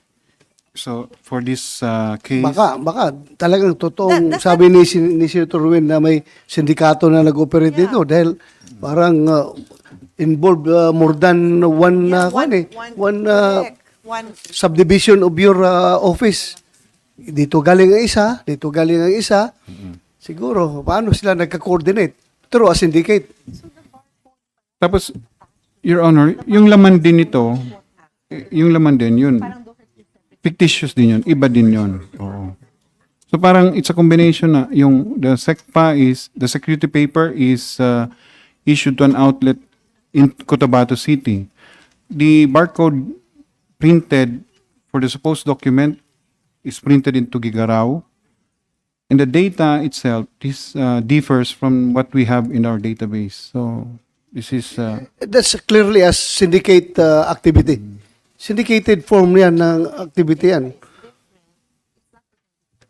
S5: So for this case,
S7: Baka talagang totoong
S1: That's
S7: sabi ni Senator Ruin na may sindikato na nag-operate dito dahil parang involved more than one
S1: correct. One
S7: subdivision of your office. Dito galing ang isa, dito galing ang isa. Siguro, paano sila nagka-coordinate? Through a syndicate.
S5: tapos, Your Honor, yung laman din ito, yung laman din yun, fictitious din yun, iba din yun. Oo. So parang it's a combination na yung the security paper is issued to an outlet in Cotabato City. The barcode printed for the supposed document is printed in Tugigaraw. And the data itself, this differs from what we have in our database. So this is
S7: That's clearly a syndicate activity. Syndicated form yan ng activity yan.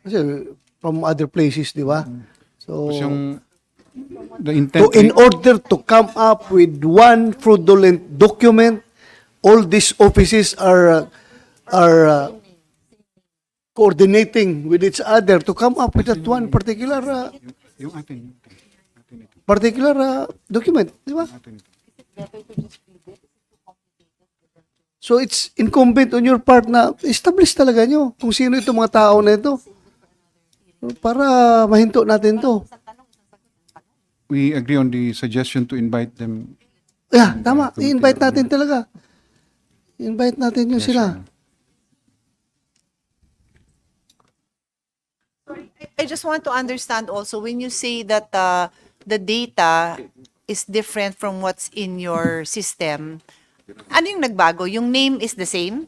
S7: Kasi from other places, di ba? So,
S5: Tapos yung the
S7: so
S5: intent,
S7: in order to come up with one fraudulent document, all these offices are coordinating with each other to come up with that one
S5: yung atin,
S7: document, di ba? So it's incumbent on your part na establish talaga nyo kung sino itong mga tao na ito para mahinto natin to.
S5: we agree on the suggestion to invite them.
S7: Yeah, tama. I-invite natin talaga. Invite natin yung
S5: Yes,
S7: sila.
S5: Your Honor.
S1: I just want to understand also when you say that the data is different from what's in your system, ano yung nagbago? Yung name is the same?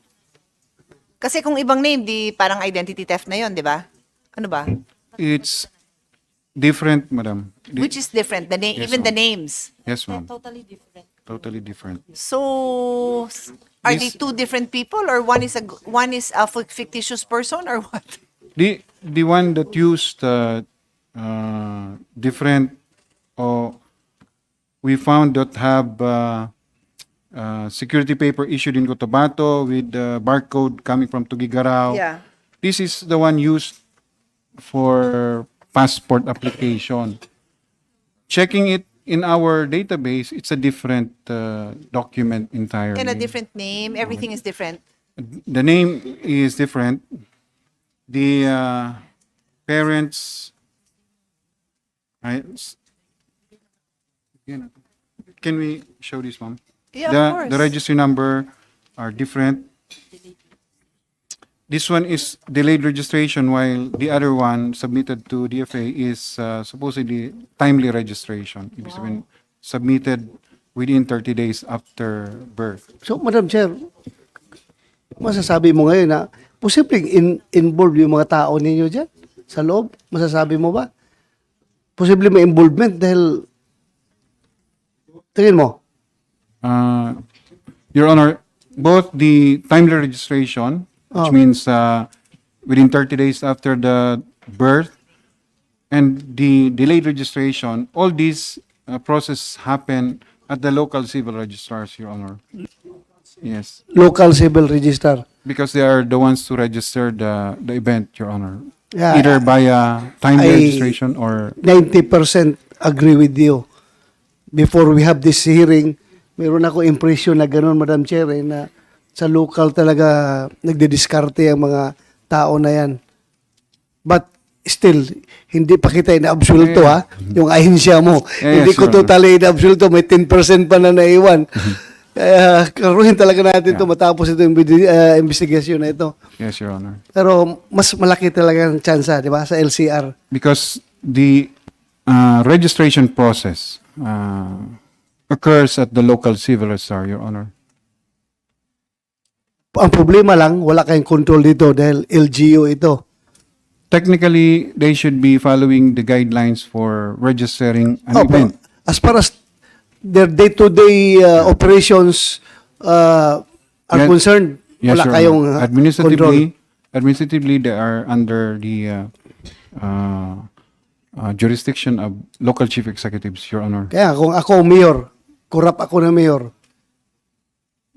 S1: Kasi kung ibang name, di parang identity theft na yon, di ba? Ano ba?
S5: It's different, madam.
S1: Which is different? The name,
S5: Yes,
S1: even the
S5: ma'am.
S1: names.
S5: Yes, ma'am.
S6: Totally different.
S5: Totally different.
S1: So, are they
S5: This-
S1: two different people, or one is a fictitious person, or what?
S5: The one that used different, or we found that have security paper issued in Cotabato with the barcode coming from Tugigaraw.
S1: Yeah.
S5: This is the one used for passport application. Checking it in our database, it's a different document entirely.
S1: And a different name, everything is different.
S5: The name is different. The parents, I, can we show this, ma'am?
S1: Yeah,
S5: the,
S1: of course.
S5: The registry number are different. This one is delayed registration, while the other one submitted to DFA is supposedly timely registration. Ibig sabihin, submitted within 30 days after birth.
S7: So, Madam Chair, masasabi mo ngayon na posibleng involved yung mga tao ninyo dyan sa loob? Masasabi mo ba? Posibleng may involvement dahil tingin mo?
S5: Your Honor, both the timely registration, which means within 30 days after the birth, and the delayed registration, all these process happen at the local civil registrars, Your Honor. Yes,
S7: Local civil register.
S5: because they are the ones to register the event, Your Honor.
S7: Yeah,
S5: Either via timely
S7: I-
S5: registration or
S7: 90% agree with you. Before we have this hearing, meron ako impression na gano'n, Madam Chair, na sa local talaga nagdidiskarte ang mga tao na yan. But still, hindi pa kita ina-absolto, ha? Yung ahensya mo.
S5: Yeah,
S7: Hindi
S5: yes,
S7: ko
S5: Your Honor.
S7: totally ina-absolto. May 10% pa na naiwan. Kaya karuhin talaga natin ito matapos itong investigation na ito.
S5: yes, Your Honor.
S7: Pero mas malaki talaga ang tsansa, di ba, sa LCR.
S5: Because the registration process occurs at the local civil registrar, Your Honor.
S7: Ang problema lang, wala kayong control dito dahil LGU ito.
S5: Technically, they should be following the guidelines for registering an
S7: Oh,
S5: event.
S7: as far as their day-to-day operations are
S5: Yes.
S7: concerned,
S5: Yes,
S7: wala
S5: Your
S7: kayong
S5: Honor. Administratively, they are under the jurisdiction of local chief executives, Your Honor.
S7: Kaya kung ako mayor, kurap ako na mayor,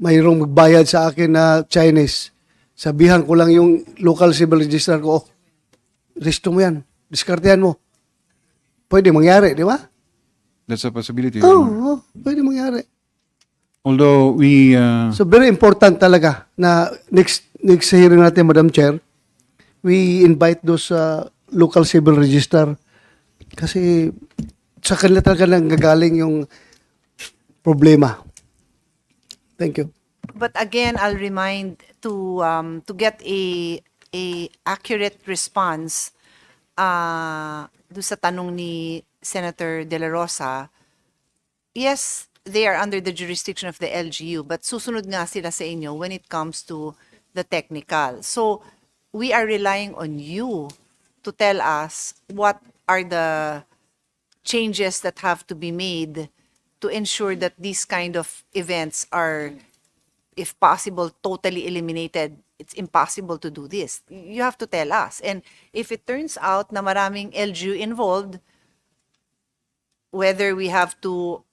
S7: mayroong magbayad sa akin na Chinese, sabihan ko lang yung local civil registrar ko, oh, resto mo yan, diskartehan mo. Pwede mangyari, di ba?
S5: That's a possibility, Your
S7: Oo,
S5: Honor.
S7: pwede mangyari.
S5: Although we,
S7: So very important talaga na next hearing natin, Madam Chair, we invite those local civil register kasi sa kanila talaga nanggagaling yung problema. Thank you.
S1: But again, I'll remind to get a accurate response do sa tanong ni Senator De La Rosa. Yes, they are under the jurisdiction of the LGU, but susunod nga sila sa inyo when it comes to the technical. So we are relying on you to tell us what are the changes that have to be made to ensure that these kind of events are if possible, totally eliminated. It's impossible to do this. You have to tell us. And if it turns out na maraming LGU involved, whether we have to,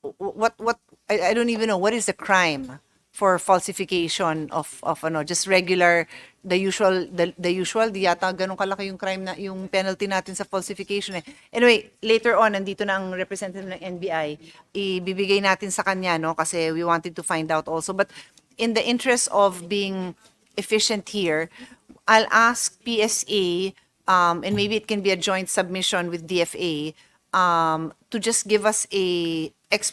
S1: I don't even know, what is the crime for falsification of ano, just regular, the usual, di yata ganun kalaki yung crime na, yung penalty natin sa falsification eh. Anyway, later on, nandito na ang representative ng NBI, ibibigay natin sa kanya, no, kasi we wanted to find out also. But in the interest of being efficient here, I'll ask PSA, and maybe it can be a joint submission with DFA, to just give us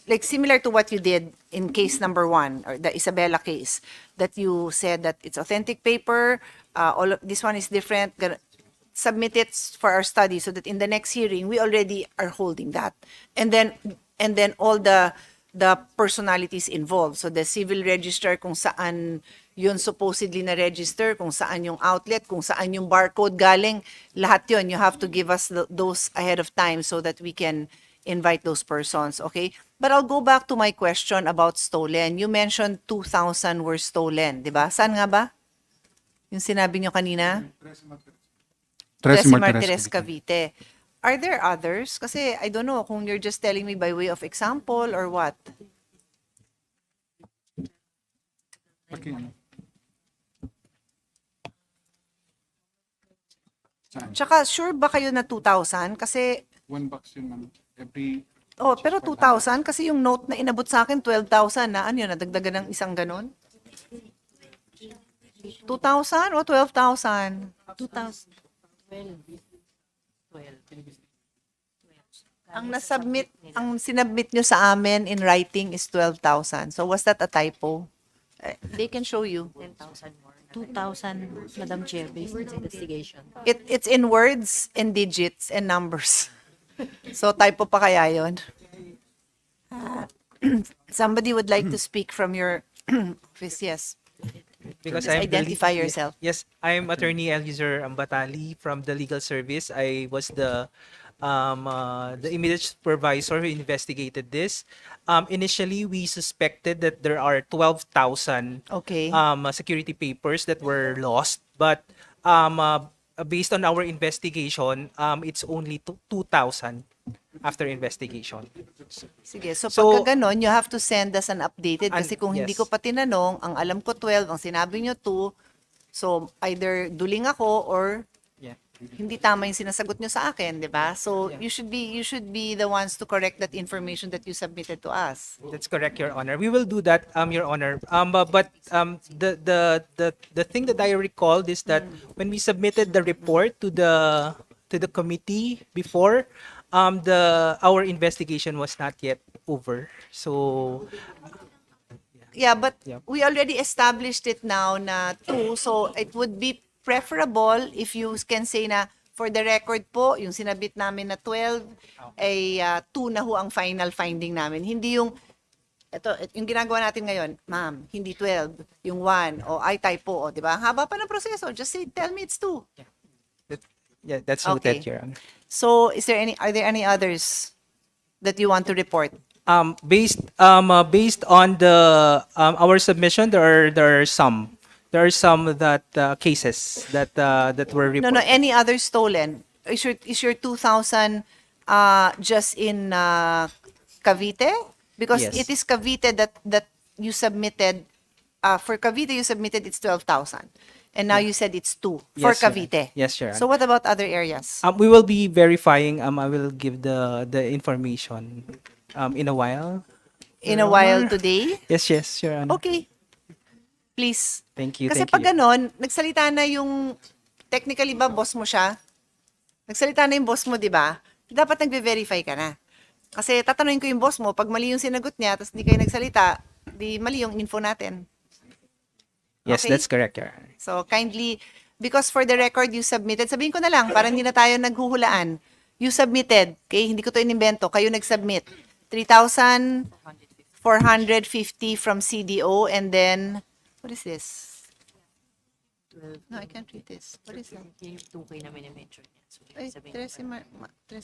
S1: like similar to what you did in case number 1, or the Isabela case, that you said that it's authentic paper, all of this one is different, submit it for our study so that in the next hearing, we already are holding that. And then all the personalities involved. So the civil register, kung saan yun supposedly na register, kung saan yung outlet, kung saan yung barcode galing, lahat yun, you have to give us those ahead of time so that we can invite those persons, okay? But I'll go back to my question about stolen. You mentioned 2,000 were stolen, di ba? Saan nga ba? Yung sinabi nyo kanina?
S5: Tracy
S1: Martires, Cavite. Are there others? Kasi I don't know kung you're just telling me by way of example or what. Tsaka sure ba kayo na 2,000? Kasi,
S5: One box yun, ma'am. Every
S1: oh, pero 2,000? Kasi yung note na inabot sa akin, 12,000 na. Ano yun, nadagdagan ng isang ganon? 2,000 o 12,000?
S6: 2,000.
S1: Ang sinubmit nyo sa amin in writing is 12,000. So was that a typo? They can show you.
S6: 2,000, Madam Chair, based on investigation.
S1: It's in words and digits and numbers. So typo pa kaya yun? Somebody would like to speak from your office, yes.
S15: Because
S1: Just identify yourself.
S15: Yes, I'm Attorney Eliezer Ambatali from the Legal Service. I was the immediate supervisor who investigated this. Initially, we suspected that there are 12,000
S1: Okay.
S15: security papers that were lost, but based on our investigation, it's only 2,000 after investigation.
S1: Sige, so
S15: So-
S1: pagka ganon, you have to send us an updated kasi kung hindi
S15: yes.
S1: ko pa tinanong, ang alam ko 12, ang sinabi nyo 2, so either duling ako or
S15: Yeah.
S1: hindi tama yung sinasagot nyo sa akin, di ba? So you should be the ones to correct that information that you submitted to us.
S15: That's correct, Your Honor. We will do that, Your Honor. But the thing that I recalled is that when we submitted the report to the committee before, our investigation was not yet over. So
S1: Yeah, but
S15: Yep.
S1: we already established it now na 2, so it would be preferable if you can say na for the record po, yung sinabit namin na 12 ay 2 na ho ang final finding namin. Hindi yung yung ginagawa natin ngayon, ma'am, hindi 12, yung 1 o ay typo, o, di ba? Haba pa ng proseso, just say tell me it's 2.
S15: that's
S1: Okay.
S15: noted, Your Honor.
S1: So, are there any others that you want to report?
S15: Based on the our submission, there are some that cases that were
S1: No,
S15: reported.
S1: any other stolen? Is your 2,000 just in Cavite? Because
S15: Yes.
S1: it is Cavite that you submitted. For Cavite, you submitted it's 12,000. And now you said it's 2 for
S15: Yes, Your Honor.
S1: Cavite.
S15: Yes, Your
S1: So what about other areas?
S15: We will be verifying. I will give the information in a while.
S1: In a while today?
S15: Yes, Your Honor.
S1: Okay. Please.
S15: Thank you.
S1: Kasi
S15: thank
S1: pag
S15: you.
S1: ganon, nagsalita na yung, technically ba, boss mo siya? Nagsalita na yung boss mo, di ba? Dapat nagbe-verify ka na. Kasi tatanungin ko yung boss mo, pag mali yung sinagot niya, tapos hindi kayo nagsalita, di mali yung info natin.
S15: Yes,
S1: Okay.
S15: that's correct, Your Honor.
S1: So kindly, because for the record, you submitted, sabihin ko na lang, para hindi na tayo naghuhulaan. You submitted, okay? Hindi ko to inimbento, kayo nag-submit. 3,450 from CDO, and then, what is this? No, I can't read this. What is that?
S6: Yung 2K na minimension niya. So,
S1: Ay,
S6: sabihin
S1: Tracy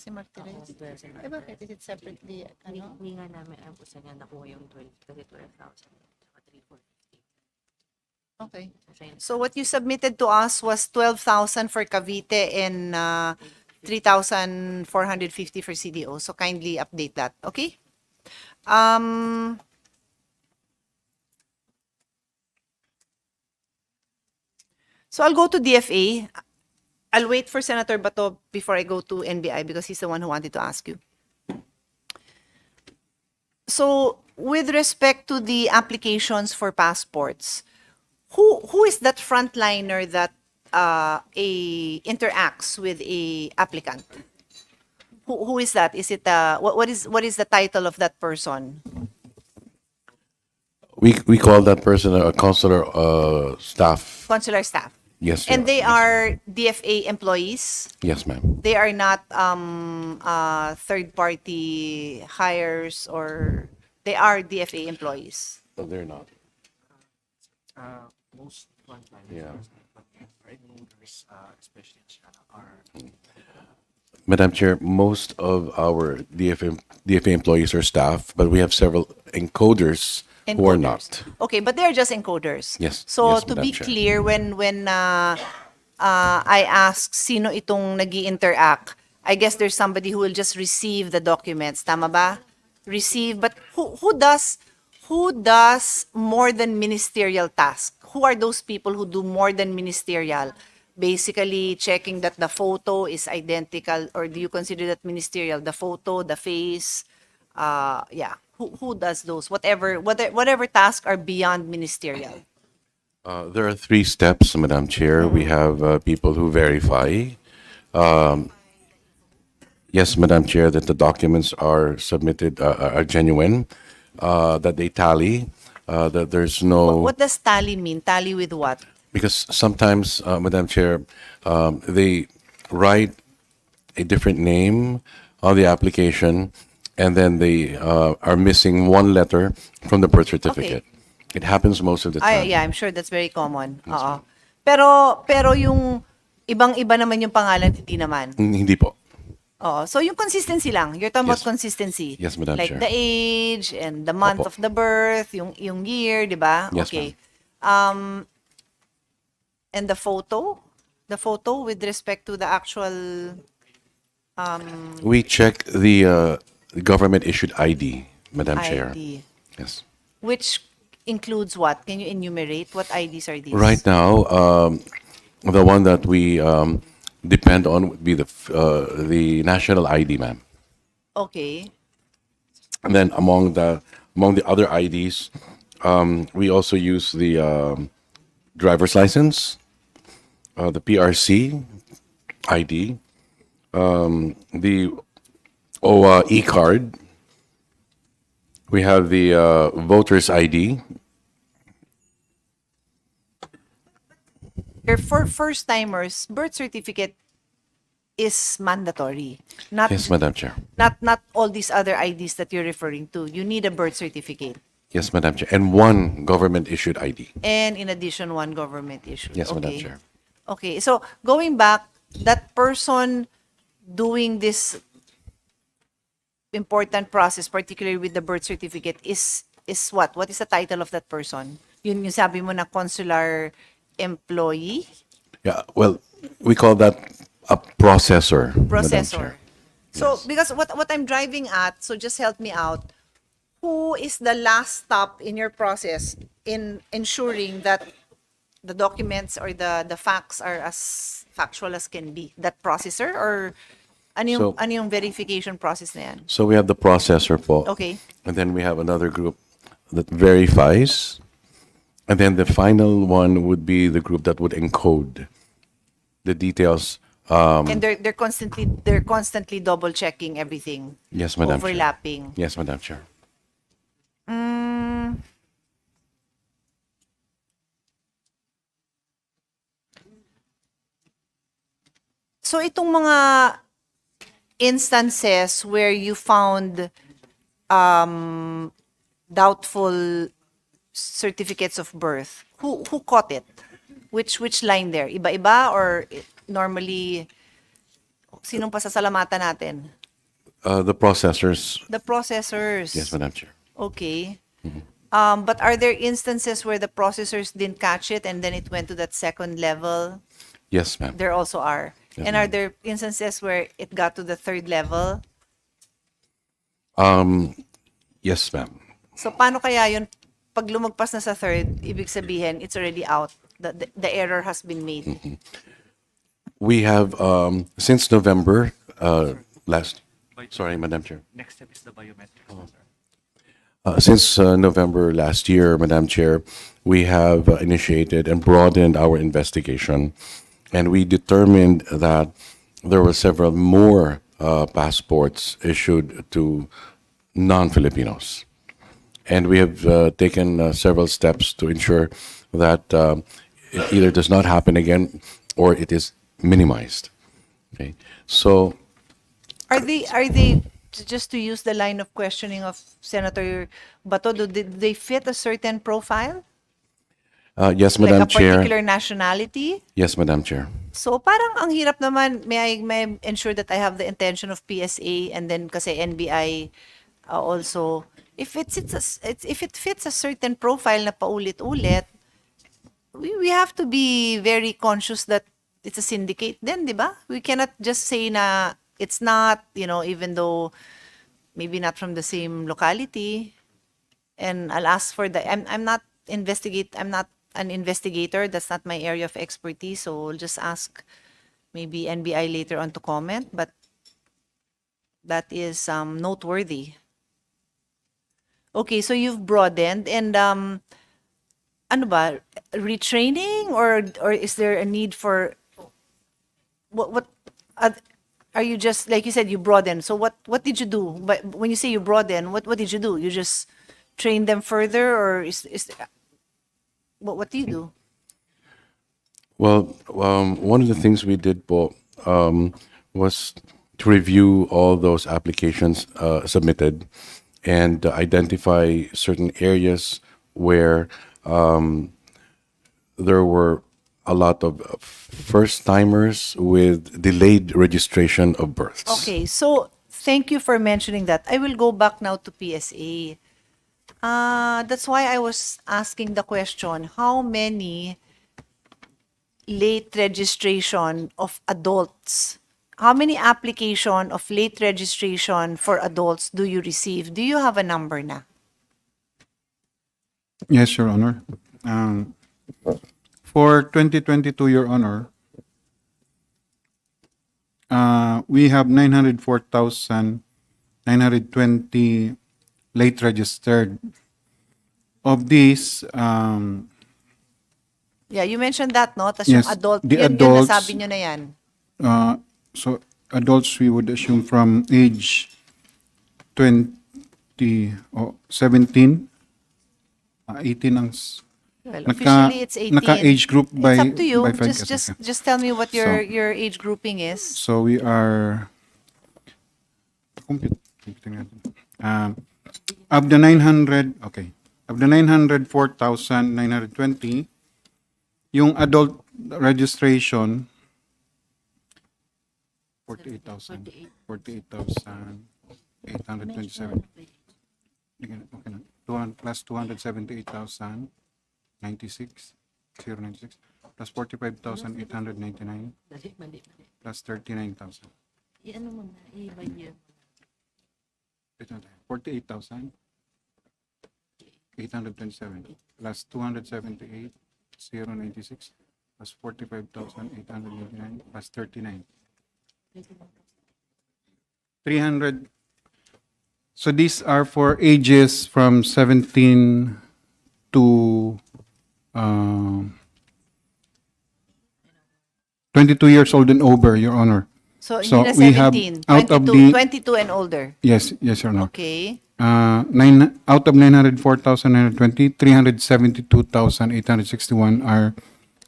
S1: Martires. Ay, bakit? Is it separately? Ano?
S6: Hindi nga namin alam kung saan niya nakuha yung 12 kasi 12,000. Saka 3,450.
S1: Okay. So what you submitted to us was 12,000 for Cavite and 3,450 for CDO. So kindly update that. Okay? So I'll go to DFA. I'll wait for Senator Bato before I go to NBI because he's the one who wanted to ask you. So with respect to the applications for passports, who is that frontliner that interacts with a applicant? Who is that? Is it what is the title of that person?
S13: We call that person a consular staff.
S1: Consular staff.
S13: Yes,
S1: And
S13: Your-
S1: they
S13: yes,
S1: are DFA employees.
S13: Yes, ma'am.
S1: They are not third party hires, or they are DFA employees.
S13: No, they're not. Yeah. Madam Chair, most of our DFA employees are staff, but we have several encoders who are not.
S1: Okay, but they're just encoders.
S13: Yes,
S1: So
S13: yes,
S1: to
S13: Madam
S1: be
S13: Chair.
S1: clear, when I ask sino itong nag-interact, I guess there's somebody who will just receive the documents. Tama ba? Receive, but who does more than ministerial task? Who are those people who do more than ministerial? Basically checking that the photo is identical, or do you consider that ministerial? The photo, the face, yeah. Who does those? Whatever tasks are beyond ministerial.
S13: There are 3 steps, Madam Chair. We have people who verify. Yes, Madam Chair, that the documents are submitted, are genuine, that they tally, that there's no...
S1: What does tally mean? Tally with what?
S13: Because sometimes, Madam Chair, they write a different name on the application, and then they are missing one letter from the birth certificate. It happens most of the time.
S1: Yeah, I'm sure that's very common. Oo. Pero yung ibang-iba naman yung pangalan, hindi naman.
S13: Hindi po.
S1: Oo. So yung consistency lang. You're talking about
S13: Yes.
S1: consistency.
S13: Yes, Madam
S1: like
S13: Chair.
S1: the age and the month
S13: Opo.
S1: of the birth, yung year, di ba?
S13: Yes,
S1: Okay. And the photo with respect to the actual
S13: We check the government issued ID, Madam Chair.
S1: ID,
S13: Yes.
S1: which includes what? Can you enumerate what IDs are these?
S13: Right now, the one that we depend on would be the national ID, ma'am.
S1: Okay.
S13: And then among the other IDs, we also use the driver's license, the PRC ID, the OWA e-card. We have the voter's ID.
S1: For first timers, birth certificate is mandatory. Not
S13: Yes, Madam Chair.
S1: not all these other IDs that you're referring to. You need a birth certificate.
S13: Yes, Madam Chair. And one government issued ID.
S1: And in addition, one government issue.
S13: Yes, Madam
S1: Okay.
S13: Chair.
S1: Okay, so going back, that person doing this important process, particularly with the birth certificate, is what? What is the title of that person? Yun yung sabi mo na consular employee?
S13: Yeah, well, we call that a processor. Madam
S1: Processor.
S13: Chair.
S1: So, because what I'm driving at, so just help me out. Who is the last stop in your process in ensuring that the documents or the facts are as factual as can be? That processor, or
S13: So-
S1: ano yung verification process na yan?
S13: So we have the processor po.
S1: Okay.
S13: And then we have another group that verifies. And then the final one would be the group that would encode the details.
S1: And they're constantly double checking everything.
S13: Yes, Madam Chair.
S1: Overlapping.
S13: Yes, Madam Chair.
S1: So itong mga instances where you found doubtful certificates of birth, who caught it? Which line there? Iba-iba, or normally sinong pasasalamatan natin?
S13: The processors.
S1: The processors.
S13: Yes, Madam Chair.
S1: Okay. But are there instances where the processors didn't catch it and then it went to that second level?
S13: Yes, ma'am.
S1: There also are.
S13: Yes,
S1: And are
S13: ma'am.
S1: there instances where it got to the third level?
S13: Yes, ma'am.
S1: So paano kaya yun pag lumagpas na sa third, ibig sabihin it's already out. The error has been made.
S13: We have, since November last, sorry, Madam Chair.
S3: Next step is the biometric.
S13: Since November last year, Madam Chair, we have initiated and broadened our investigation, and we determined that there were several more passports issued to non-Filipinos. And we have taken several steps to ensure that it either does not happen again or it is minimized. Okay, so
S1: Are they just to use the line of questioning of Senator Bato, did they fit a certain profile?
S13: yes,
S1: Like
S13: Madam
S1: a
S13: Chair.
S1: particular nationality?
S13: Yes, Madam Chair.
S1: So parang ang hirap naman, may I ensure that I have the intention of PSA and then kasi NBI also. If if it fits a certain profile na paulit-ulit, we have to be very conscious that it's a syndicate then, di ba? We cannot just say na it's not, even though maybe not from the same locality. And I'll ask for I'm not an investigator. That's not my area of expertise. So I'll just ask maybe NBI later on to comment. But that is noteworthy. Okay, so you've broadened and ano ba, retraining or is there a need for what are you just like you said you broaden? So what did you do? But when you say you broaden, what did you do? You just train them further or is what do you do?
S13: Well, one of the things we did po, was to review all those applications submitted and identify certain areas where there were a lot of first-timers with delayed registration of births.
S1: Okay, so thank you for mentioning that. I will go back now to PSA. That's why I was asking the question, how many late registration of adults, how many application of late registration for adults do you receive? Do you have a number na?
S5: Yes, Your Honor. For 2022, Your Honor, we have 904,920 late registered. Of these,
S1: Yeah, you mentioned that, no? Tas
S5: Yes,
S1: yung adult,
S5: the
S1: yun
S5: adults-
S1: nasabi nyo na yan.
S5: so adults we would assume from age 20 or 17, 18 ang
S1: Well,
S5: naka-
S1: officially it's 18.
S5: naka-age group by-
S1: It's up to you.
S5: by five
S1: Just,
S5: years,
S1: just,
S5: okay.
S1: just tell me what
S5: So-
S1: your age grouping is.
S5: So we are computing natin. Of the 904,920, yung adult registration 48,827. Okay na. 200 plus 278,096 096 plus 45,899 plus 39,000. 48,827 plus 278,096 plus 45,899 plus 39. 300. So these are for ages from 17 to 22 years old and over, Your Honor.
S1: So,
S5: So
S1: hindi na
S5: we have
S1: 17,
S5: out of
S1: 22,
S5: the-
S1: 22 and older.
S5: Yes, Your Honor.
S1: Okay.
S5: Out of 904,920, 372,861 are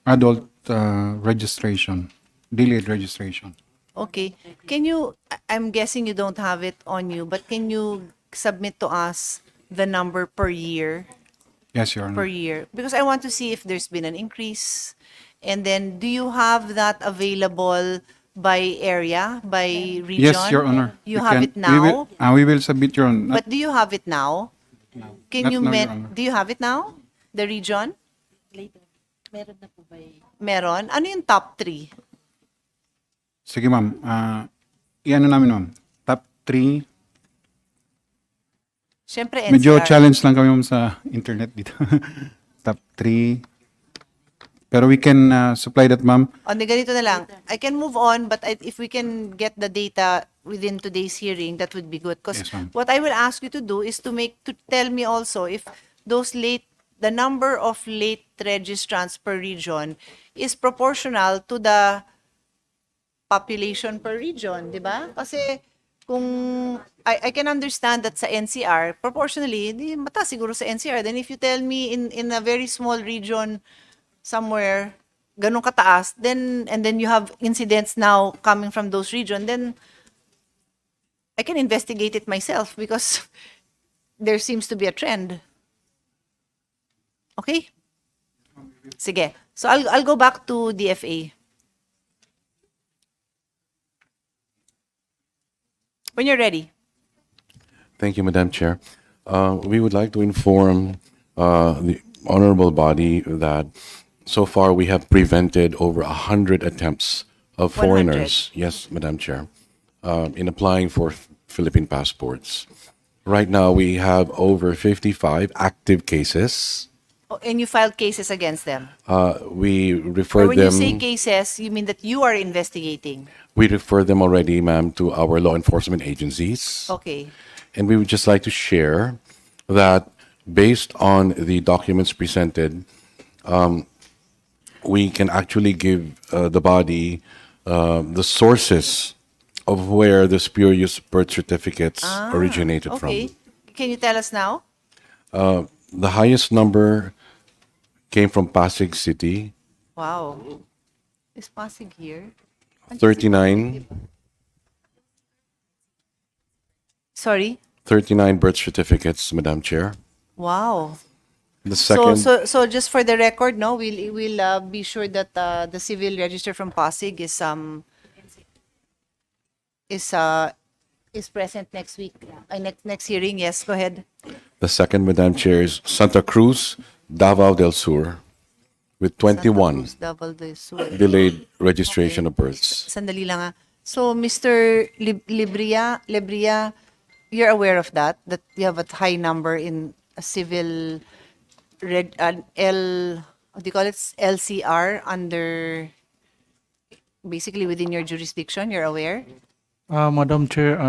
S5: adult registration, delayed registration.
S1: Okay. Can you, I'm guessing you don't have it on you, but can you submit to us the number per year?
S5: Yes, Your
S1: Per
S5: Honor.
S1: year? Because I want to see if there's been an increase. And then, do you have that available by area, by region?
S5: Yes, Your Honor.
S1: You
S5: We
S1: have
S5: can-
S1: it now?
S5: We will submit, Your Honor.
S1: But do you have it now? Can
S5: Not
S1: you
S5: now, Your Honor.
S1: do you have it now? The region?
S6: Later. Meron na po ba
S1: Meron. Ano yung top 3?
S5: Sige, ma'am. Iano namin, ma'am. Top 3.
S1: Siyempre,
S5: Medyo
S1: NCR.
S5: challenge lang kami, ma'am, sa internet dito. Top 3. Pero we can supply that, ma'am.
S1: O, di ganito na lang. I can move on, but if we can get the data within today's hearing, that would be good. Because
S5: Yes, ma'am.
S1: what I will ask you to do is to tell me also if the number of late registrants per region is proportional to the population per region, di ba? Kasi kung I can understand that sa NCR, proportionally, di mataas siguro sa NCR. Then if you tell me in a very small region somewhere, ganun kataas, and then you have incidents now coming from those region, then I can investigate it myself because there seems to be a trend. Okay? Sige. So I'll go back to DFA. When you're ready.
S13: Thank you, Madam Chair. We would like to inform the honorable body that so far we have prevented over 100 attempts of
S1: 100.
S13: foreigners, yes, Madam Chair, in applying for Philippine passports. Right now, we have over 55 active cases.
S1: Oh, and you filed cases against them.
S13: We
S1: Or
S13: refer
S1: when you say
S13: them.
S1: cases, you mean that you are investigating.
S13: We refer them already, ma'am, to our law enforcement agencies.
S1: Okay.
S13: And we would just like to share that based on the documents presented, we can actually give the body the sources of where the spurious birth certificates originated
S1: Okay.
S13: from.
S1: Can you tell us now?
S13: The highest number came from Pasig City,
S1: Wow. Is Pasig here?
S13: 39,
S1: Sorry?
S13: 39 birth certificates, Madam Chair.
S1: Wow.
S13: The
S1: So,
S13: second,
S1: so just for the record, no, we'll be sure that the civil register from Pasig is present next week. Next hearing. Yes, go ahead.
S13: the second, Madam Chair, is Santa Cruz, Davao del Sur, with 21
S1: Santa Cruz, Davao del Sur.
S13: delayed registration of births.
S1: Sandali lang ah. So, Mr. Lebria, you're aware of that you have a high number in a civil what do you call it? LCR under, basically within your jurisdiction, you're aware?
S9: Madam Chair,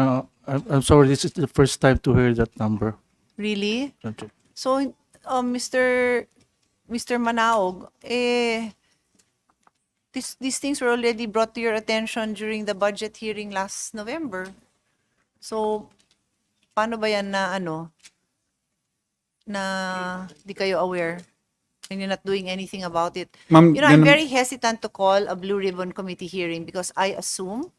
S9: I'm sorry, this is the first time to hear that number.
S1: Really?
S9: Madam Chair.
S1: So, Mr. Manaog, these things were already brought to your attention during the budget hearing last November. So, paano ba yan na di kayo aware and you're not doing anything about it?
S5: Ma'am,
S1: You know, I'm
S5: ganun-
S1: very hesitant to call a Blue Ribbon Committee hearing because I assume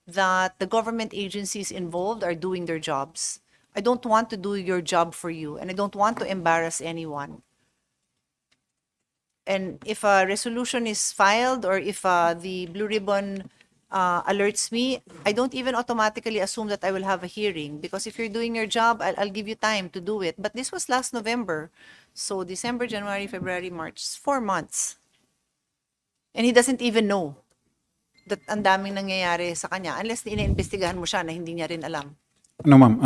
S1: that the government agencies involved are doing their jobs. I don't want to do your job for you, and I don't want to embarrass anyone. And if a resolution is filed or if the Blue Ribbon alerts me, I don't even automatically assume that I will have a hearing because if you're doing your job, I'll give you time to do it. But this was last November. So December, January, February, March, 4 months. And he doesn't even know that ang daming nangyayari sa kanya unless iniimbestigahan mo siya na hindi niya rin alam.
S5: No, ma'am.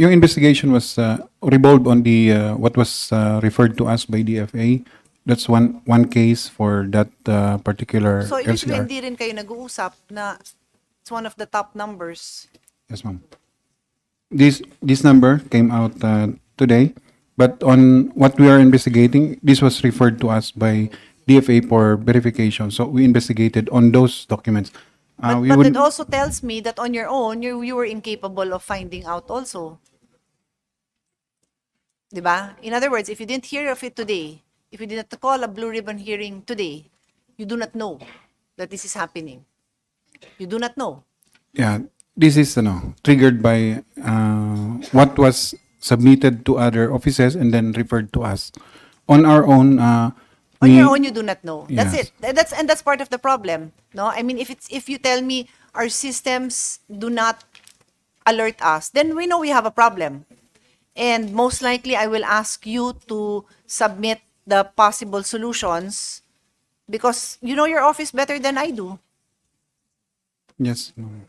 S5: Yung investigation was revolved on the what was referred to us by DFA. That's one case for that particular
S1: So ibig
S5: LCR.
S1: sabihin, hindi rin kayo nag-uusap na it's one of the top numbers.
S5: Yes, ma'am. This number came out today, but on what we are investigating, this was referred to us by DFA for verification. So we investigated on those documents.
S1: But,
S5: We
S1: but
S5: would-
S1: it also tells me that on your own, you were incapable of finding out also. Diba? In other words, if you didn't hear of it today, if you did not call a Blue Ribbon hearing today, you do not know that this is happening. You do not know.
S5: Yeah, this is triggered by what was submitted to other offices and then referred to us. On our own,
S1: On your own, you do not know. That's
S5: Yes.
S1: it. That's part of the problem. No, I mean, if you tell me our systems do not alert us, then we know we have a problem. And most likely, I will ask you to submit the possible solutions because you know your office better than I do.
S5: Yes, ma'am.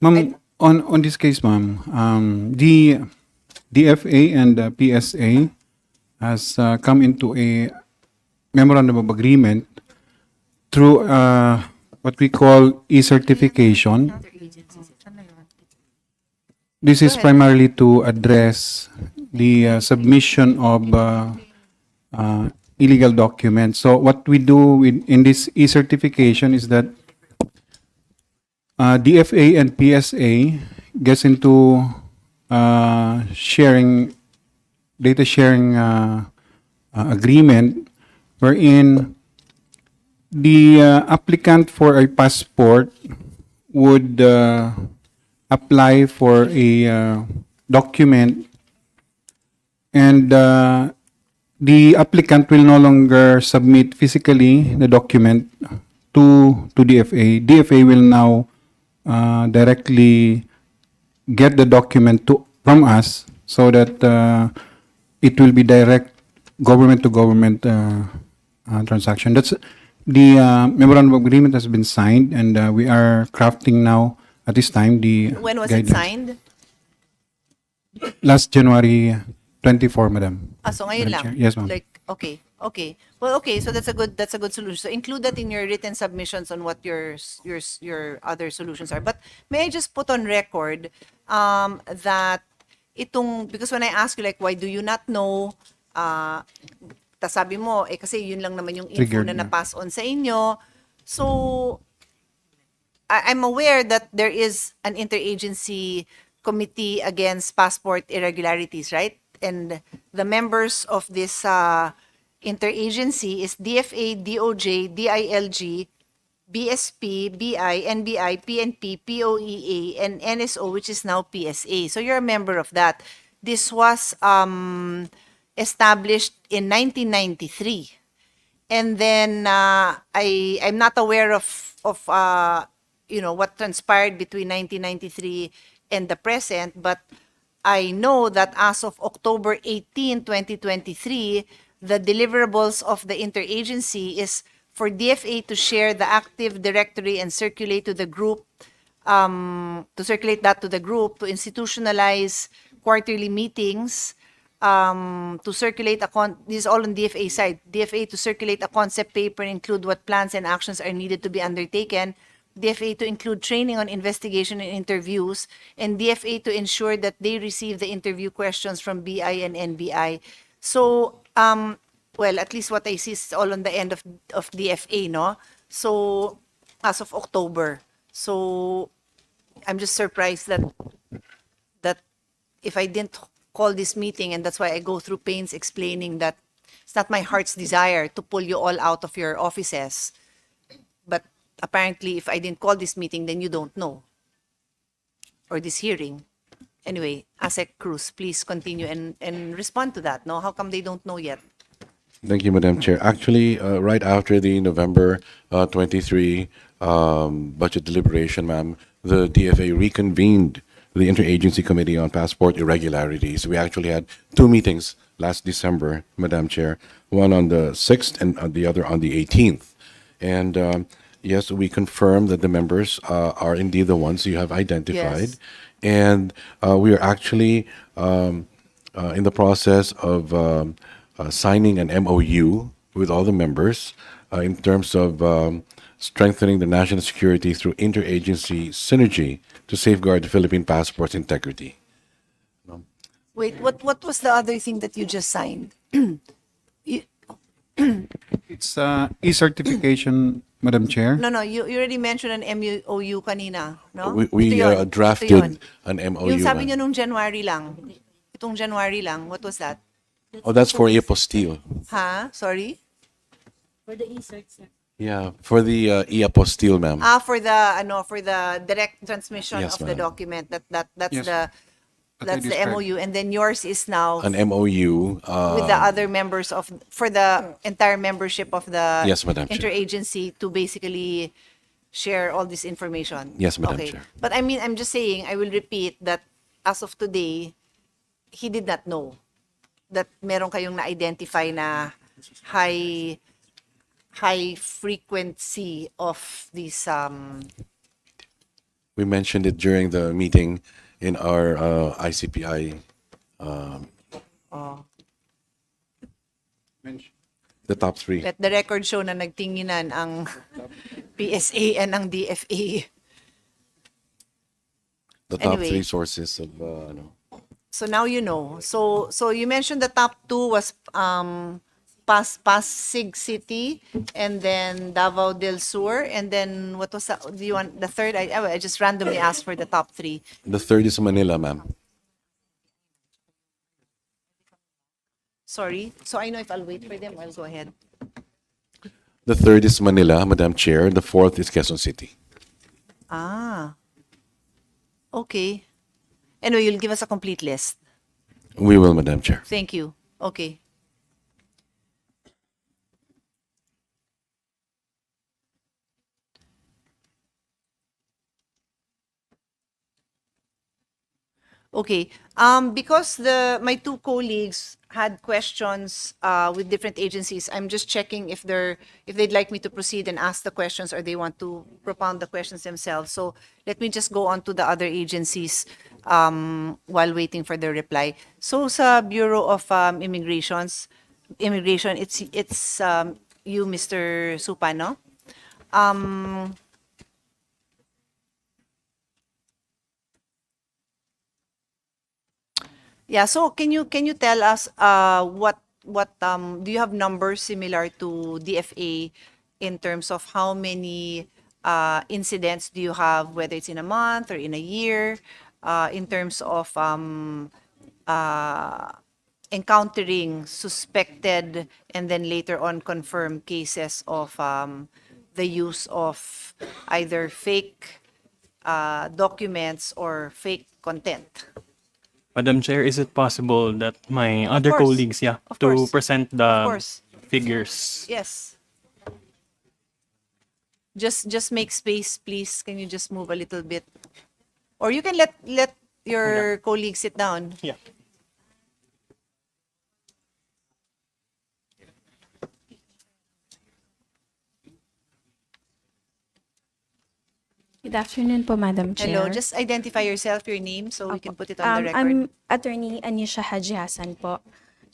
S5: Ma'am, on this case, ma'am, the DFA and the PSA has come into a memorandum of agreement through what we call e-certification. This is
S1: ahead.
S5: primarily to address the submission of illegal documents. So what we do in this e-certification is that DFA and PSA gets into sharing data sharing agreement wherein the applicant for a passport would apply for a document, and the applicant will no longer submit physically the document to DFA. DFA will now directly get the document from us so that it will be direct government to government transaction. That's the memorandum of agreement has been signed, and we are crafting now at this time the
S1: When was it
S5: guidelines.
S1: signed?
S5: Last January 24, Madam.
S1: So ngayon
S5: Madam
S1: lang.
S5: Chair. Yes, ma'am.
S1: Like, okay. Well, okay, so that's a good solution. So include that in your written submissions on what your other solutions are. But may I just put on record that because when I ask you like why do you not know, tas sabi mo kasi yun lang naman yung info
S5: Triggered
S1: na
S5: na.
S1: na-pass on sa inyo. So I'm aware that there is an interagency committee against passport irregularities, right? And the members of this interagency is DFA, DOJ, DILG, BSP, BI, NBI, PNP, POEA, and NSO, which is now PSA. So you're a member of that. This was established in 1993. And then I'm not aware of what transpired between 1993 and the present, but I know that as of October 18, 2023, the deliverables of the interagency is for DFA to share the active directory and circulate to the group, to institutionalize quarterly meetings, to circulate this is all on DFA side. DFA to circulate a concept paper and include what plans and actions are needed to be undertaken. DFA to include training on investigation and interviews, and DFA to ensure that they receive the interview questions from BI and NBI. So, well, at least what I see is all on the end of DFA, no? So, as of October. So, I'm just surprised that if I didn't call this meeting, and that's why I go through pains explaining that it's not my heart's desire to pull you all out of your offices. But apparently, if I didn't call this meeting, then you don't know. Or this hearing. Anyway, ASEC Cruz, please continue and respond to that. No, how come they don't know yet?
S13: Thank you, Madam Chair. Actually, right after the November 23 budget deliberation, ma'am, the DFA reconvened the Interagency Committee on Passport Irregularities. We actually had two meetings last December, Madam Chair, one on the 6th and the other on the 18th. And yes, we confirm that the members are indeed the ones you have identified.
S1: Yes.
S13: And we are actually in the process of signing an MOU with all the members in terms of strengthening the national security through interagency synergy to safeguard the Philippine passport's integrity.
S1: Wait, what was the other thing that you just signed?
S5: It's e-certification, Madam Chair.
S1: No, you already mentioned an MOU kanina, no?
S13: We
S1: Ito yun.
S13: drafted
S1: Ito yun.
S13: an MOU.
S1: Yung sabi
S13: ma'am.
S1: nyo nung January lang. Itong January lang. What was that?
S13: Oh, that's for e-apostille.
S1: Ha? Sorry?
S13: Yeah, for the e-apostille, ma'am.
S1: For the direct transmission
S13: Yes,
S1: of the
S13: ma'am.
S1: document. That's
S5: Yes.
S1: that's the
S5: described.
S1: MOU, and then yours is now
S13: An MOU.
S1: with the other members for the entire membership of the
S13: Yes, Madam Chair.
S1: interagency to basically share all this information.
S13: Yes, Madam
S1: Okay.
S13: Chair.
S1: But I mean, I'm just saying, I will repeat that as of today, he did not know that meron kayong na-identify na high frequency of these
S13: We mentioned it during the meeting in our ICPI, the top three.
S1: let the record show na nagtinginan ang PSA and ang DFA.
S13: The top
S1: Anyway.
S13: three sources of
S1: So now you know. So you mentioned the top two was Pasig City, and then Davao del Sur, and then what was that? Do you want the third? I just randomly asked for the top three.
S13: the third is Manila, ma'am.
S1: Sorry. So I know if I'll wait for them, I'll go ahead.
S13: The third is Manila, Madam Chair. The fourth is Quezon City.
S1: Ah. Okay. Anyway, you'll give us a complete list.
S13: We will, Madam Chair.
S1: Thank you. Okay. Okay. Because my two colleagues had questions with different agencies, I'm just checking if they'd like me to proceed and ask the questions, or they want to propound the questions themselves. So let me just go on to the other agencies while waiting for their reply. So sa Bureau of Immigration, it's you, Mr. Supa, no? Yeah, so can you tell us what do you have numbers similar to DFA in terms of how many incidents do you have, whether it's in a month or in a year, in terms of encountering suspected and then later on confirmed cases of the use of either fake documents or fake content?
S3: Madam Chair, is it possible that my other
S1: course.
S3: colleagues,
S1: Of
S3: to
S1: course.
S3: present
S1: Of
S3: the
S1: course.
S3: figures?
S1: Yes. Just make space, please. Can you just move a little bit? Or you can let your colleague sit down.
S3: Yeah.
S16: Good afternoon po, Madam Chair.
S1: Hello, just identify yourself, your name, so we can put it on the record.
S16: I'm Attorney Anisha Haji Hassan po.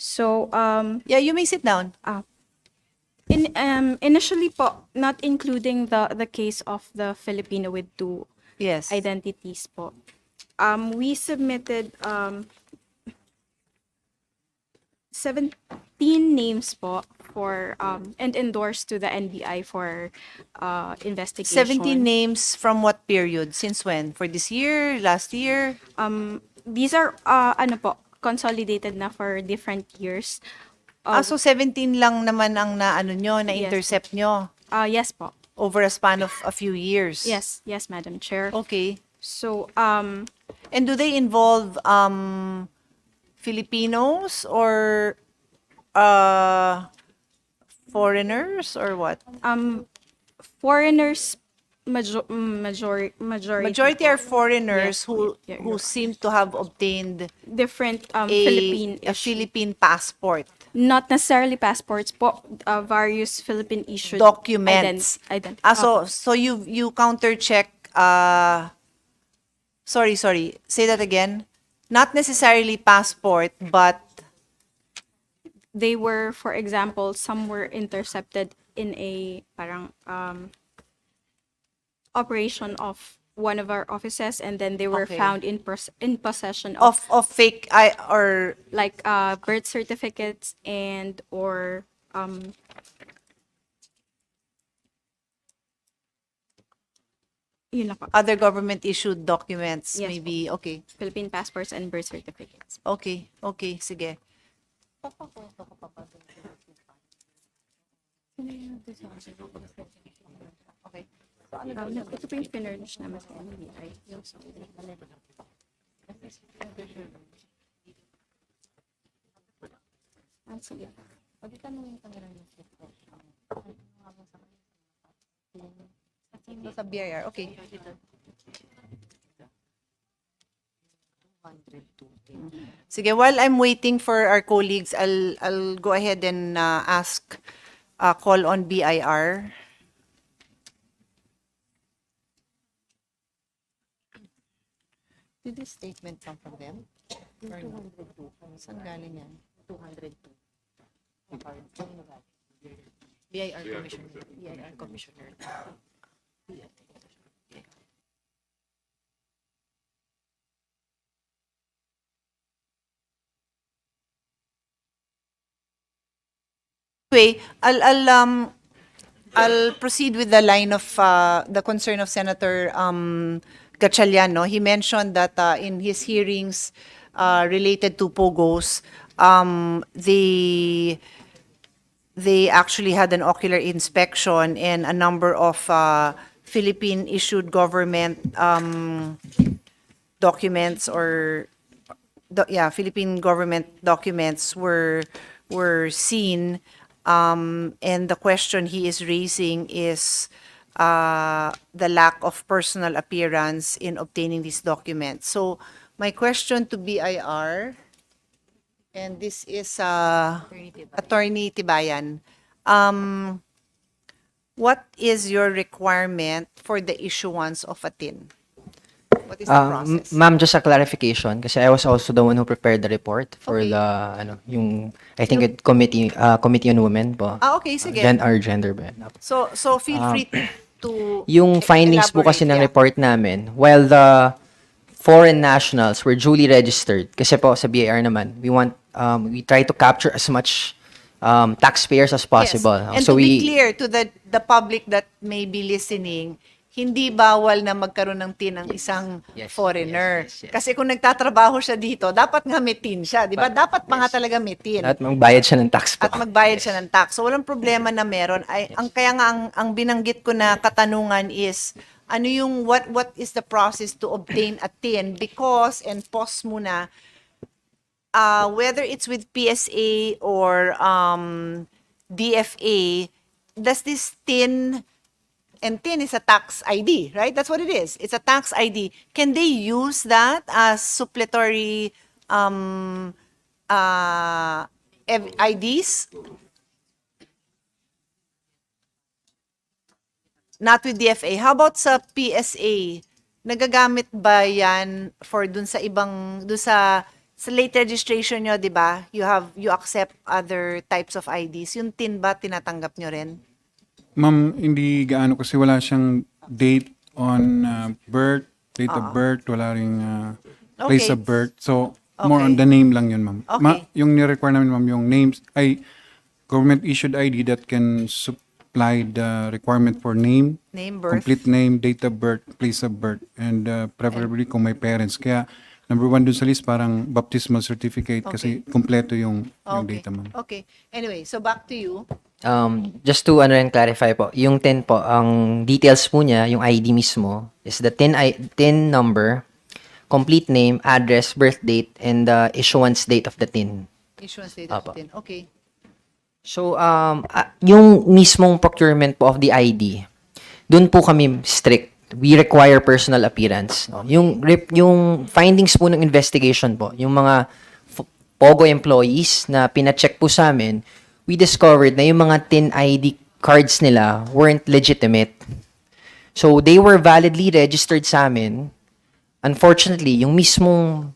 S16: So,
S1: Yeah, you may sit down.
S16: initially po, not including the case of the Filipino with two
S1: Yes.
S16: identities po, we submitted 17 names po for and endorsed to the NBI for investigation.
S1: 17 names from what period? Since when? For this year? Last year?
S16: These are consolidated na for different years.
S1: So 17 lang naman ang na-intercept nyo
S16: Yes po.
S1: over a span of a few years?
S16: Yes, Madam Chair.
S1: Okay.
S16: So,
S1: And do they involve Filipinos or foreigners or what?
S16: foreigners, majority
S1: Majority are foreigners
S16: Yes,
S1: who
S16: you're
S1: seem to have obtained
S16: different
S1: a Philippine passport.
S16: not necessarily passports po, various Philippine issued
S1: Documents. So you counter check sorry, say that again. Not necessarily passport, but
S16: they were, for example, some were intercepted in a parang operation of one of our offices, and then they were
S1: Okay.
S16: found in possession of
S1: of fake or
S16: like birth certificates and or yun na po,
S1: other government issued documents,
S16: Yes,
S1: maybe. Okay.
S16: Philippine passports and birth certificates.
S1: Okay. Sige. Okay.
S16: Ito po yung pinurnish naman sa NBI. Sige.
S1: Sa BIR. Okay. Sige, while I'm waiting for our colleagues, I'll go ahead and ask, call on BIR. Did this statement come from them? Or no? Saan galing yan? 202. BIR Commissioner. BIR Commissioner. Anyway, I'll proceed with the line of the concern of Senator Gatchalian. No? He mentioned that in his hearings related to POGOs, they actually had an ocular inspection and a number of Philippine-issued government documents Philippine government documents were seen. And the question he is raising is the lack of personal appearance in obtaining these documents. So my question to BIR, and this is Attorney Tibayan, what is your requirement for the issuance of a TIN? What is the process?
S17: Ma'am, just a clarification kasi I was also the one who prepared the report for
S1: Okay.
S17: I think it committee on women po.
S1: Okay, sige.
S17: Gender ba? Yan?
S1: So feel free to
S17: Yung findings po kasi ng
S1: elaborate,
S17: report namin, while the foreign nationals were duly registered, kasi po sa BAR naman, we try to capture as much taxpayers as possible.
S1: Yes. And to be clear to the public that may be listening, hindi bawal na magkaroon ng TIN ang isang foreigner.
S17: Yes.
S1: Kasi kung nagtatrabaho siya dito, dapat nga may TIN siya, di ba? Dapat pa nga talaga may TIN.
S17: At magbayad siya ng tax po.
S1: At magbayad siya ng tax. So walang problema na meron. Kaya nga ang binanggit ko na katanungan is what is the process to obtain a TIN? Because, and pause muna, whether it's with PSA or DFA, does this TIN, and TIN is a tax ID, right? That's what it is. It's a tax ID. Can they use that as suppletory IDs? Not with DFA. How about sa PSA? Nagagamit ba yan for dun sa late registration nyo, di ba? You accept other types of IDs. Yung TIN ba tinatanggap nyo rin?
S5: Ma'am, hindi gaano kasi wala siyang date on birth, date of birth, wala ring place
S1: Okay.
S5: of birth. So, more on the name lang yun, ma'am.
S1: Okay.
S5: Yung ni-require namin, ma'am, yung names, ay government-issued ID that can supply the requirement for name,
S1: Birth.
S5: complete name, date of birth, place of birth, and preferably kung may parents. Kaya, number one dun sa list, parang baptismal certificate kasi kompleto yung data, ma'am.
S1: Okay. Anyway, so back to you.
S17: Just to clarify po, yung TIN po, ang details po niya, yung ID mismo, is the TIN number, complete name, address, birth date, and the issuance date of the TIN.
S1: Issuance date of
S17: Apo.
S1: TIN. Okay.
S17: So, yung mismong procurement po of the ID, dun po kami strict. We require personal appearance. No? Yung findings po ng investigation po, yung mga POGO employees na pina-check po sa amin, we discovered na yung mga TIN ID cards nila weren't legitimate. So, they were validly registered sa amin. Unfortunately, yung mismong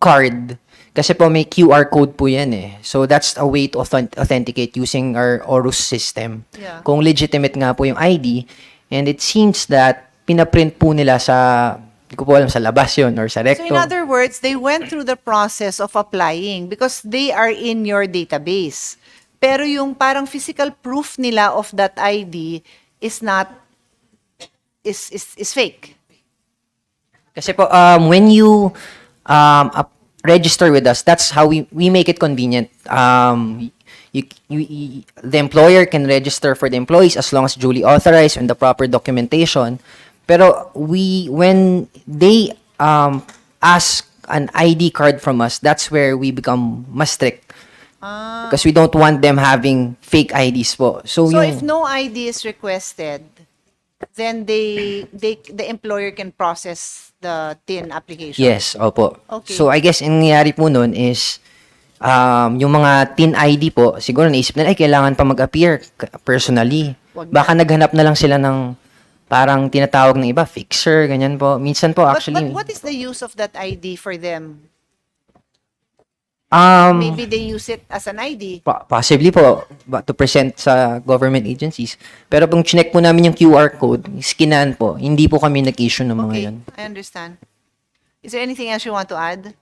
S17: card, kasi po may QR code po yan eh. So, that's a way to authenticate using our ORUS system.
S1: Yeah.
S17: Kung legitimate nga po yung ID, and it seems that pinaprint po nila sa, hindi ko po alam, sa labas yun or sa
S1: So
S17: recto.
S1: in other words, they went through the process of applying because they are in your database. Pero yung parang physical proof nila of that ID is fake.
S17: Kasi po, when you register with us, that's how we make it convenient. The employer can register for the employees as long as duly authorized and the proper documentation. Pero when they ask an ID card from us, that's where we become mas strict. Because we don't want them having fake IDs po. So
S1: So
S17: yung,
S1: if no ID is requested, then the employer can process the TIN application.
S17: Yes, opo.
S1: Okay.
S17: So I guess ang nangyari po nun is yung mga TIN ID po, siguro naisip nila, ay kailangan pa mag-appear personally.
S1: Wag
S17: Baka naghanap na lang sila ng parang tinatawag ng iba, fixer, ganyan po. Minsan po
S1: But
S17: actually,
S1: what is the use of that ID for them?
S17: um,
S1: Maybe they use it as an ID.
S17: possibly po, to present sa government agencies. Pero pag chinek po namin yung QR code, skinan po, hindi po kami nag-issue ng mga
S1: Okay,
S17: yan.
S1: I understand. Is there anything else you want to add?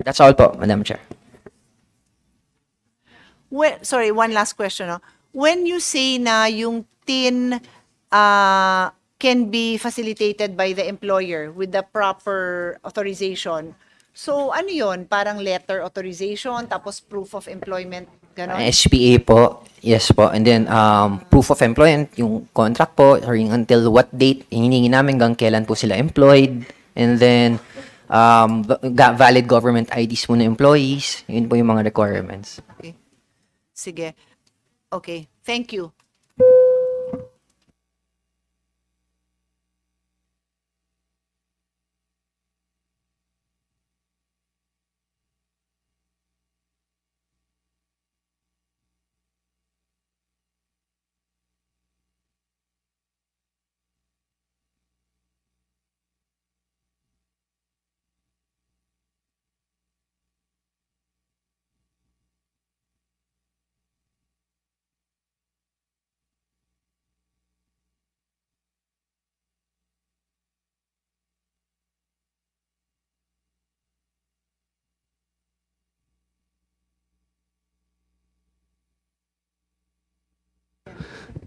S17: That's all po, Madam Chair.
S1: Sorry, one last question. No? When you say na yung TIN can be facilitated by the employer with the proper authorization, so ano yun? Parang letter authorization, tapos proof of employment, ganon?
S17: SPA po, yes po. And then, proof of employment, yung contract po, or yung until what date, hiningi namin hanggang kailan po sila employed. And then, valid government IDs po ng employees. Yun po yung mga requirements.
S1: Okay. Sige. Okay, thank you.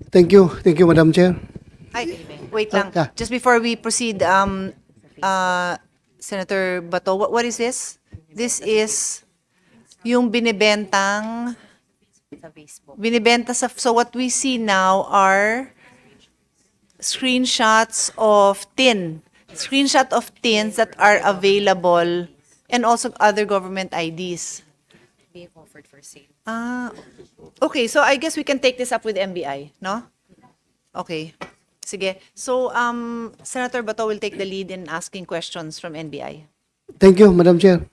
S7: Thank you. Thank you, Madam Chair.
S1: Ay, wait lang.
S7: Yeah.
S1: Just before we proceed, Senator Bato, what is this? This is yung binibenta so what we see now are screenshots of tins that are available and also other government IDs.
S10: Being offered for sale.
S1: Okay, so I guess we can take this up with MBI, no? Okay. Sige. So, Senator Bato will take the lead in asking questions from NBI.
S7: Thank you, Madam Chair.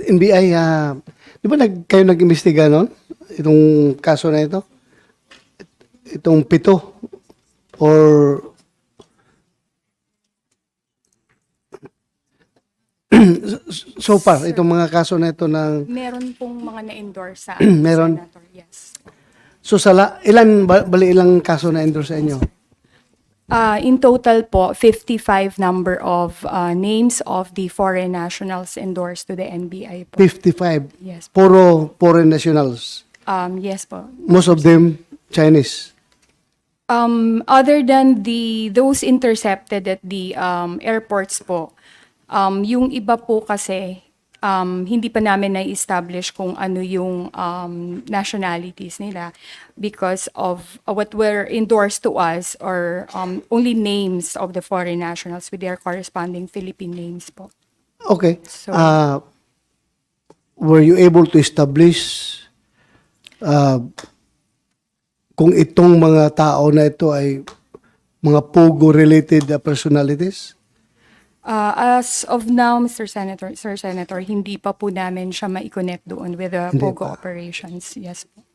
S7: NBI, di ba kayo nag-imbestiga noon? Itong kaso na ito? Itong 7 or so far, itong mga kaso na ito ng
S16: Meron pong mga na-endorse sa
S7: Meron.
S16: Senator, yes.
S7: so ilang kaso na endorse sa inyo?
S16: In total po, 55 number of names of the foreign nationals endorsed to the NBI po.
S7: 55.
S16: Yes.
S7: Puro foreign nationals.
S16: Yes po.
S7: Most of them Chinese.
S16: Other than those intercepted at the airports po, yung iba po kasi hindi pa namin na-establish kung ano yung nationalities nila because of what were endorsed to us or only names of the foreign nationals with their corresponding Philippine names po.
S7: Okay.
S16: So-
S7: Were you able to establish kung itong mga tao na ito ay mga Pogo-related personalities?
S16: As of now, Sir Senator, hindi pa po namin siya ma-connect doon with the
S7: Hindi
S16: POGO
S7: pa.
S16: operations. Yes po.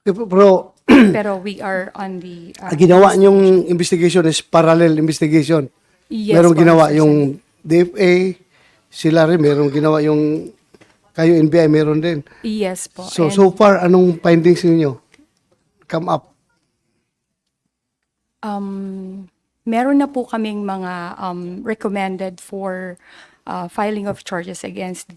S7: Pero
S16: Pero we are on the...
S7: ginawa niyong investigation is parallel investigation.
S16: Yes
S7: Merong
S16: po,
S7: ginawa
S16: Mr.
S7: yung DFA, sila rin, merong ginawa yung kayo NBI, meron din.
S16: Yes po.
S7: So,
S16: And,
S7: so far, anong findings niyo come up?
S16: meron na po kaming mga recommended for filing of charges against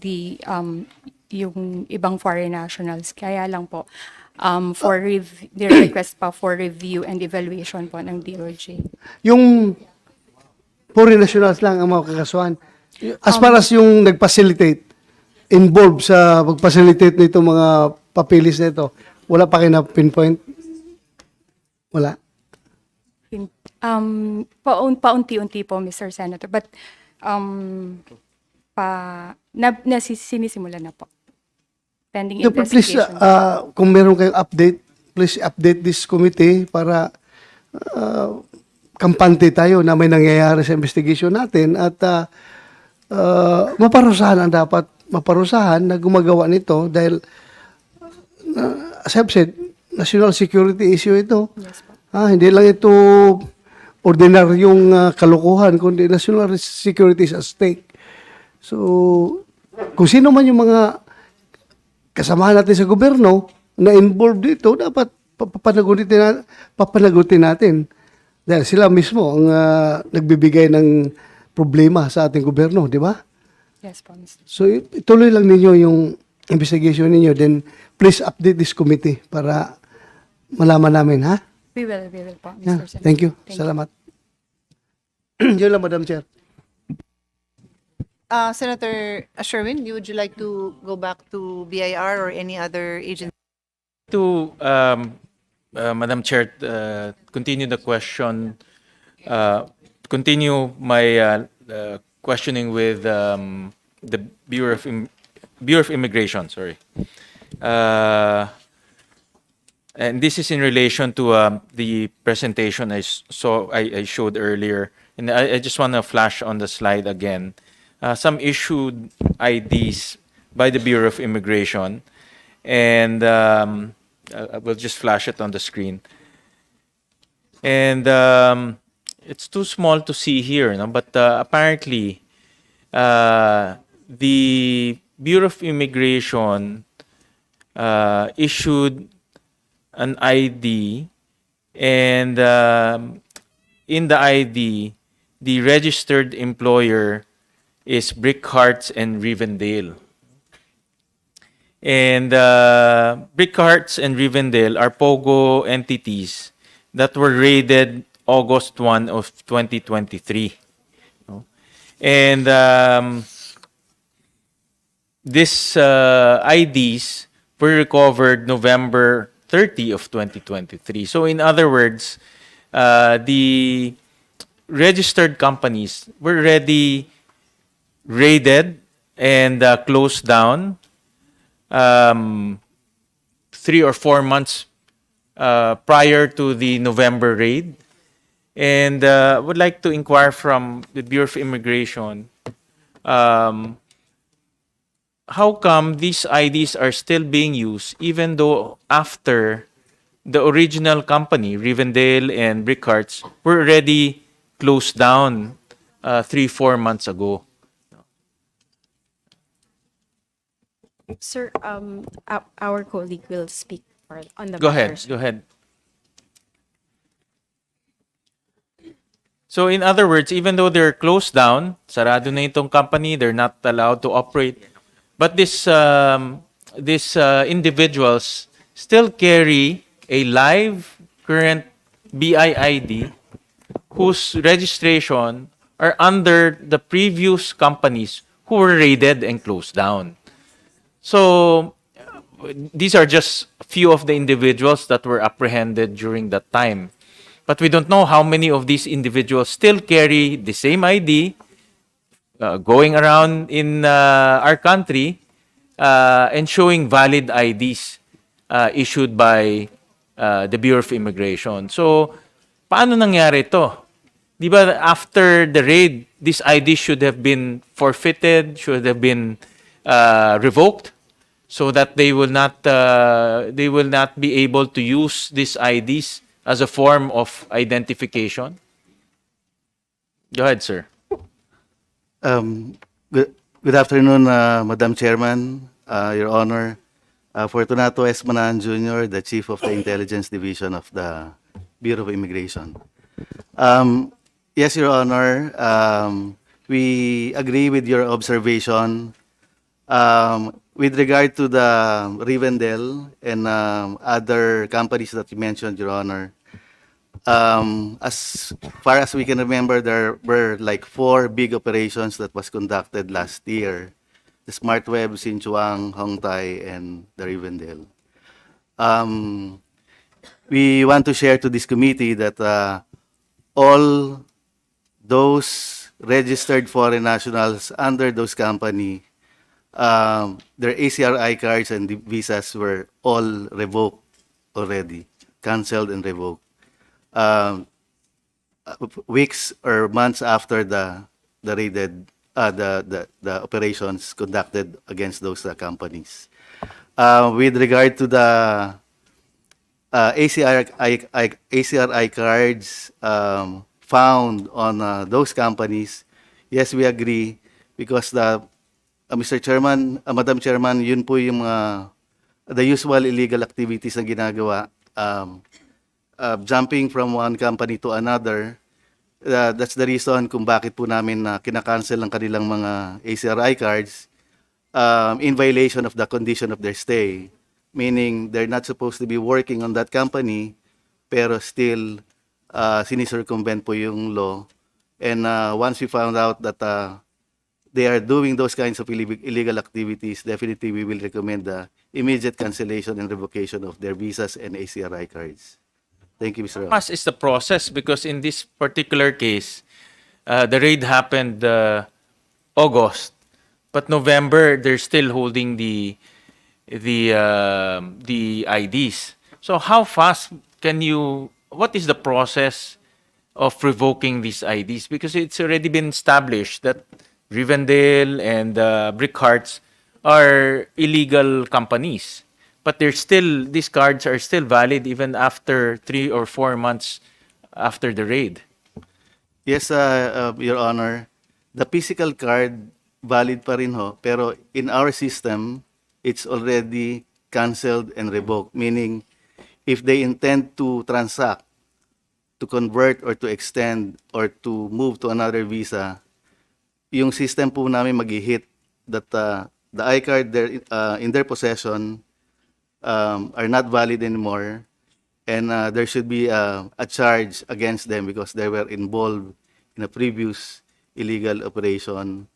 S16: yung ibang foreign nationals. Kaya lang po, the request pa for review and evaluation po ng DOJ.
S7: Yung foreign nationals lang ang mga kakasuhan. As far as yung nag-facilitate, involved sa pag-facilitate nito mga papilis na ito, wala pa kayo na pinpoint? Wala?
S16: Paunti-unti po, Mr. Senator. But, sinisimulan na po. Pending
S7: Please,
S16: investigation.
S7: kung meron kayong update please update this committee para kampante tayo na may nangyayari sa investigation natin at maparusahan ang dapat maparusahan na gumagawa nito dahil as I've said, national security issue ito. Hindi lang ito ordinaryong kalokohan, kundi national security is at stake. So, kung sino man yung mga kasamahan natin sa gobyerno na involved dito, dapat papanagutin natin. Dahil sila mismo ang nagbibigay ng problema sa ating gobyerno, di ba?
S16: Yes po, Mr.
S7: So, ituloy lang ninyo yung investigation ninyo. Then, please update this committee para malaman namin, ha?
S16: We will po, Mr.
S7: Yeah,
S16: Senator.
S7: thank you. Salamat. Yun lang, Madam Chair.
S1: Senator Sherwin, would you like to go back to BIR or any other agency?
S4: To Madam Chair, continue the question, continue my questioning with the Bureau of Immigration. Sorry, and this is in relation to the presentation I showed earlier, and I just want to flash on the slide again. Some issued IDs by the Bureau of Immigration, and I will just flash it on the screen. And it's too small to see here, no? But apparently, the Bureau of Immigration issued an ID, and in the ID, the registered employer is Brick Hearts and Rivendell. And Brick Hearts and Rivendell are POGO entities that were raided August 1 of 2023. No? And these IDs were recovered November 30 of 2023. So in other words, the registered companies were already raided and closed down 3 or 4 months prior to the November raid. And would like to inquire from the Bureau of Immigration, how come these IDs are still being used even though after the original company, Rivendell and Brick Hearts, were already closed down 3-4 months ago?
S10: Sir, our colleague will speak on the
S4: Go
S10: matter.
S4: ahead. Go ahead. So in other words, even though they're closed down, sarado na itong company, they're not allowed to operate. But these individuals still carry a live current BIID whose registration are under the previous companies who were raided and closed down. So these are just a few of the individuals that were apprehended during that time. But we don't know how many of these individuals still carry the same ID going around in our country and showing valid IDs issued by the Bureau of Immigration. So, paano nangyari ito? Di ba after the raid, these IDs should have been forfeited, should have been revoked, so that they will not be able to use these IDs as a form of identification? Go ahead, sir.
S18: Good afternoon, Madam Chairman, Your Honor. Fortunato S. Manahan Jr., the Chief of the Intelligence Division of the Bureau of Immigration. Yes, Your Honor, we agree with your observation. With regard to the Rivendell and other companies that you mentioned, Your Honor, as far as we can remember, there were like 4 big operations that was conducted last year: the Smart Web, Sinchuang, Hongtai, and the Rivendell. We want to share to this committee that all those registered foreign nationals under those companies, their ACRI cards and the visas were all revoked already, canceled and revoked. Um, Weeks or months after the raided the operations conducted against those companies. With regard to the ACRI cards found on those companies, yes, we agree because Mr. Chairman, Madam Chairman, yun po yung the usual illegal activities na ginagawa. Jumping from one company to another, that's the reason kung bakit po namin kinakancel ang kanilang mga ACRI cards in violation of the condition of their stay. Meaning they're not supposed to be working on that company, pero still sinicircumvent po yung law. And once we found out that they are doing those kinds of illegal activities, definitely we will recommend the immediate cancellation and revocation of their visas and ACRI cards. Thank you, Mr.
S4: Mas is the process because in this particular case, the raid happened August, but November they're still holding the IDs. So how fast can you? What is the process of revoking these IDs? Because it's already been established that Rivendell and Brick Hearts are illegal companies. But these cards are still valid even after 3 or 4 months after the raid.
S18: Yes, Your Honor. The physical card, valid pa rin ho. Pero in our system, it's already canceled and revoked. Meaning, if they intend to transact, to convert or to extend or to move to another visa, yung system po namin mag-hit that the iCard in their possession are not valid anymore, and there should be a charge against them because they were involved in a previous illegal operation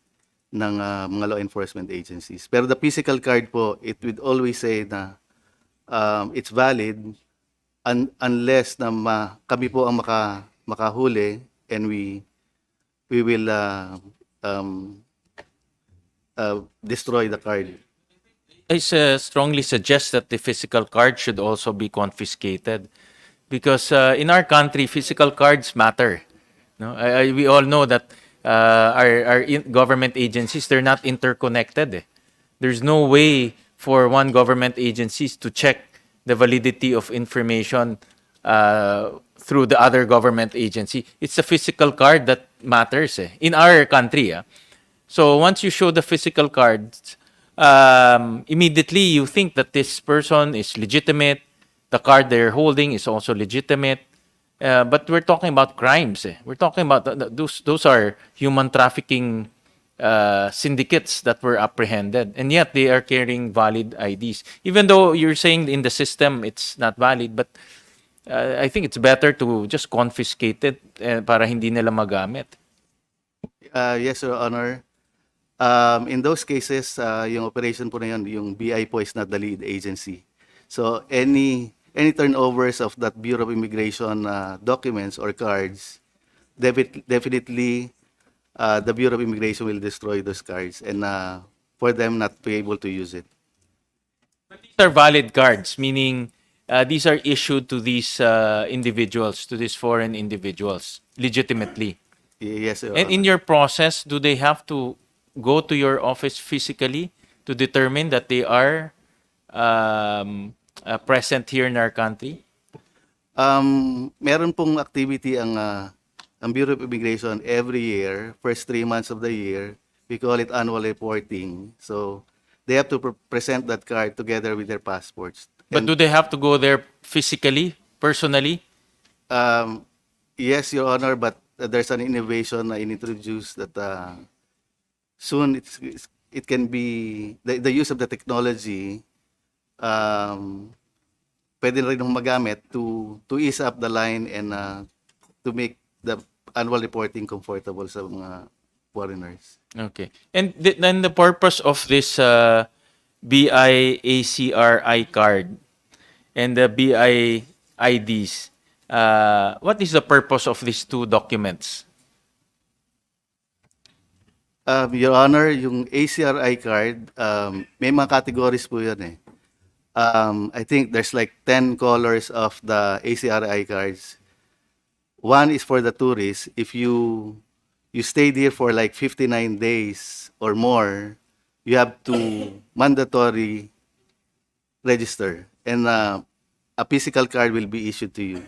S18: ng mga law enforcement agencies. Pero the physical card po, it would always say na it's valid unless na kami po ang makahuli and we will destroy the card.
S4: I strongly suggest that the physical card should also be confiscated because in our country, physical cards matter. No? We all know that our government agencies, they're not interconnected. There's no way for one government agencies to check the validity of information through the other government agency. It's the physical card that matters in our country. So once you show the physical cards, immediately you think that this person is legitimate. The card they're holding is also legitimate. But we're talking about crimes. We're talking about those are human trafficking syndicates that were apprehended, and yet they are carrying valid IDs. Even though you're saying in the system it's not valid, but I think it's better to just confiscate it para hindi nila magamit.
S18: Yes, Your Honor. In those cases, yung operation po na yun, yung BI po is not the lead agency. So any turnovers of that Bureau of Immigration documents or cards, definitely the Bureau of Immigration will destroy those cards and for them not to be able to use it.
S4: But these are valid cards, meaning these are issued to these individuals, to these foreign individuals, legitimately.
S18: Yes, Your
S4: And
S18: Honor.
S4: in your process, do they have to go to your office physically to determine that they are present here in our country?
S18: Meron pong activity ang Bureau of Immigration every year, first 3 months of the year. We call it annual reporting. So they have to present that card together with their passports.
S4: But do they have to go there physically, personally?
S18: Yes, Your Honor, but there's an innovation na introduced that soon it can be the use of the technology pwede rin magamit to ease up the line and to make the annual reporting comfortable sa mga foreigners.
S4: Okay. And then the purpose of this BIACRI card and the BIIDs, what is the purpose of these two documents?
S18: Your Honor, yung ACRI card, may mga categories po yan eh. I think there's like 10 colors of the ACRI cards. One is for the tourists. If you stayed here for like 59 days or more, you have to mandatory register, and a physical card will be issued to you.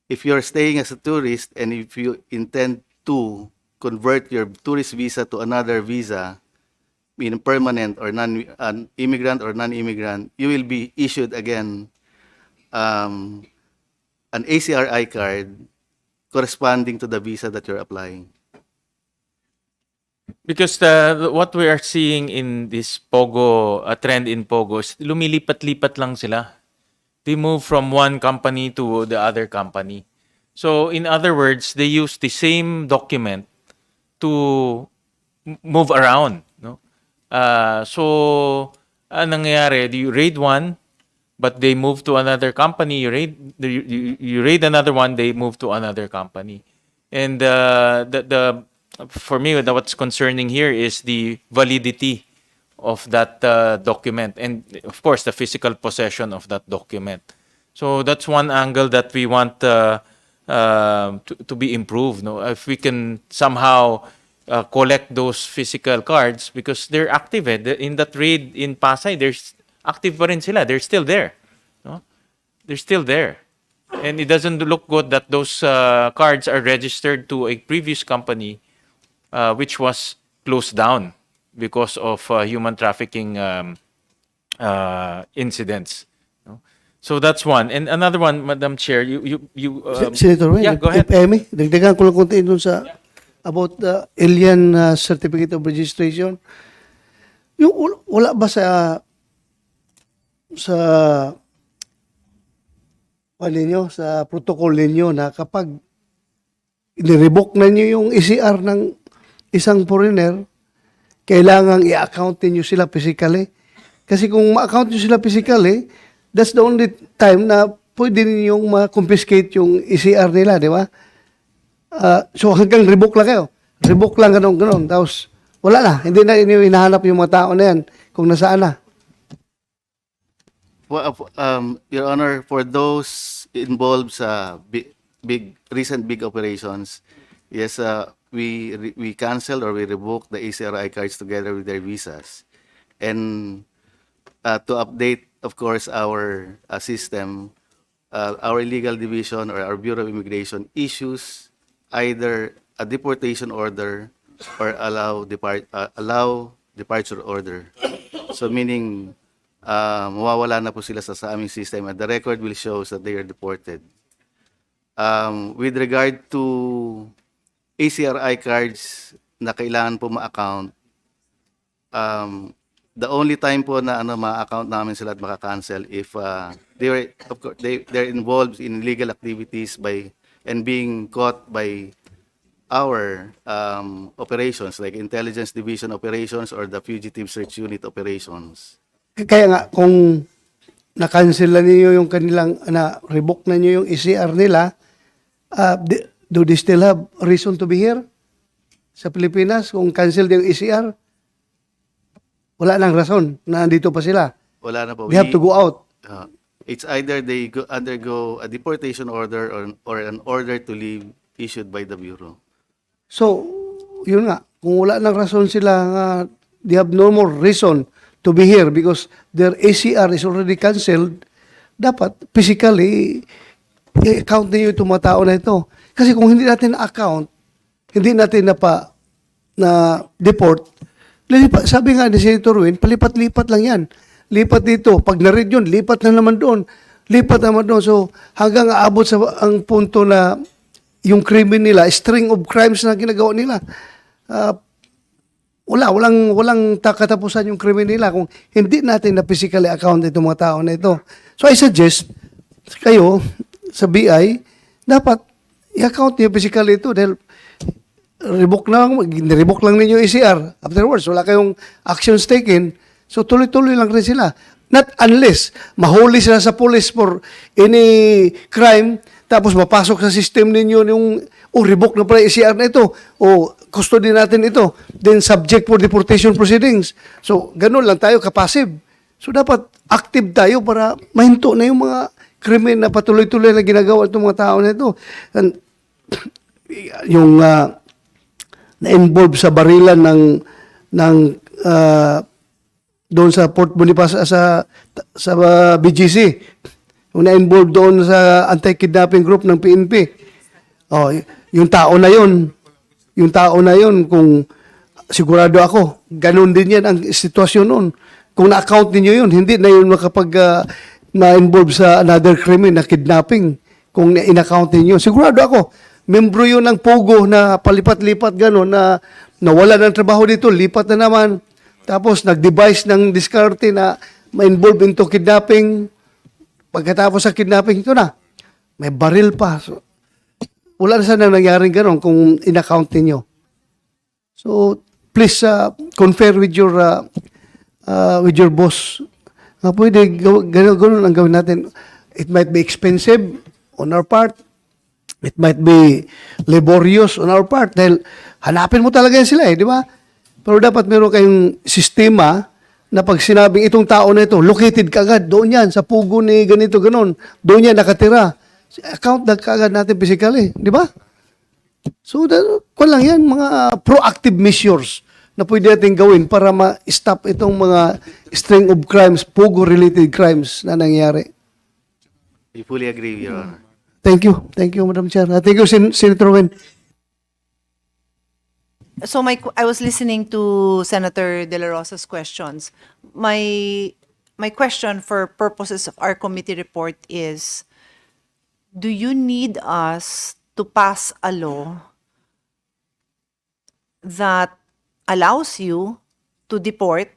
S18: If you're staying as a tourist and if you intend to convert your tourist visa to another visa, meaning permanent or an immigrant or non-immigrant, you will be issued again an ACRI card corresponding to the visa that you're applying.
S4: Because what we are seeing in this Pogo, trend in Pogo is lumilipat-lipat lang sila. They move from one company to the other company. So in other words, they use the same document to move around. No? So anong nangyayari? You raid one, but they move to another company. You raid another one, they move to another company. And for me, what's concerning here is the validity of that document, and of course the physical possession of that document. So that's one angle that we want to be improved. No, if we can somehow collect those physical cards, because they're active. In that raid in Pasay, there's active pa rin sila. They're still there. No? They're still there. And it doesn't look good that those cards are registered to a previous company which was closed down because of human trafficking incidents. No? So that's one. And another one, Madam Chair, you
S7: Senator Wayne,
S4: yeah, go ahead.
S7: if I may, dagdagan ko lang konti dun sa about the alien certificate of registration. Yung wala ba sa sa protocol ninyo na kapag ni-revoke na nyo yung ECR ng isang foreigner, kailangang i-account niyo sila physically. Kasi kung ma-account niyo sila physically, that's the only time na pwede ninyong ma-confiscate yung ECR nila, di ba? So hanggang revoke lang kayo. Revoke lang ganun. Tapos wala na. Hindi na inyo hinahanap yung mga tao na yan kung nasaan na.
S18: Well, Your Honor, for those involved sa recent big operations, yes, we canceled or we revoked the ACRI cards together with their visas. And to update, of course, our system, our legal division or our Bureau of Immigration issues either a deportation order or allow departure order. So meaning, mawawala na po sila sa aming system and the record will show that they are deported. With regard to ACRI cards na kailangan po ma-account, the only time po na ma-account namin sila at maka-cancel if they're involved in illegal activities and being caught by our operations like intelligence division operations or the fugitive search unit operations.
S7: Kaya nga, kung na-cancel na niyo yung kanilang, na-revoke na niyo yung ECR nila, do they still have reason to be here sa Pilipinas? Kung cancel yung ECR, wala nang rason na nandito pa sila.
S18: Wala na po.
S7: They have to go out.
S18: It's either they undergo a deportation order or an order to leave issued by the Bureau.
S7: So, yun nga, kung wala nang rason sila, they have no more reason to be here because their ACR is already canceled, dapat physically i-account niyo itong mga tao na ito. Kasi kung hindi natin na-account, hindi natin na-deport, sabi nga ni Senator Win, palipat-lipat lang yan. Lipat dito. Pag na-read yun, lipat na naman doon. Lipat naman doon. So, hanggang aabot sa ang punto na yung krimen nila, string of crimes na ginagawa nila, walang katapusan yung krimen nila kung hindi natin na physically account itong mga tao na ito. So, I suggest kayo sa BI, dapat i-account niyo physically ito dahil revoke lang ninyo yung ECR. Afterwards, wala kayong actions taken. So, tuloy-tuloy lang rin sila. Not unless mahuli sila sa police for any crime, tapos mapasok sa system ninyo yung, revoke na pala yung ECR na ito, custody natin ito, then subject for deportation proceedings. So, ganun lang tayo, kapasive. So dapat active tayo para mahinto na yung mga krimen na patuloy-tuloy na ginagawa itong mga tao na ito. And, yung na-involve sa barilan ng doon sa Port Boniface sa BGC. Yung na-involve doon sa anti-kidnapping group ng PNP. Oh, yung tao na yun, kung sigurado ako, ganun din yan ang sitwasyon noon. Kung na-account ninyo yun, hindi na yun ma-involve sa another crime na kidnapping. Kung in-account ninyo, sigurado ako, membro yun ng Pogo na palipat-lipat gano'n, na nawala ng trabaho dito, lipat na naman. Tapos nag-devise ng diskarte na ma-involve into kidnapping. Pagkatapos sa kidnapping, ito na, may baril pa. So, wala na sana nangyaring gano'n kung in-account ninyo. So, please confer with your boss. Pwede gano'n ang gawin natin. It might be expensive on our part. It might be laborious on our part. Dahil hanapin mo talaga yan sila di ba? Pero dapat meron kayong sistema na pag sinabing itong tao na ito, located kagad, doon yan, sa pugo ni ganito, ganon. Doon yan nakatira. Account na kagad natin physically. Di ba? So, kung lang yan, mga proactive measures na pwede natin gawin para ma-stop itong mga string of crimes, Pogo-related crimes na nangyayari.
S18: We fully agree, Your Honor.
S7: Thank you. Thank you, Madam Chair. Thank you, Senator Wen.
S1: So I was listening to Senator De La Rosa's questions. My question for purposes of our committee report is, do you need us to pass a law that allows you to deport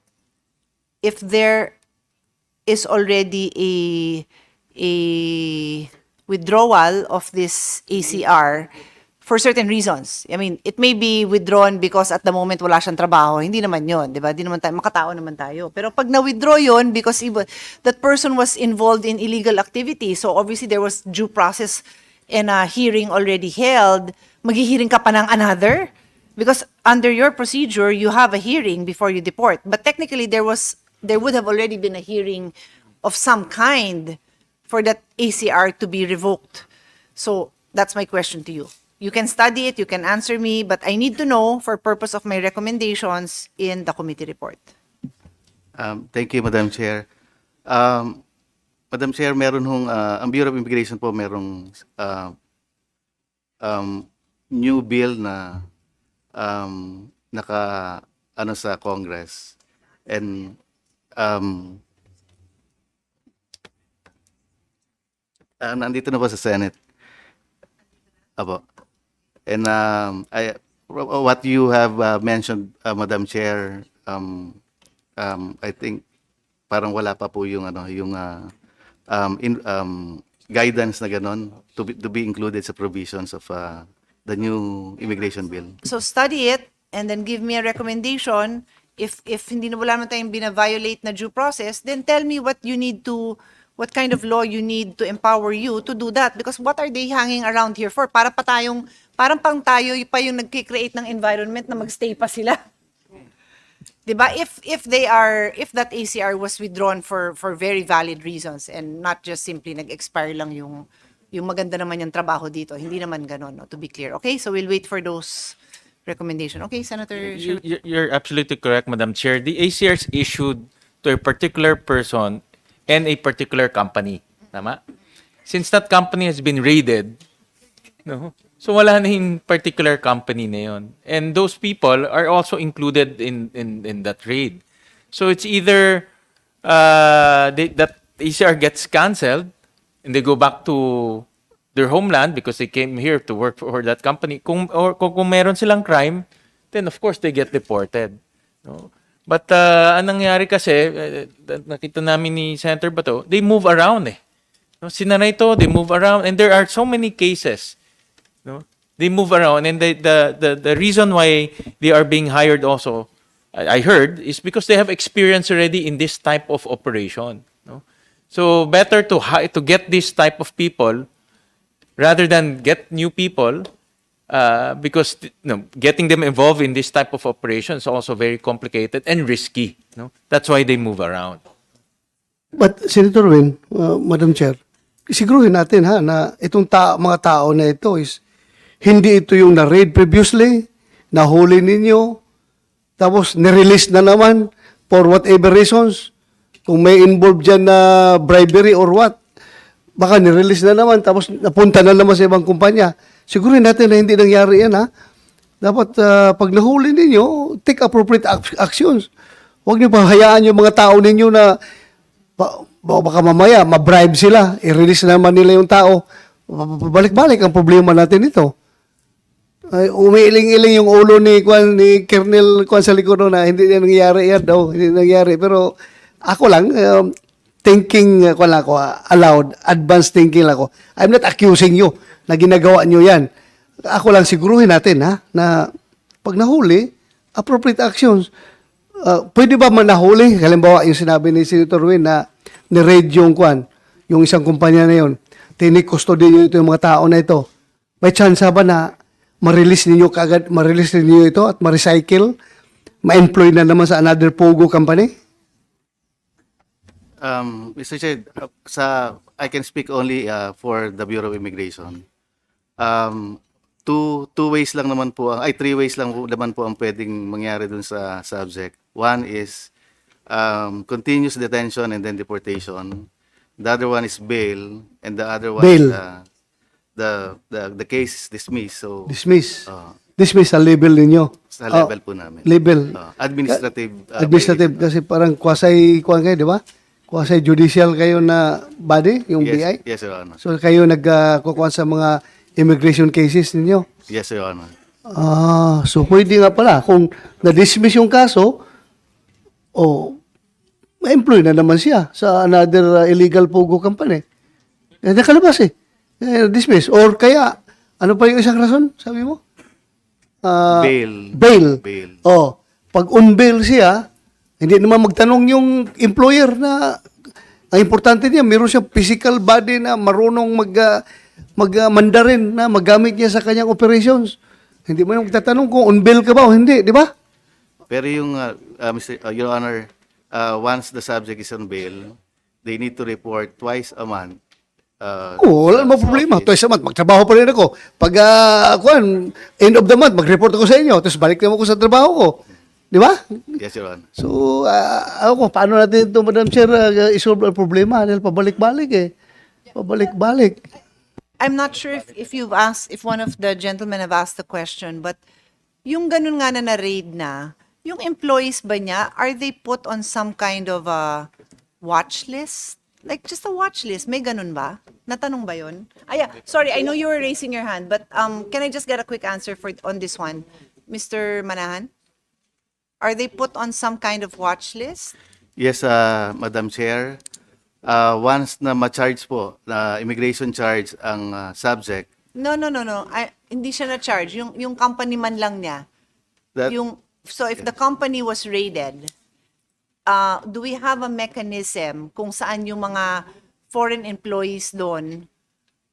S1: if there is already a withdrawal of this ACR for certain reasons? I mean, it may be withdrawn because at the moment wala siyang trabaho. Hindi naman yun, di ba? Di naman tayo, makatao naman tayo. Pero pag na-withdraw yun because that person was involved in illegal activity, so obviously there was due process and a hearing already held, maghihiring ka pa ng another? Because under your procedure, you have a hearing before you deport. But technically, there would have already been a hearing of some kind for that ACR to be revoked. So that's my question to you. You can study it, you can answer me, but I need to know for purpose of my recommendations in the committee report.
S18: Thank you, Madam Chair. Madam Chair, meron ang Bureau of Immigration po merong new bill na sa Congress. And nandito na po sa Senate. Apo. And what you have mentioned, Madam Chair, I think parang wala pa po yung guidance na ganon to be included sa provisions of the new immigration bill.
S1: So study it and then give me a recommendation. If hindi na wala naman tayong bina-violate na due process, then tell me what kind of law you need to empower you to do that. Because what are they hanging around here for? Parang pang tayo pa yung nagki-create ng environment na magstay pa sila. Diba? If that ACR was withdrawn for very valid reasons and not just simply nag-expire lang yung maganda naman yung trabaho dito. Hindi naman ganon, no, to be clear. Okay, so we'll wait for those recommendations. Okay, Senator.
S4: You're absolutely correct, Madam Chair. The ACR is issued to a particular person and a particular company. Tama? Since that company has been raided, no? So wala na yung particular company na yun. And those people are also included in that raid. So it's either that ACR gets canceled and they go back to their homeland because they came here to work for that company. Kung meron silang crime, then of course they get deported. No? But anong nangyari kasi, nakita namin ni Senator Bato, they move around eh. No? Sinanay ito, they move around. And there are so many cases. No? They move around. And the reason why they are being hired also, I heard, is because they have experience already in this type of operation. No? So better to get this type of people rather than get new people, because getting them involved in this type of operation is also very complicated and risky. No? That's why they move around.
S7: But Senator Win, Madam Chair, siguruhin natin ha na itong mga tao na ito is hindi ito yung na-raid previously, nahuli ninyo, tapos nirelease na naman for whatever reasons. Kung may involved dyan na bribery or what, baka nirelease na naman tapos napunta na naman sa ibang kumpanya. Siguruhin natin na hindi nangyari yan ha. Dapat pag nahuli ninyo, take appropriate actions. Huwag niyo pahayaan yung mga tao ninyo na baka mamaya ma-bribe sila, i-release naman nila yung tao. Balik-balik ang problema natin ito. Ay, umiiling-iling yung ulo ni Colonel Kwan sa likod na hindi na nangyari yan daw, hindi nangyari. Pero ako lang, thinking ko lang ako, aloud, advanced thinking lang ako. I'm not accusing you na ginagawa nyo yan. Ako lang siguruhin natin ha, na pag nahuli, appropriate actions. Pwede ba manahuli? Halimbawa, yung sinabi ni Senator Win na ni-raid yung Kwan, yung isang kumpanya na yun. Tinik-custody nyo ito yung mga tao na ito. May chance ba na ma-release ninyo kagad, ma-release ninyo ito at ma-recycle, ma-employ na naman sa another Pogo company?
S18: Mr. Chair, I can speak only for the Bureau of Immigration. Two ways lang naman po, three ways lang naman po ang pwedeng mangyari dun sa subject. One is continuous detention and then deportation. The other one is bail, and the other one
S7: Bail.
S18: is the case is dismissed. So
S7: Dismiss. Dismiss sa level ninyo.
S18: sa level po namin.
S7: Level.
S18: Administrative.
S7: Administrative. Kasi parang quasi-kuan kayo, di ba? Quasi-judicial kayo na body, yung
S18: Yes,
S7: BI.
S18: yes, Your Honor.
S7: So kayo nagkukuha sa mga immigration cases ninyo.
S18: Yes, Your Honor.
S7: So pwede nga pala, kung na-dismiss yung kaso, ma-employ na naman siya sa another illegal Pogo company. Nakalabas dismiss. Or kaya, ano pa yung isang rason, sabi mo?
S18: Bail.
S7: Bail.
S18: Bail.
S7: Pag on-bail siya, hindi naman magtanong yung employer na ang importante niya, meron siyang physical body na marunong mag-Mandarin na magamit niya sa kanyang operations. Hindi mo yung magtatanong kung on-bail ka ba o hindi, di ba?
S18: Pero yung, Your Honor, once the subject is on bail, they need to report twice a month.
S7: Wala namang problema. Twice a month, magtrabaho pa rin ako. Pag, end of the month, mag-report ako sa inyo, tapos balik naman ako sa trabaho ko. Di ba?
S18: Yes, Your Honor.
S7: So, paano natin ito, Madam Chair, isolve ang problema? Dahil pabalik-balik Pabalik-balik.
S1: I'm not sure if you've asked, if one of the gentlemen have asked the question, but yung ganun nga na raid na, yung employees ba niya, are they put on some kind of a watch list? Like just a watch list, may ganun ba? Natanong ba yun? Yeah, sorry, I know you were raising your hand, but can I just get a quick answer on this one? Mr. Manahan? Are they put on some kind of watch list?
S18: Yes, Madam Chair. Once na ma-charge po, na immigration charge ang subject,
S1: No. Hindi siya na-charge. Yung company man lang niya.
S18: that,
S1: So if the company was raided, do we have a mechanism kung saan yung mga foreign employees doon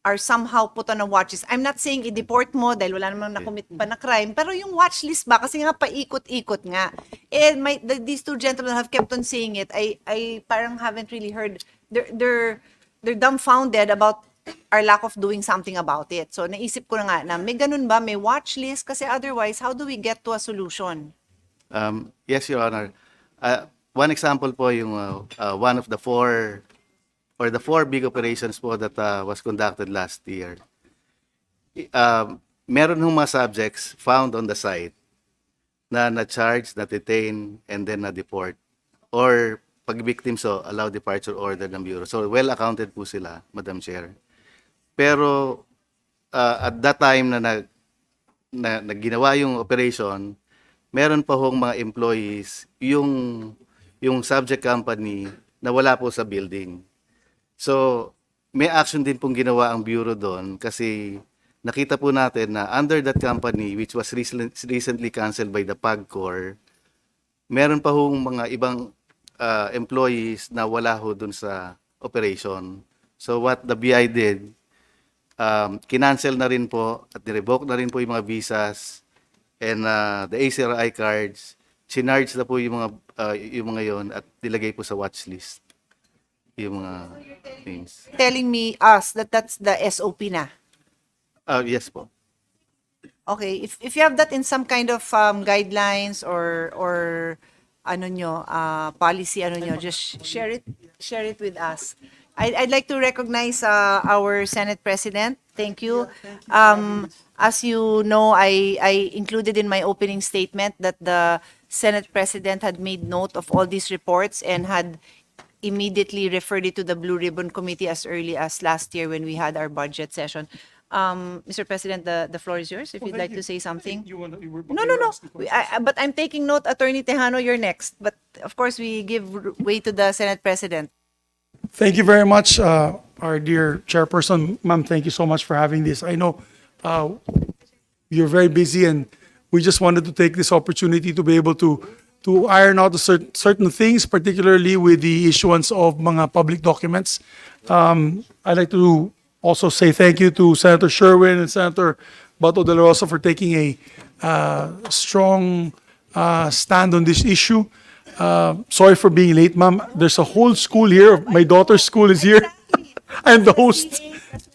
S1: are somehow put on a watch list? I'm not saying i-deport mo dahil wala namang nakomit pa na crime, pero yung watch list ba? Kasi nga paikot-ikot nga. And these two gentlemen have kept on saying it. I parang haven't really heard. They're dumbfounded about our lack of doing something about it. So naisip ko na nga na may ganun ba? May watch list? Kasi otherwise, how do we get to a solution?
S18: yes, Your Honor. One example po yung one of the four big operations po that was conducted last year. Meron ng mga subjects found on the site na na-charge, na-detain, and then na-deport. Or pag victim allow departure order ng Bureau. So well accounted po sila, Madam Chair. Pero at that time na ginawa yung operation, meron pa hong mga employees yung subject company na wala po sa building. So, may action din pong ginawa ang Bureau doon kasi nakita po natin na under that company which was recently canceled by the PAGCOR, meron pa hong mga ibang employees na wala ho doon sa operation. So, what the BI did, kinancel na rin po at nirevoke na rin po yung mga visas and the ACRI cards, chinarge na po yung mga yon at nilagay po sa watch list. yung mga names.
S1: Telling me, us, that that's the SOP na.
S18: Yes po.
S1: Okay, if you have that in some kind of guidelines or ano nyo, policy ano nyo, just share it with us. I'd like to recognize our Senate President. Thank you. As you know, I included in my opening statement that the Senate President had made note of all these reports and had immediately referred it to the Blue Ribbon Committee as early as last year when we had our budget session. Mr. President, the floor is yours if you'd like to say something. No. But I'm taking note, Attorney Tejano, you're next. But of course, we give way to the Senate President.
S19: Thank you very much, our dear chairperson. Ma'am, thank you so much for having this. I know you're very busy, and we just wanted to take this opportunity to be able to iron out certain things, particularly with the issuance of mga public documents. I'd like to also say thank you to Senator Sherwin and Senator Bato de la Rosa for taking a strong stand on this issue. Sorry for being late, ma'am. There's a whole school here. My daughter's school is here. I'm the host.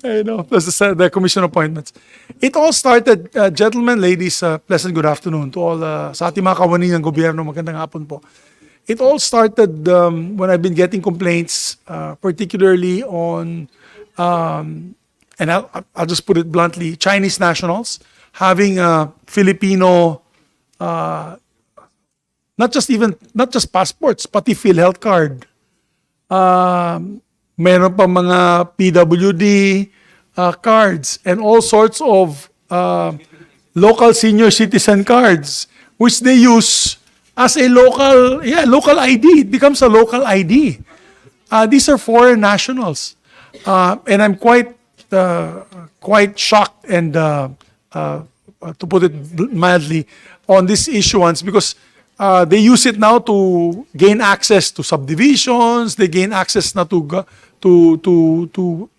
S19: I know. That's the commission appointments. It all started, gentlemen, ladies, pleasant good afternoon to all sa ating mga kawani ng gobyerno. Magandang hapon po. It all started when I've been getting complaints, particularly on, and I'll just put it bluntly, Chinese nationals having Filipino not just passports, pati PhilHealth card. Meron pa mga PWD cards and all sorts of local senior citizen cards, which they use as a local ID. It becomes a local ID. These are foreign nationals, and I'm quite shocked and to put it mildly on this issuance because. They use it now to gain access to subdivisions. They gain access na to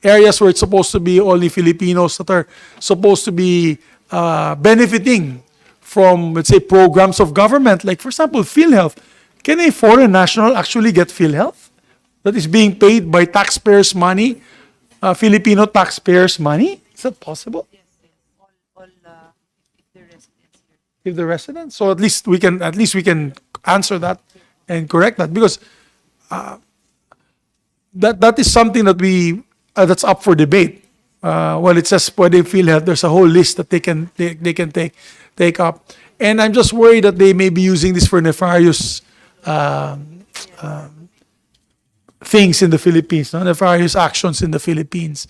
S19: areas where it's supposed to be only Filipinos that are supposed to be benefiting from, let's say, programs of government. Like, for example, PhilHealth. Can a foreign national actually get PhilHealth that is being paid by taxpayers' money, Filipino taxpayers' money? Is that possible? If the residents, so at least we can answer that and correct that because that is something that that's up for debate. Well, it says when they feel health, there's a whole list that they can take up, and I'm just worried that they may be using this for nefarious things in the Philippines, nefarious actions in the Philippines.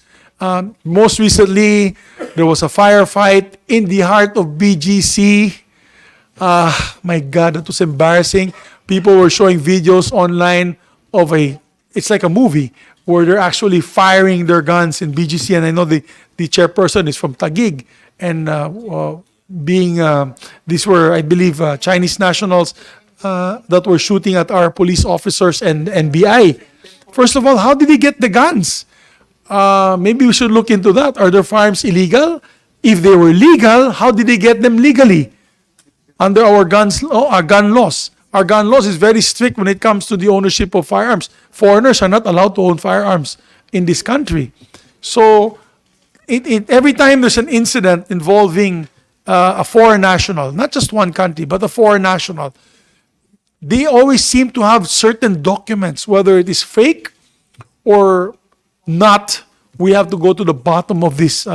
S19: Most recently, there was a firefight in the heart of BGC. My God, that was embarrassing. People were showing videos online of it's like a movie where they're actually firing their guns in BGC. And I know the chairperson is from Taguig. And these were, I believe, Chinese nationals that were shooting at our police officers and NBI. First of all, how did they get the guns? Maybe we should look into that. Are their firearms illegal? If they were legal, how did they get them legally? Under our gun laws. Our gun laws is very strict when it comes to the ownership of firearms. Foreigners are not allowed to own firearms in this country. So every time there's an incident involving a foreign national, not just one country, but a foreign national, they always seem to have certain documents, whether it is fake or not. We have to go to the bottom of this,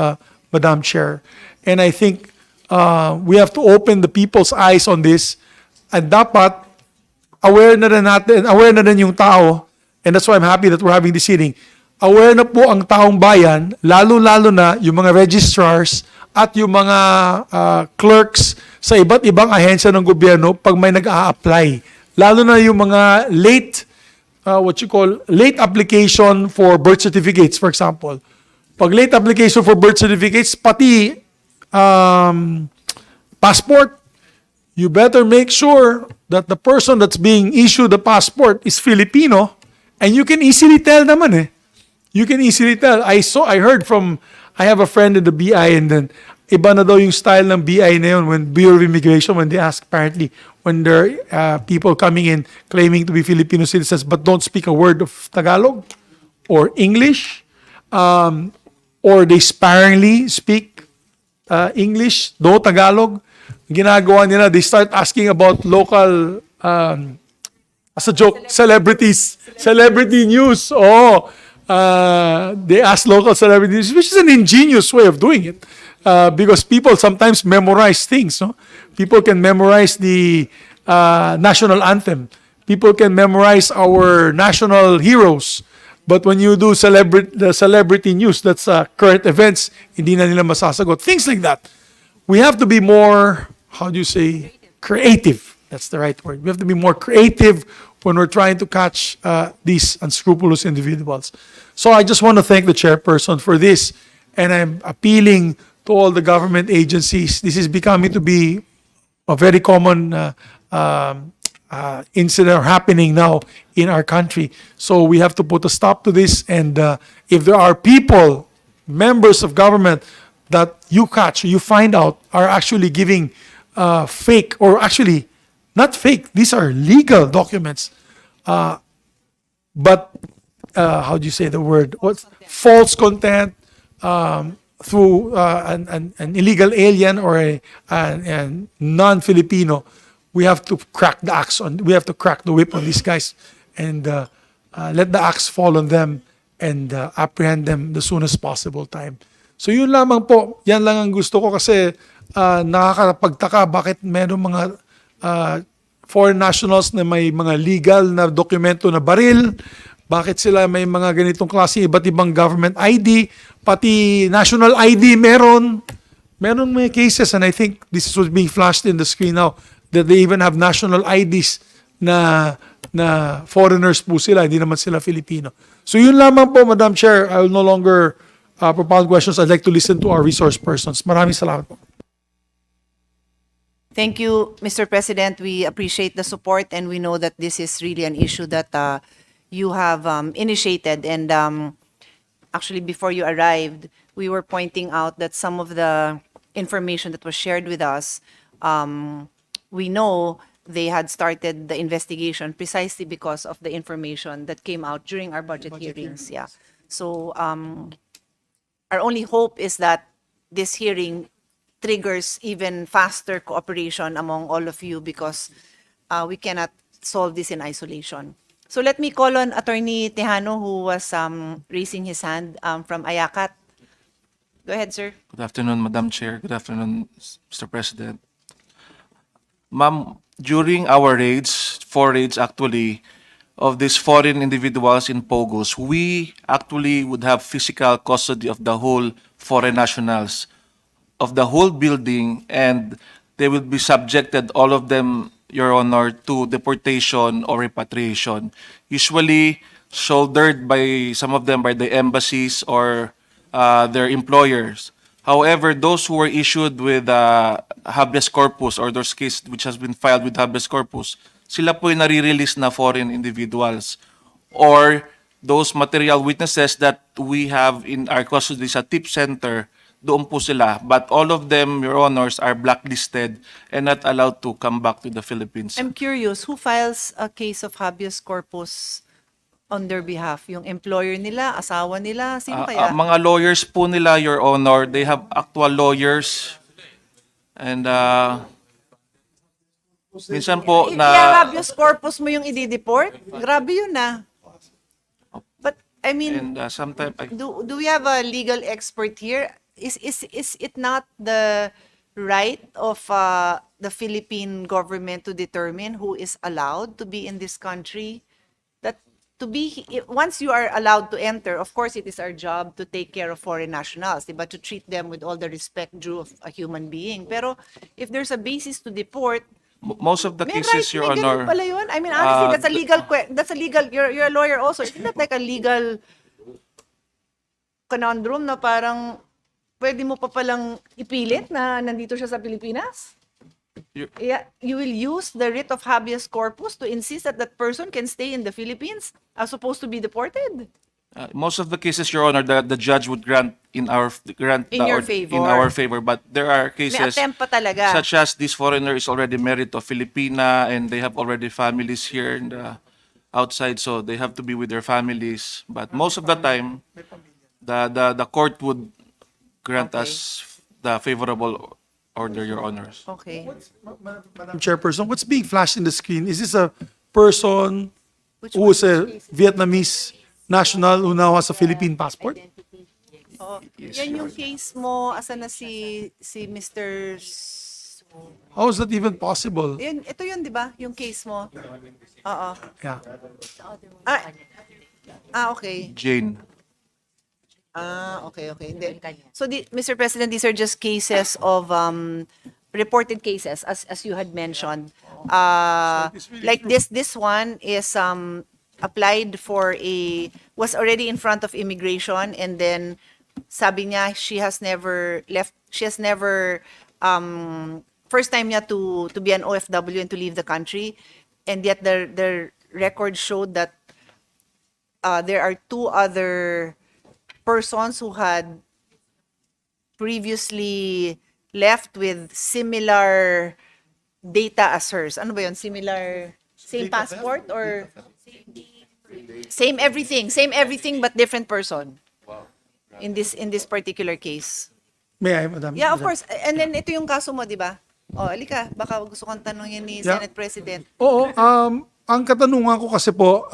S19: Madam Chair. And I think we have to open the people's eyes on this. And dapat, aware na rin yung tao, and that's why I'm happy that we're having this hearing. Aware na po ang taong bayan, lalo-lalo na yung mga registrars at yung mga clerks sa iba't ibang ahensya ng gobyerno pag may nag-a-apply. Lalo na yung mga late application for birth certificates, for example. Pag late application for birth certificates, pati passport, you better make sure that the person that's being issued the passport is Filipino, and you can easily tell naman eh. You can easily tell. I have a friend in the BI, and then iba na daw yung style ng BI na yun when Bureau of Immigration, when they ask apparently, when there are people coming in claiming to be Filipino citizens but don't speak a word of Tagalog. or English, or they sparingly speak English, no Tagalog. Ginagawa nila, they start asking about local, as a joke, celebrity news. Oh, they ask local celebrities, which is an ingenious way of doing it, because people sometimes memorize things. No? People can memorize the national anthem. People can memorize our national heroes. But when you do the celebrity news, that's current events, hindi na nila masasagot. Things like that. We have to be more, how do you say, creative. That's the right word. We have to be more creative when we're trying to catch these unscrupulous individuals. So I just want to thank the chairperson for this, and I'm appealing to all the government agencies. This is becoming to be a very common incident happening now in our country. So we have to put a stop to this. And if there are people, members of government, that you catch, you find out are actually giving fake, or actually not fake, these are legal documents. But how do you say the word? What's false content through an illegal alien or a non-Filipino? We have to crack the axe on. We have to crack the whip on these guys, and let the axe fall on them, and apprehend them the soonest possible time. So yun lamang po. Yan lang ang gusto ko, kasi nakakapagtaka bakit meron mga foreign nationals na may mga legal na dokumento na baril. Bakit sila may mga ganitong klase, iba't ibang government ID, pati national ID meron. Meron may cases, and I think this is what's being flashed in the screen now, that they even have national IDs na foreigners po sila, hindi naman sila Filipino. So yun lamang po, Madam Chair. I will no longer propound questions. I'd like to listen to our resource persons. Maraming salamat po.
S1: Thank you, Mr. President. We appreciate the support, and we know that this is really an issue that you have initiated. And actually, before you arrived, we were pointing out that some of the information that was shared with us, we know they had started the investigation precisely because of the information that came out during our budget hearings. Yeah. So our only hope is that this hearing triggers even faster cooperation among all of you, because we cannot solve this in isolation. So let me call on Attorney Tejano, who was raising his hand from Ayakat. Go ahead, sir.
S9: Good afternoon, Madam Chair. Good afternoon, Mr. President. Ma'am, during our raids, 4 raids actually, of these foreign individuals in Pogos, we actually would have physical custody of the whole foreign nationals, of the whole building, and they will be subjected, all of them, Your Honor, to deportation or repatriation, usually shouldered by some of them by the embassies or their employers. However, those who were issued with habeas corpus, or those cases which has been filed with habeas corpus, sila po yung nare-release na foreign individuals. Or those material witnesses that we have in our custody sa tip center, doon po sila. But all of them, Your Honors, are blacklisted and not allowed to come back to the Philippines.
S1: I'm curious, who files a case of habeas corpus on their behalf? Yung employer nila, asawa nila, sino kaya?
S9: Mga lawyers po nila, Your Honor, they have actual lawyers. And minsan po
S1: Kaya habeas corpus mo yung i-deport? Grabe yun na. But I mean,
S9: and sometimes
S1: do we have a legal expert here? Is it not the right of the Philippine government to determine who is allowed to be in this country? That to be, once you are allowed to enter, of course it is our job to take care of foreign nationals, but to treat them with all the respect due of a human being. Pero if there's a basis to deport,
S9: most of the
S1: may
S9: cases,
S1: right,
S9: Your
S1: may ganun
S9: Honor,
S1: pala yun. I mean, honestly, that's a legal, you're a lawyer also. Isn't that like a legal conundrum na parang pwede mo pa palang ipilit na nandito siya sa Pilipinas? Yeah, you will use the writ of habeas corpus to insist that that person can stay in the Philippines as opposed to be deported?
S9: most of the cases, Your Honor, the judge would grant in our
S1: favor.
S9: in our favor. But there are
S1: May
S9: cases
S1: attempt pa talaga.
S9: such as this foreigner is already married to a Filipina and they have already families here in the outside, so they have to be with their families. But most of the time, the court would grant
S1: Okay.
S9: us the favorable order, Your Honors.
S1: Okay.
S19: Madam Chairperson, what's being flashed in the screen? Is this a person
S1: Which
S19: who is a Vietnamese national who now has a Philippine passport?
S1: Oo. Yan yung case mo, asan na si Mr.
S19: How is that even possible?
S1: Yun, ito yun, di ba? Yung case mo. Oo.
S19: Yeah.
S1: Okay.
S9: Jane.
S1: Okay. Hindi. So, Mr. President, these are just cases of reported cases, as you had mentioned. Like this one is applied for was already in front of immigration, and then sabi niya she has never first time niya to be an OFW and to leave the country, and yet the record showed that there are two other persons who had previously left with similar data as hers. Ano ba yun? Same passport or same everything but different person in this particular case.
S19: May I, Madam?
S1: Yeah, of course. And then ito yung kaso mo, di ba? Alika, baka gusto kong tanungin ni
S19: Yeah.
S1: Senate President.
S19: Oo, ang katanungan ko kasi po,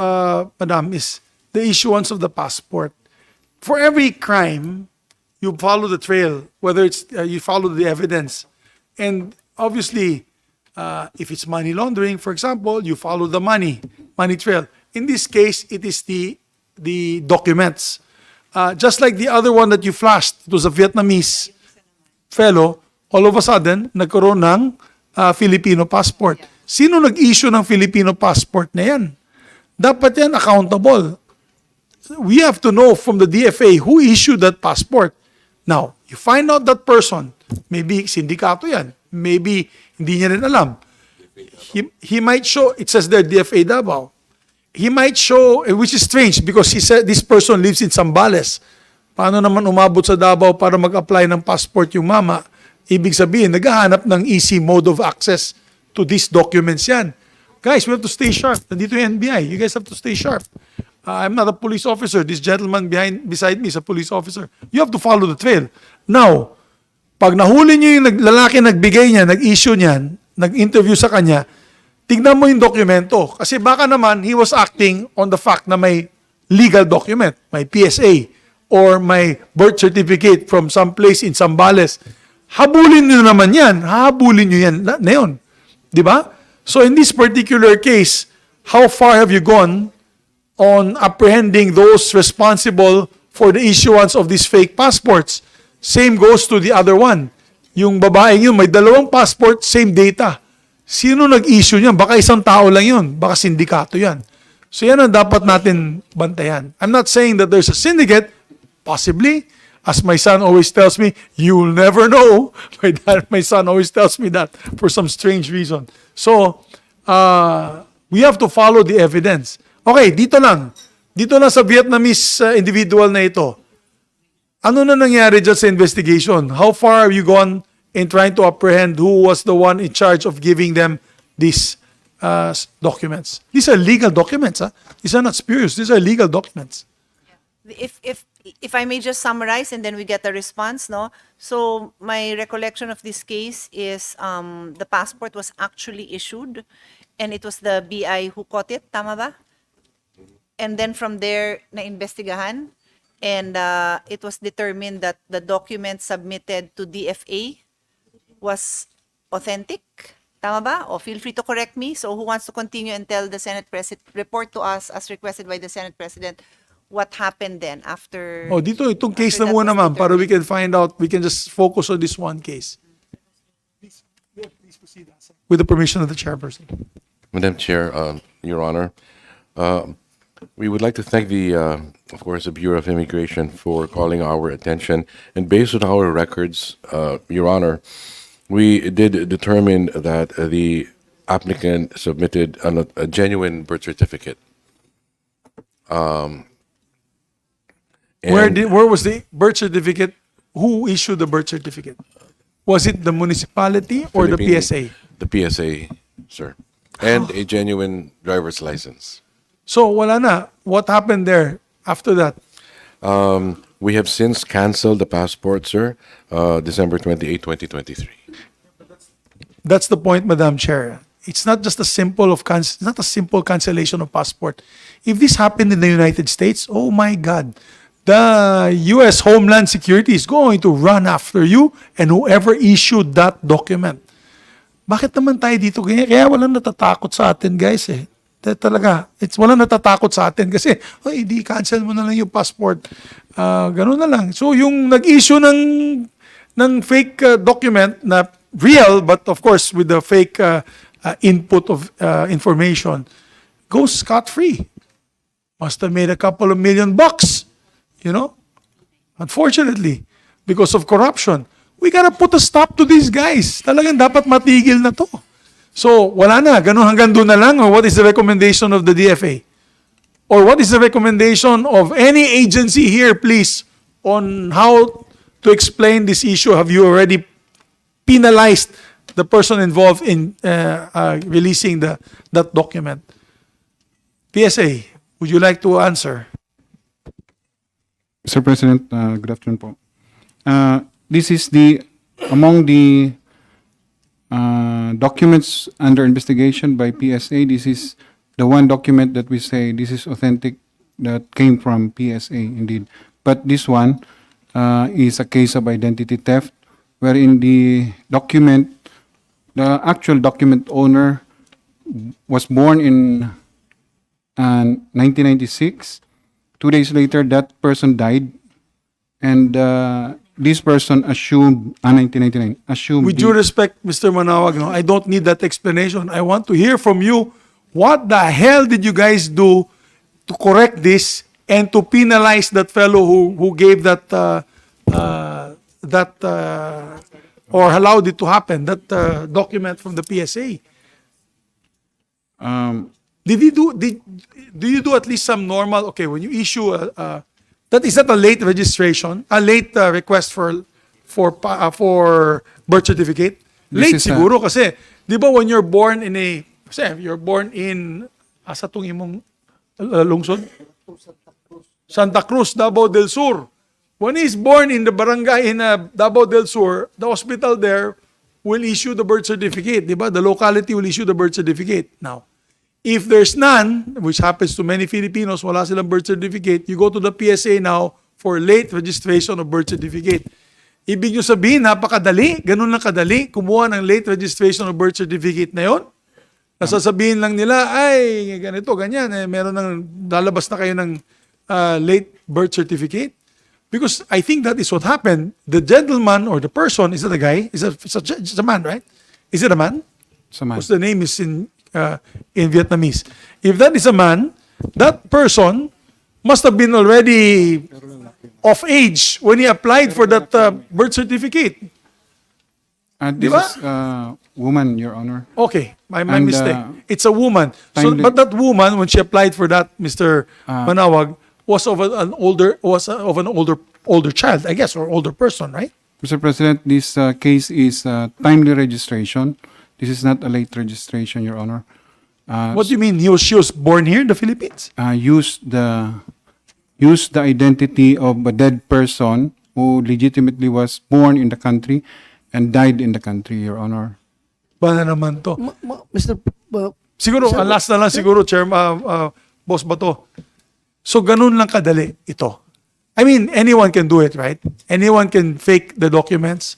S19: Madam, is the issuance of the passport. For every crime, you follow the trail, whether it's you follow the evidence. And obviously, if it's money laundering, for example, you follow the money trail. In this case, it is the documents. Just like the other one that you flashed, it was a Vietnamese fellow, all of a sudden, nagkaroon ng Filipino passport. Sino nag-issue ng Filipino passport na yan? Dapat yan accountable. We have to know from the DFA who issued that passport. Now, you find out that person, maybe sindikato yan, maybe hindi niya rin alam. He might show, it says there, DFA Davao. He might show, which is strange because he said this person lives in Zambales. Paano naman umabot sa Davao para mag-apply ng passport yung mama? Ibig sabihin, naghahanap ng easy mode of access to these documents yan. Guys, we have to stay sharp. Nandito yung NBI. You guys have to stay sharp. I'm not a police officer. This gentleman beside me is a police officer. You have to follow the trail. Now, pag nahuli nyo yung lalaki nagbigay niya, nag-issue niyan, nag-interview sa kanya, tignan mo yung dokumento. Kasi baka naman, he was acting on the fact na may legal document, may PSA, or may birth certificate from some place in Zambales. Habulin nyo naman yan. Habulin nyo yan na yun. Di ba? So in this particular case, how far have you gone on apprehending those responsible for the issuance of these fake passports? Same goes to the other one. Yung babaeng yun, may dalawang passport, same data. Sino nag-issue niyan? Baka isang tao lang yun. Baka sindikato yan. So yan ang dapat natin bantayan. I'm not saying that there's a syndicate. Possibly. As my son always tells me, you'll never know. My son always tells me that for some strange reason. So, we have to follow the evidence. Okay, dito lang. Dito lang sa Vietnamese individual na ito. Ano na nangyari dyan sa investigation? How far have you gone in trying to apprehend who was the one in charge of giving them these documents? These are legal documents. These are not spurious. These are legal documents.
S1: If I may just summarize and then we get a response, no? So my recollection of this case is the passport was actually issued and it was the BI who caught it, tama ba? And then from there, na-investigahan and it was determined that the document submitted to DFA was authentic, tama ba? O feel free to correct me. So who wants to continue and tell the Senate President, report to us as requested by the Senate President, what happened then after...
S19: Oh, dito, itong case
S1: after
S19: na
S1: that
S19: muna,
S1: was
S19: ma'am, para we
S1: determined?
S19: can find out, we can just focus on this one case. Please proceed. With the permission of the chairperson.
S2: Madam Chair, Your Honor, we would like to thank of course, the Bureau of Immigration for calling our attention. And based on our records, Your Honor, we did determine that the applicant submitted a genuine birth certificate.
S19: Where was the birth certificate? Who issued the birth certificate? Was it the municipality or the
S2: Philippine-
S19: PSA?
S2: The PSA, sir. And a genuine driver's license.
S19: So wala na. What happened there after that?
S13: We have since canceled the passport, sir, December 28, 2023.
S19: That's the point, Madam Chair. It's not just a simple not a simple cancellation of passport. If this happened in the United States, oh my God, the U.S. Homeland Security is going to run after you and whoever issued that document. Bakit naman tayo dito? Kaya walang natatakot sa atin, guys eh. Talaga, walang natatakot sa atin kasi, di cancel mo na lang yung passport. Ganun na lang. So yung nag-issue ng fake document na real, but of course with the fake input of information, goes scot-free. Must have made a couple of $1 million, Unfortunately, because of corruption. We gotta put a stop to these guys. Talagang dapat matigil na to. So, wala na. Ganun hanggang doon na lang. Or what is the recommendation of the DFA? Or what is the recommendation of any agency here, please, on how to explain this issue? Have you already penalized the person involved in releasing that document? PSA, would you like to answer?
S5: Mr. President, good afternoon po. This is among the documents under investigation by PSA. This is the one document that we say this is authentic, that came from PSA indeed. But this one is a case of identity theft, wherein the actual document owner was born in 1996. 2 days later, that person died, and this person assumed, 1999, assumed...
S19: With due respect, Mr. Manawag, I don't need that explanation. I want to hear from you, what the hell did you guys do to correct this and to penalize that fellow who gave that, or allowed it to happen, that document from the PSA? Do you do at least some normal, okay, when you issue that is not a late registration, a late request for birth certificate. Late siguro kasi, di ba when you're born in asa tong imong lungsod? Santa Cruz, Davao del Sur. When he's born in the barangay in Davao del Sur, the hospital there will issue the birth certificate, di ba? The locality will issue the birth certificate. Now, if there's none, which happens to many Filipinos, wala silang birth certificate, you go to the PSA now for late registration of birth certificate. Ibig nyo sabihin, napakadali, ganun lang kadali, kumuha ng late registration of birth certificate na yon. Nasasabihin lang nila, ay, ganito, ganyan, meron ng, lalabas na kayo ng late birth certificate. Because I think that is what happened. The gentleman or the person, is it a guy? It's a man, right? Is it a man?
S5: It's a man.
S19: What's the name is in Vietnamese. If that is a man, that person must have been already of age when he applied for that birth certificate.
S5: This is woman, Your Honor.
S19: Okay, my mistake. It's a woman. So, but that woman, when she applied for that, Mr. Manawag, was of an older child, I guess, or older person, right?
S5: Mr. President, this case is timely registration. This is not a late registration, Your Honor.
S19: What do you mean? She was born here in the Philippines?
S5: Use the identity of a dead person who legitimately was born in the country and died in the country, Your Honor.
S19: Ba na naman to?
S7: Mr.
S19: Siguro, ang last na lang siguro, Chair, Boss Bato. So, ganun lang kadali ito. I mean, anyone can do it, right? Anyone can fake the documents.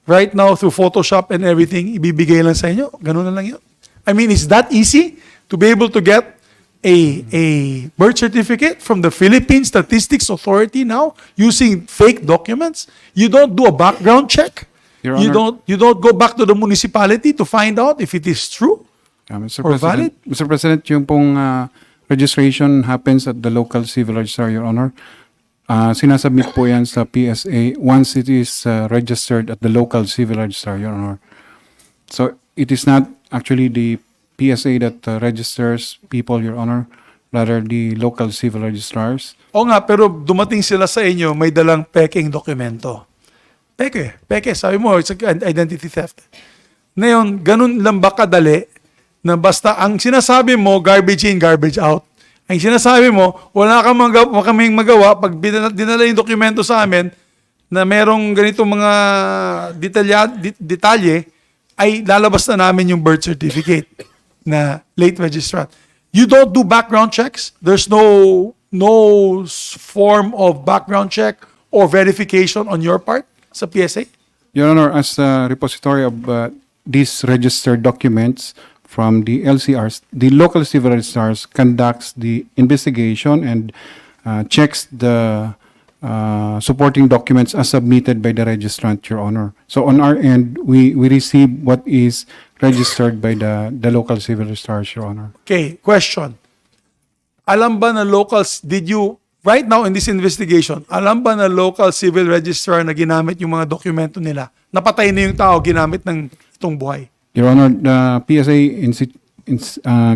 S19: Right now, through Photoshop and everything, ibibigay lang sa inyo. Ganun na lang yun. I mean, is that easy to be able to get a birth certificate from the Philippine Statistics Authority now using fake documents? You don't do a background check?
S5: Your Honor,
S19: you don't go back to the municipality to find out if it is true
S5: Mr.
S19: or
S5: President,
S19: valid?
S5: Mr. President, yung pong registration happens at the local civil registrar, Your Honor. Sinasubmit po yan sa PSA once it is registered at the local civil registrar, Your Honor. So it is not actually the PSA that registers people, Your Honor, rather the local civil registrars.
S19: O nga, pero dumating sila sa inyo, may dalang peking dokumento. Peke, sabi mo, it's identity theft. Ngayon, ganun lang ba kadali na basta ang sinasabi mo, garbage in, garbage out. Ang sinasabi mo, wala kaming magawa pag dinala yung dokumento sa amin na merong ganitong mga detalye, ay lalabas na namin yung birth certificate na late registrant. You don't do background checks? There's no form of background check or verification on your part sa PSA?
S5: Your Honor, as a repository of these registered documents from the LCRs, the local civil registrars conducts the investigation and checks the supporting documents as submitted by the registrant, Your Honor. So on our end, we receive what is registered by the local civil registrars, Your Honor.
S19: Okay, question. Alam ba na locals, right now in this investigation, alam ba na local civil registrar na ginamit yung mga dokumento nila? Napatay na yung tao, ginamit ng itong buhay.
S5: Your Honor, the PSA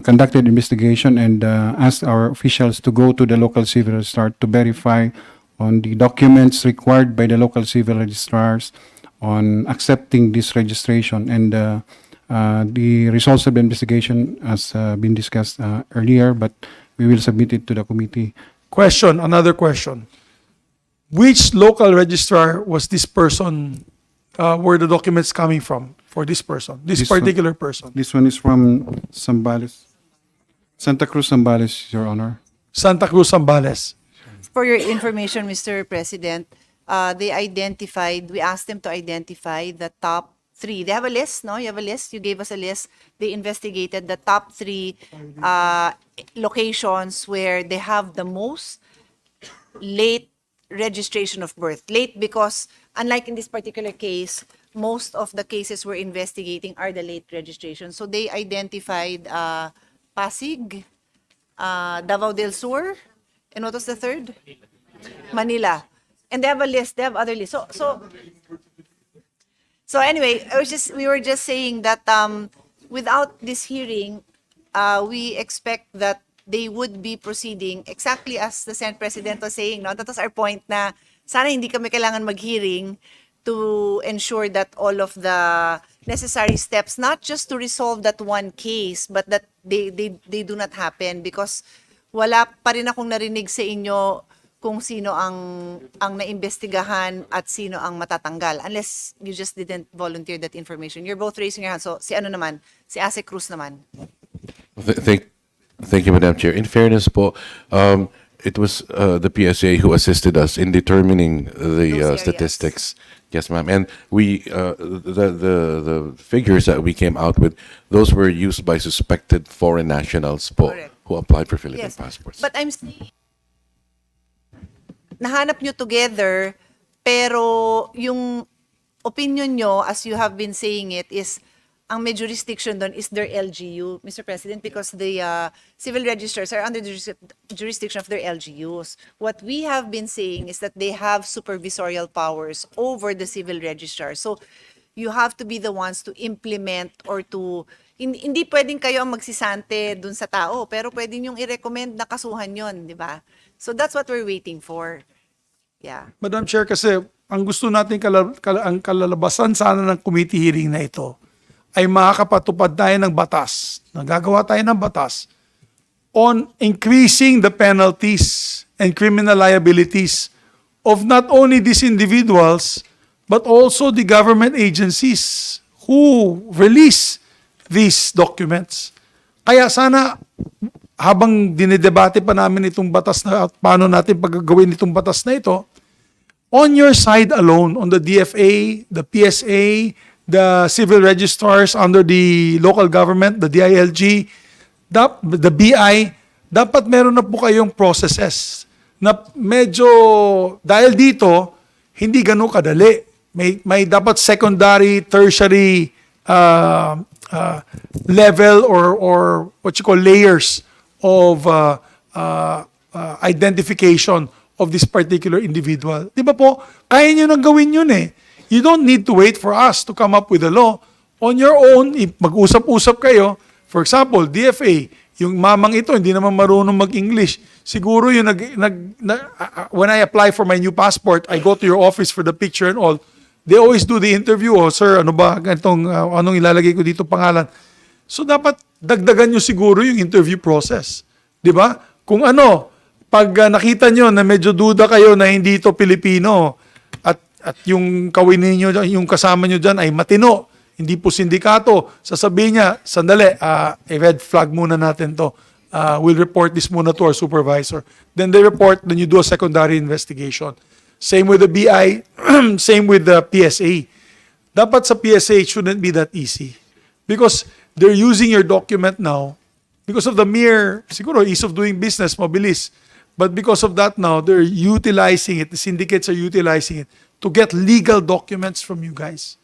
S5: conducted investigation and asked our officials to go to the local civil registrar to verify on the documents required by the local civil registrars on accepting this registration. And the results of the investigation has been discussed earlier, but we will submit it to the committee.
S19: Question, another question. Which local registrar was this person, were the documents coming from for this person, this particular person?
S5: This one is from Zambales. Santa Cruz, Zambales, Your Honor.
S19: Santa Cruz, Zambales.
S1: For your information, Mr. President, we asked them to identify the top 3. They have a list, no? You have a list? You gave us a list. They investigated the top 3 locations where they have the most late registration of birth. Late because, unlike in this particular case, most of the cases we're investigating are the late registration. So they identified Pasig, Davao del Sur, and what was the third? Manila. And they have a list. They have other lists. So anyway, we were just saying that without this hearing, we expect that they would be proceeding exactly as the Senate President was saying. No? That was our point na sana hindi kami kailangan mag-hearing to ensure that all of the necessary steps, not just to resolve that one case, but that they do not happen, because wala pa rin akong narinig sa inyo kung sino ang naimbestigahan at sino ang matatanggal, unless you just didn't volunteer that information. You're both raising your hands. So si Ase Cruz naman.
S13: Thank you, Madam Chair. In fairness po, it was the PSA who assisted us in determining the statistics. Yes, ma'am. And the figures that we came out with, those were used by suspected foreign nationals po, who applied for Philippine passports.
S1: But I'm saying, nahanap nyo together, pero yung opinion nyo, as you have been saying it, is ang may jurisdiction doon is their LGU, Mr. President, because the civil registers are under the jurisdiction of their LGUs. What we have been saying is that they have supervisorial powers over the civil registrar. So you have to be the ones to implement or to... Hindi pwedeng kayo ang magsisante dun sa tao, pero pwedeng yung i-recommend na kasuhan yon, di ba? So that's what we're waiting for. Yeah.
S19: Madam Chair, kasi ang gusto natin ang kalalabasan sana ng committee hearing na ito ay makakapatupad tayo ng batas, nagagawa tayo ng batas on increasing the penalties and criminal liabilities of not only these individuals, but also the government agencies who release these documents. Kaya sana, habang dinidebate pa namin itong batas na at paano natin paggagawin itong batas na ito, on your side alone, on the DFA, the PSA, the civil registrars under the local government, the DILG, the BI, dapat meron na po kayong processes na medyo, dahil dito, hindi ganun kadali. May dapat secondary, tertiary level or what you call layers of identification of this particular individual. Di ba po, kaya nyo nang gawin yun eh. You don't need to wait for us to come up with a law. On your own, mag-usap-usap kayo. For example, DFA, yung mamang ito, hindi naman marunong mag-English. Siguro yung when I apply for my new passport, I go to your office for the picture and all. They always do the interview. Oh, sir, ano ba? Anong ilalagay ko dito pangalan? So dapat dagdagan nyo siguro yung interview process. Di ba? Kung ano, pag nakita nyo na medyo duda kayo na hindi ito Pilipino at yung kawin ninyo, yung kasama nyo dyan ay matino, hindi po sindikato, sasabihin niya, sandali, red flag muna natin to. We'll report this muna to our supervisor. Then they report, then you do a secondary investigation. Same with the BI, same with the PSA. Dapat sa PSA, it shouldn't be that easy. Because they're using your document now because of the mere, siguro, ease of doing business, mabilis. But because of that now, they're utilizing it, the syndicates are utilizing it to get legal documents from you guys.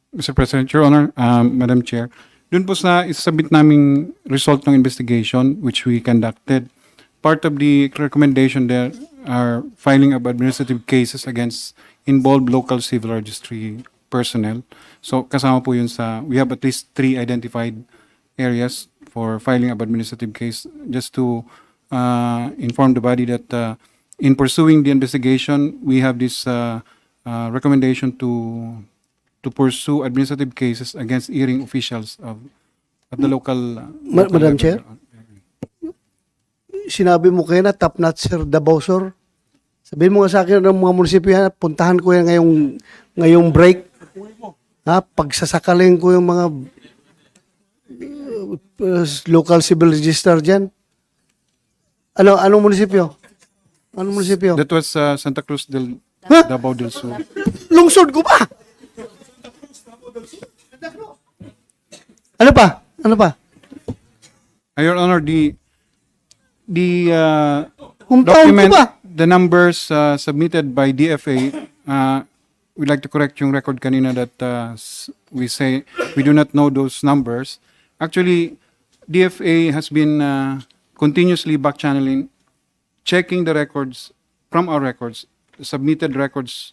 S5: Mr. President, Your Honor, Madam Chair, dun po sa isubmit naming result ng investigation which we conducted, part of the recommendation there are filing of administrative cases against involved local civil registry personnel. So kasama po yun sa, we have at least 3 identified areas for filing of administrative case, just to inform the body that in pursuing the investigation, we have this recommendation to pursue administrative cases against hearing officials at the local...
S7: Madam Chair? Sinabi mo kayo na top-notch Sir Davao, sir. Sabihin mo nga sa akin ng mga munisipyo yan, puntahan ko yan ngayong break. Pagsasakaling ko yung mga local civil register dyan. Anong munisipyo? Anong munisipyo?
S5: That was Santa Cruz del Davao del Sur.
S7: Lungsod ko ba? Ano pa?
S5: Your Honor, the
S7: Hometown
S5: document,
S7: ko ba?
S5: the numbers submitted by DFA, we'd like to correct yung record kanina that we say we do not know those numbers. Actually, DFA has been continuously back-channeling, checking the records from our records, submitted records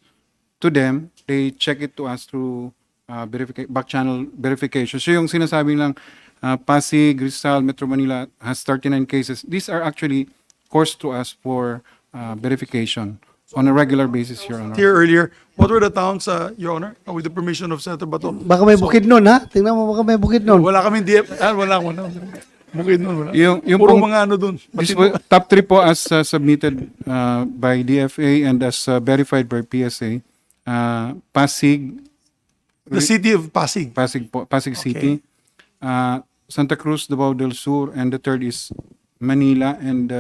S5: to them. They check it to us through back-channel verification. So yung sinasabing lang, Pasig, Rizal, Metro Manila has 39 cases. These are actually coursed to us for verification on a regular basis, Your Honor.
S19: Here earlier, what were the towns, Your Honor, with the permission of Senator Bato?
S7: Baka may bukid nun, ha? Tingnan mo, baka may bukid nun.
S19: Wala kaming wala. Bukid nun, wala.
S5: Yung
S19: Puro
S5: pong-
S19: mga ano dun.
S5: This was top 3 po as submitted by DFA and as verified by PSA. Pasig,
S19: The city of Pasig.
S5: Pasig City, Santa Cruz, Davao del Sur, and the third is Manila, and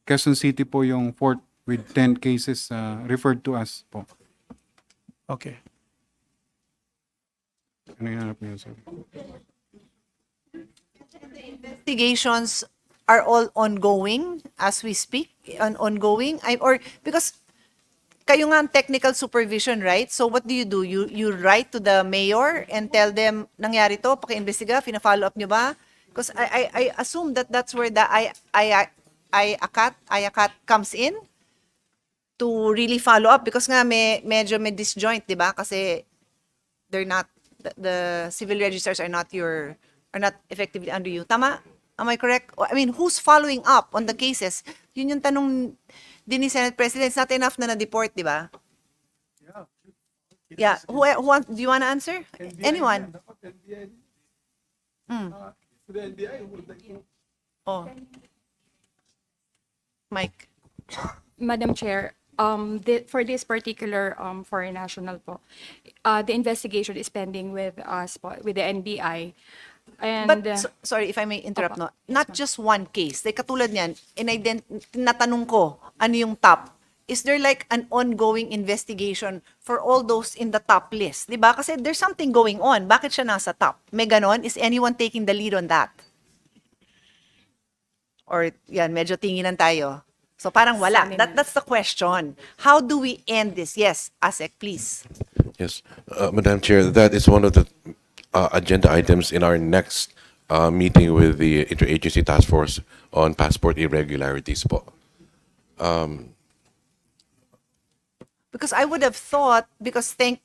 S5: Quezon City po yung fourth with 10 cases referred to us po.
S19: Okay.
S5: Ano yung hanap niyo, sir?
S1: Investigations are all ongoing as we speak, ongoing, or because kayo nga ang technical supervision, right? So what do? You write to the mayor and tell them, nangyari to, paki-imbestiga, fina-follow up nyo ba? Because I assume that that's where the IACAT comes in to really follow up, because nga medyo may disjoint, di ba? Kasi they're not, the civil registers are not effectively under you. Tama? Am I correct? I mean, who's following up on the cases? Yun yung tanong din ni Senate President. It's not enough na na-deport, di ba? Yeah. Who do you want to answer? Anyone? Oh. Mike.
S16: Madam Chair, for this particular foreign national po, the investigation is pending with us po, with the NBI. And,
S1: But, sorry if I may interrupt, no? Not just one case. Like, katulad niyan, natanong ko, ano yung top? Is there like an ongoing investigation for all those in the top list? Di ba? Kasi there's something going on. Bakit siya nasa top? May ganon? Is anyone taking the lead on that? Or, yan, medyo tinginan tayo. So, parang wala. That's the question. How do we end this? Yes, Asek, please.
S2: Yes, Madam Chair, that is one of the agenda items in our next meeting with the Interagency Task Force on Passport Irregularities po.
S1: Because I would have thought, because thank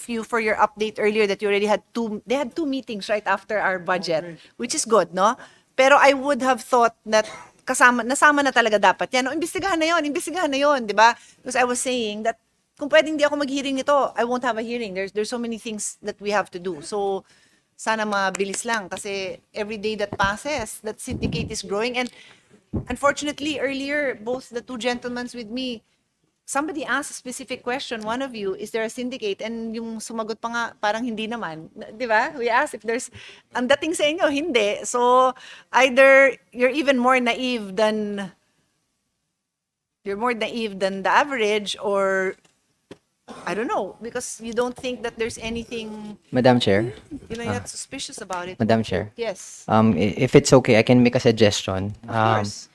S1: you for your update earlier that you already had they had two meetings right after our budget, which is good, no? Pero I would have thought that nasama na talaga dapat yan. No, imbestigahan na yon, di ba? Because I was saying that kung pwedeng di ako mag-hearing nito, I won't have a hearing. There's so many things that we have to do. So sana mabilis lang kasi every day that passes, that syndicate is growing. And unfortunately, earlier, both the two gentlemen with me, somebody asked a specific question, one of you, is there a syndicate? And yung sumagot pa nga, parang hindi naman. Di ba? We asked if there's, ang dating sa inyo, hindi. So, either you're even more naive than the average, or I don't know, because you don't think that there's anything,
S17: Madam Chair.
S1: you're not suspicious about it.
S17: Madam Chair.
S1: Yes.
S17: If it's okay, I can make a suggestion.
S1: Of course.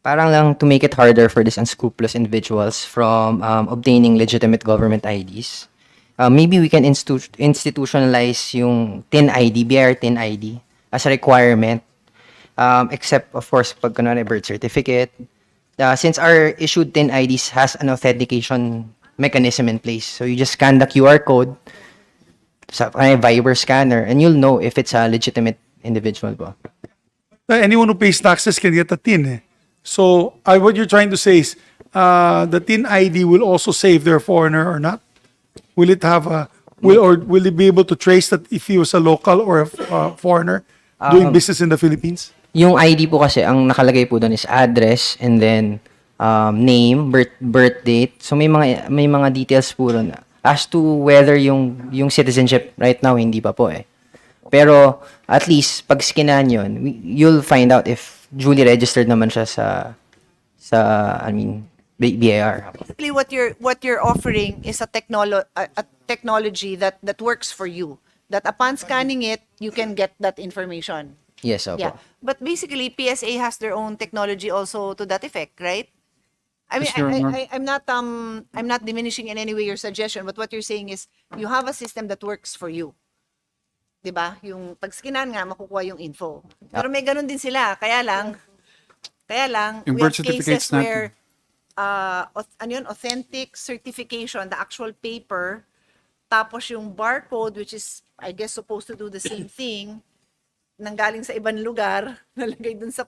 S17: Parang lang to make it harder for these unscrupulous individuals from obtaining legitimate government IDs. Maybe we can institutionalize yung TIN ID, BIR TIN ID as a requirement. Except, of course, pag kunwari birth certificate. Since our issued TIN IDs has an authentication mechanism in place. So you just scan the QR code sa Viber scanner and you'll know if it's a legitimate individual po.
S19: Anyone who pays taxes can get a TIN. Eh. So what you're trying to say is the TIN ID will also say if they're a foreigner or not? Will it have will it be able to trace that if he was a local or a foreigner doing business in the Philippines?
S17: Yung ID po kasi, ang nakalagay po doon is address and then name, birth date. So may mga details po doon as to whether yung citizenship right now hindi pa po eh. Pero at least pag skinan yun, you'll find out if duly registered naman siya sa BIR.
S1: Basically, what you're offering is a technology that works for you. That upon scanning it, you can get that information.
S17: Yes, opo.
S1: Yeah, but basically, PSA has their own technology also to that effect, right? I mean,
S5: Yes, Your Honor.
S1: I'm not diminishing in any way your suggestion, but what you're saying is you have a system that works for you. 'Di ba? Yung pag skinan nga makukuha yung info. Pero may ganun din sila, kaya lang
S5: Yung
S1: we have
S5: birth certificates
S1: cases where authentic certification, the actual paper, tapos yung barcode, which is I guess supposed to do the same thing, nanggaling sa ibang lugar, nalagay dun sa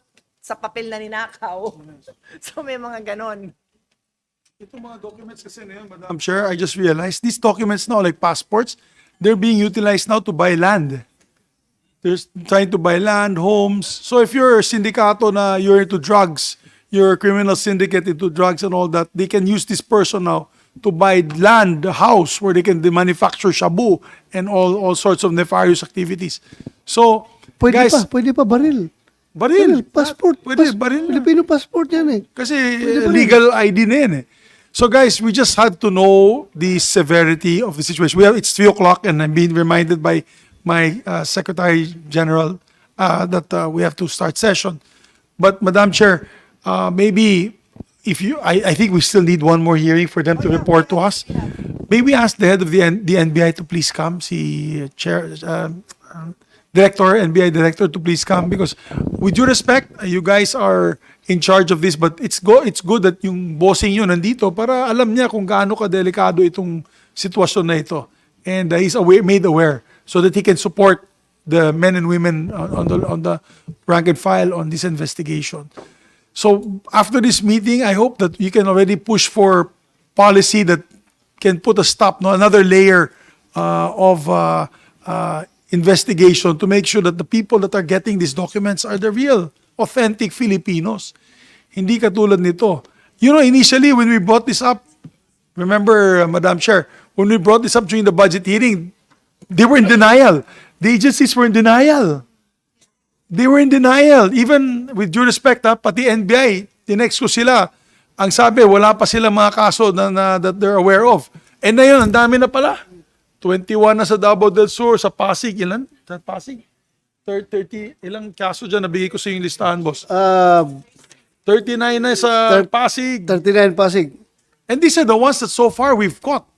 S1: papel na ninakaw. So may mga ganon.
S19: Itong mga documents kasi na yun, Madam Chair, I just realized these documents now, like passports, they're being utilized now to buy land. They're trying to buy land, homes. So if you're a syndicato na you're into drugs, you're a criminal syndicate into drugs and all that, they can use this person now to buy land, a house where they can manufacture shabu and all sorts of nefarious activities. So,
S7: Pwede
S19: guys,
S7: pa baril.
S19: baril.
S7: Passport.
S19: Pwede, baril na.
S7: Filipino passport yan eh.
S19: Kasi legal ID na yan eh. So guys, we just had to know the severity of the situation. It's 3 o'clock and I'm being reminded by my Secretary General that we have to start session. But Madam Chair, maybe if I think we still need one more hearing for them to report to us. Maybe ask the head of the NBI to please come, si Chair, Director, NBI Director to please come because with due respect, you guys are in charge of this but it's good that yung bossing yun nandito para alam niya kung gaano ka-delikado itong sitwasyon na ito. And he's made aware so that he can support the men and women on the rank and file on this investigation. So after this meeting, I hope that you can already push for policy that can put a stop, another layer of investigation to make sure that the people that are getting these documents are the real, authentic Filipinos. Hindi katulad nito. You know, initially when we brought this up, remember, Madam Chair, when we brought this up during the budget hearing, they were in denial. The agencies were in denial. They were in denial. Even with due respect, pati NBI, tinext ko sila. Ang sabi, wala pa sila mga kaso na that they're aware of. And na yun, ang dami na pala. 21 na sa Davao del Sur, sa Pasig, ilan? Sa Pasig? 30, ilang kaso dyan, nabigay ko sa yung listahan, boss. 39 na sa Pasig.
S7: 39 Pasig.
S19: And these are the ones that so far we've caught.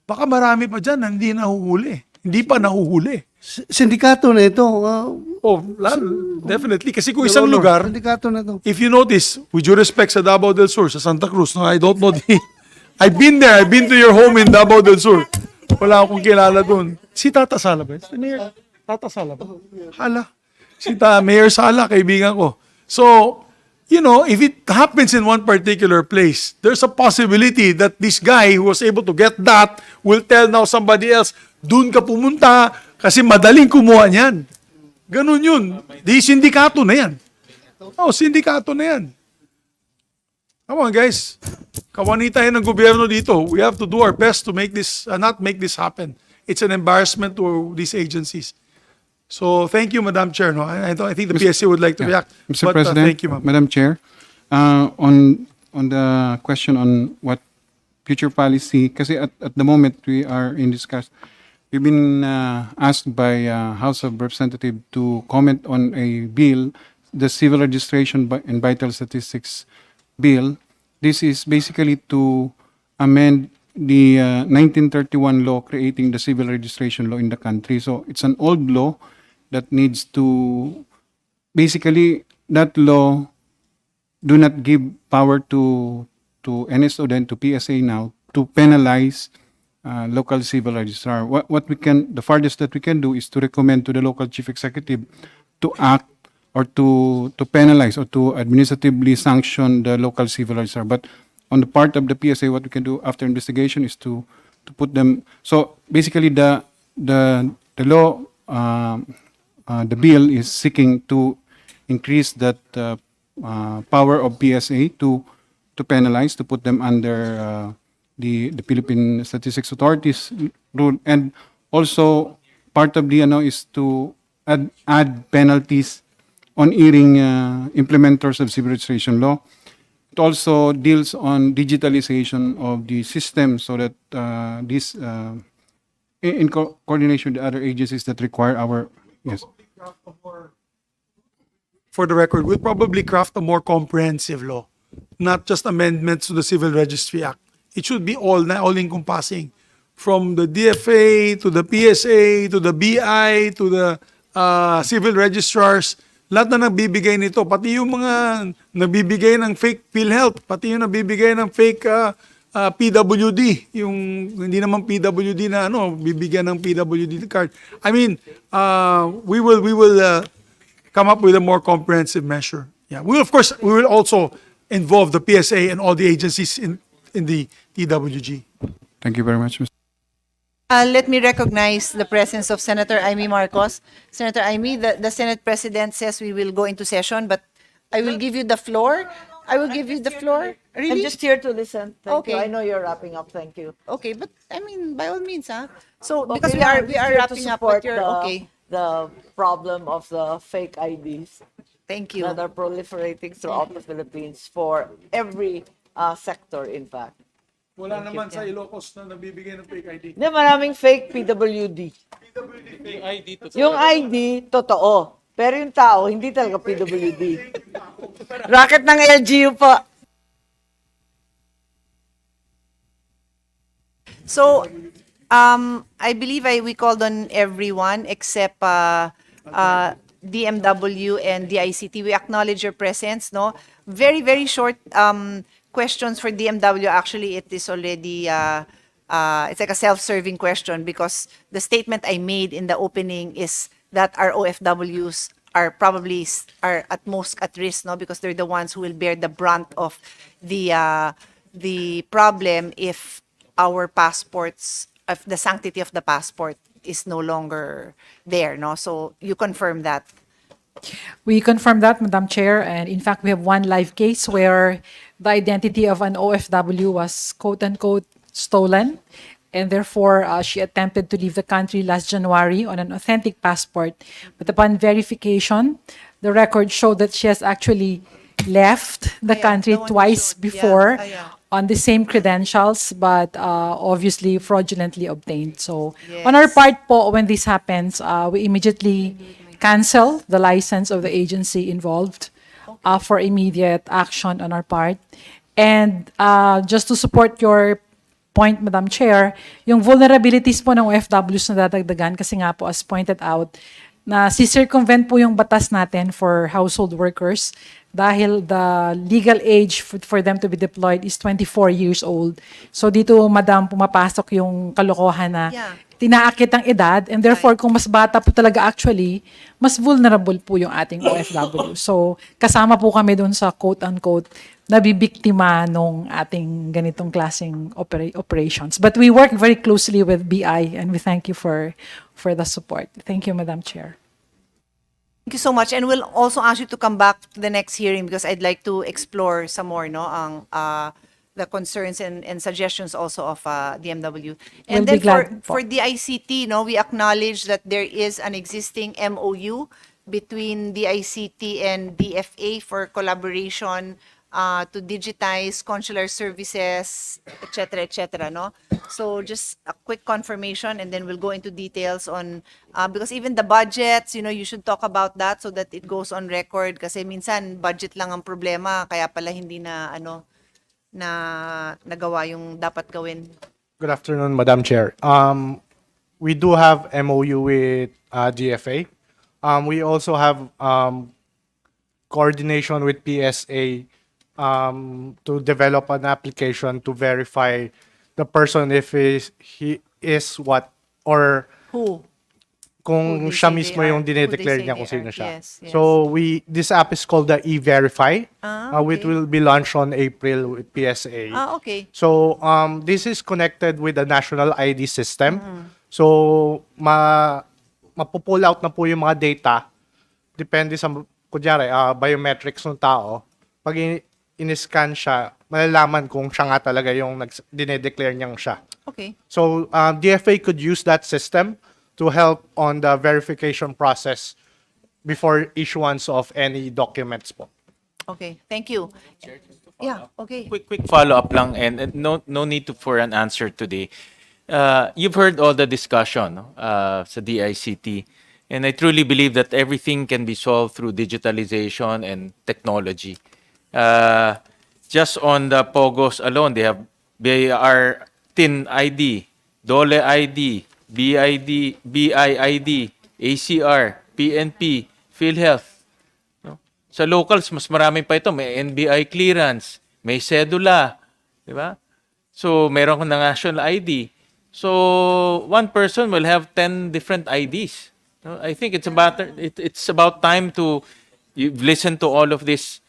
S19: Baka marami pa dyan na hindi nahuhuli. Hindi pa nahuhuli.
S7: Sindikato na ito.
S19: Definitely. Kasi kung isang lugar,
S7: Sindikato na ito.
S19: if you notice, with due respect sa Davao del Sur, sa Santa Cruz, no, I don't know I've been there. I've been to your home in Davao del Sur. Wala akong kilala doon. Si Tata Sala ba? Si Mayor Tata Sala ba? Hala. Si Mayor Sala, kaibigan ko. So, you know, if it happens in one particular place, there's a possibility that this guy who was able to get that will tell now somebody else, dun ka pumunta, Kasi madaling kumuha niyan. Ganun yun. Di sindikato na yan. Oh, sindikato na yan. Come on, guys. Kawani tayo ng gobyerno dito. We have to do our best to make this, not make this happen. It's an embarrassment to these agencies. So, thank you, Madam Chair. No? I think the PSA would like to react.
S5: Mr.
S19: But,
S5: President,
S19: thank you, ma'am.
S5: Madam Chair, on the question on what future policy, kasi at the moment we are in discuss, we've been asked by House of Representatives to comment on a bill, the Civil Registration and Vital Statistics Bill. This is basically to amend the 1931 law creating the civil registration law in the country. So it's an old law that needs to, basically that law do not give power to NSO then to PSA now to penalize local civil registrar. What we can, the farthest that we can do is to recommend to the local chief executive to act or to penalize or to administratively sanction the local civil registrar. But on the part of the PSA, what we can do after investigation is to put them. So basically, the law, the bill is seeking to increase that power of PSA to penalize, to put them under the Philippine Statistics Authority's rule, and also part of the is to add penalties on erring implementers of civil registration law. It also deals on digitalization of the system so that this, in coordination with the other agencies that require our, yes.
S19: For the record, we'll probably craft a more comprehensive law, not just amendments to the Civil Registry Act. It should be all-encompassing, from the DFA to the PSA to the BI to the civil registrars. Lahat na nagbibigay nito, pati yung mga nagbibigay ng fake PhilHealth, pati yung nagbibigay ng fake PWD, yung hindi naman PWD na bibigyan ng PWD card. I mean, we will come up with a more comprehensive measure. Yeah, we will also involve the PSA and all the agencies in the TWG.
S5: Thank you very much, Mr.
S1: Let me recognize the presence of Senator Amy Marcos. Senator Amy, the Senate President says we will go into session, but I will give you the floor. I will give you the floor. Really?
S20: I'm just here to listen. Thank you.
S1: Okay.
S20: I know you're wrapping up. Thank you.
S1: Okay, but I mean, by all means, So,
S20: Okay,
S1: because
S20: no,
S1: we
S20: I'm
S1: are
S20: just here to
S1: wrapping up,
S20: support
S1: but you're okay.
S20: the problem of the fake IDs
S1: Thank you.
S20: that are proliferating throughout the Philippines for every sector, in fact.
S19: Wala naman sa Ilocos na nabibigay ng fake ID.
S20: Hindi, maraming fake PWD. Yung ID, totoo. Pero yung tao, hindi talaga PWD. Racket ng LGU po.
S1: So, I believe we called on everyone except DMW and DICT. We acknowledge your presence, no? Very, very short questions for DMW. Actually, it is already, it's like a self-serving question because the statement I made in the opening is that our OFWs are at most at risk, no? Because they're the ones who will bear the brunt of the problem if our passports, if the sanctity of the passport is no longer there, no? So you confirm that.
S6: We confirm that, Madam Chair, and in fact, we have one live case where the identity of an OFW was quote-unquote stolen, and therefore she attempted to leave the country last January on an authentic passport. But upon verification, the record showed that she has actually left the country
S1: the one you
S6: twice
S1: showed.
S6: before
S1: Yeah.
S6: on the same credentials, but obviously fraudulently obtained. So on our part po, when this happens, we immediately cancel the license of the agency involved for immediate action on our part. And just to support your point, Madam Chair, yung vulnerabilities po ng OFWs na dadagdagan, kasi nga po as pointed out, na si-circumvent po yung batas natin for household workers dahil the legal age for them to be deployed is 24 years old. So dito, Madam, pumapasok yung kalokohan na
S21: tinaakit ang edad, and therefore kung mas bata po talaga actually, mas vulnerable po yung ating OFW. So kasama po kami doon sa quote-unquote nabibiktima nung ating ganitong klaseng operations. But we work very closely with BI, and we thank you for the support. Thank you, Madam Chair.
S1: Thank you so much, and we'll also ask you to come back to the next hearing because I'd like to explore some more, no, ang the concerns and suggestions also of DMW. And
S21: We'll
S1: then
S21: be glad po.
S1: for DICT, no, we acknowledge that there is an existing MOU between DICT and DFA for collaboration to digitize consular services, et cetera, no? So just a quick confirmation, and then we'll go into details on, because even the budgets, you know, you should talk about that so that it goes on record, kasi minsan budget lang ang problema, kaya pala hindi na, na nagawa yung dapat gawin.
S22: Good afternoon, Madam Chair. We do have MOU with GFA. We also have coordination with PSA to develop an application to verify the person if he is what, or
S1: Who?
S22: kung
S1: Who they
S22: siya
S1: say
S22: mismo
S1: they
S22: yung
S1: are. Who
S22: dinedeclare
S1: they
S22: niya
S1: say
S22: kung
S1: they
S22: sino
S1: are.
S22: siya.
S1: Yes, yes.
S22: So this app is called the E-Verify, which
S1: okay.
S22: will be launched on April with PSA.
S1: Okay.
S22: So this is connected with the national ID system.
S1: Mm-hmm.
S22: So mapupull out na po yung mga data depende sa kunyari biometrics ng tao. Pag in-scan siya, malalaman kung siya nga talaga yung dinedeclare niyang siya.
S1: Okay.
S22: So DFA could use that system to help on the verification process before issuance of any documents po.
S1: Okay, thank you. Yeah, okay.
S4: Quick follow-up lang, and no need for an answer today. You've heard all the discussion, no, sa DICT, and I truly believe that everything can be solved through digitalization and technology. Just on the POGOs alone, they are TIN ID, DOLE ID, BID, BIID, ACR, PNP, PhilHealth. No? Sa locals, mas marami pa ito. May NBI clearance, may cedula, di ba? So, meron kang national ID. So, one person will have 10 different IDs. No? I think it's about time to listen to all of this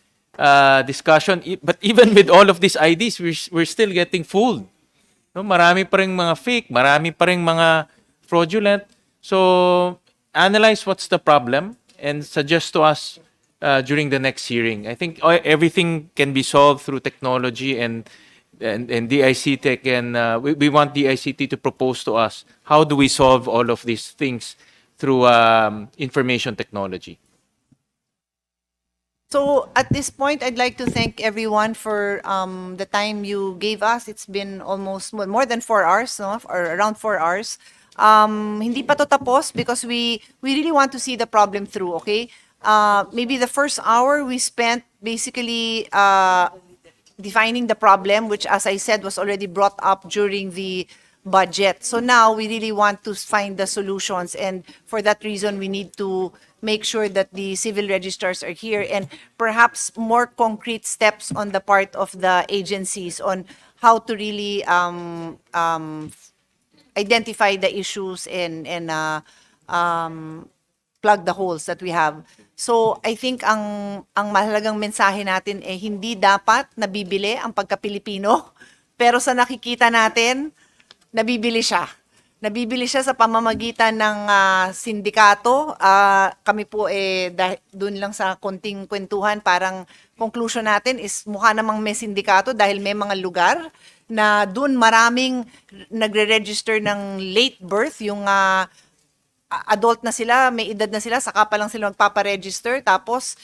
S4: discussion. But even with all of these IDs, we're still getting fooled. No, marami pa ring mga fake, marami pa ring mga fraudulent. So, analyze what's the problem and suggest to us during the next hearing. I think everything can be solved through technology, and DICT can, we want DICT to propose to us how do we solve all of these things through information technology.
S1: So at this point, I'd like to thank everyone for the time you gave us. It's been almost more than 4 hours, no? Or around 4 hours. Hindi pa to tapos because we really want to see the problem through, okay? Maybe the first hour we spent basically defining the problem, which, as I said, was already brought up during the budget. So now we really want to find the solutions, and for that reason, we need to make sure that the civil registrars are here, and perhaps more concrete steps on the part of the agencies on how to really identify the issues and plug the holes that we have. So I think ang mahalagang mensahe natin hindi dapat nabibili ang pagka-Pilipino, pero sa nakikita natin, nabibili siya. Nabibili siya sa pamamagitan ng sindikato. Kami po doon lang sa konting kwentuhan, parang conclusion natin is mukha namang may sindikato dahil may mga lugar na doon maraming nagre-register ng late birth, yung adult na sila, may edad na sila, saka pa lang sila magpaparegister. Tapos,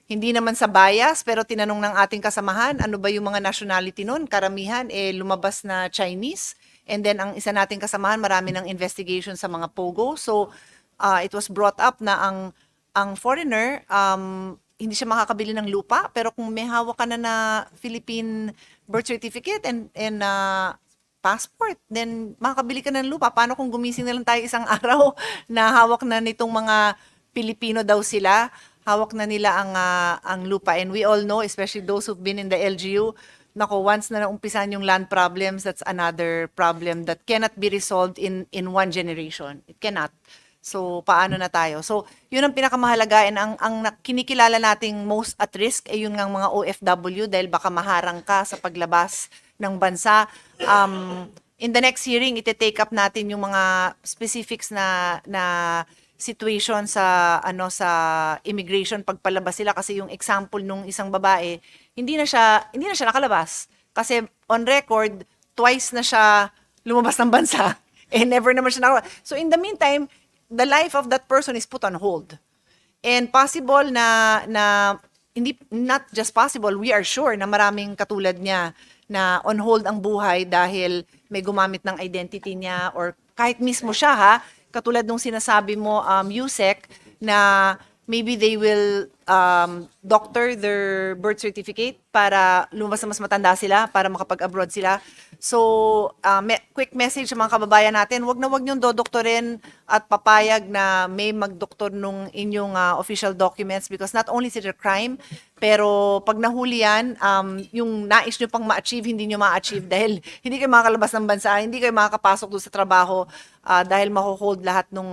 S1: hindi naman sa bias, pero tinanong ng ating kasamahan, ano ba yung mga nationality nun? Karamihan, lumabas na Chinese. And then, ang isa nating kasamahan, marami ng investigation sa mga POGO. So, it was brought up na ang foreigner, hindi siya makakabili ng lupa, pero kung may hawak ka na Philippine birth certificate and passport, then makakabili ka ng lupa. Paano kung gumising na lang tayo isang araw na hawak na nitong mga Pilipino daw sila, hawak na nila ang lupa. And we all know, especially those who've been in the LGU, nako, once na naumpisan yung land problems, that's another problem that cannot be resolved in one generation. It cannot. So, paano na tayo? So, yun ang pinakamahalaga, and ang kinikilala nating most at risk ay yun ngang mga OFW dahil baka maharang ka sa paglabas ng bansa. In the next hearing, ite-take up natin yung mga specifics na situation sa immigration pagpalabas sila, kasi yung example nung isang babae, hindi na siya nakalabas kasi on record twice na siya lumabas ng bansa never naman siya nakalabas. So in the meantime, the life of that person is put on hold. And possible na hindi, not just possible, we are sure na maraming katulad niya na on hold ang buhay dahil may gumamit ng identity niya, or kahit mismo siya katulad nung sinasabi mo, Yusek, na maybe they will doctor their birth certificate para lumabas na mas matanda sila, para makapag-abroad sila. So, quick message sa mga kababayan natin, wag niyong dodoktorin at papayag na may magdoktor nung inyong official documents, because not only is it a crime, pero pag nahuli yan, yung nais nyo pang ma-achieve, hindi nyo ma-achieve dahil hindi kayo makakalabas ng bansa, hindi kayo makakapasok doon sa trabaho dahil mako-hold lahat ng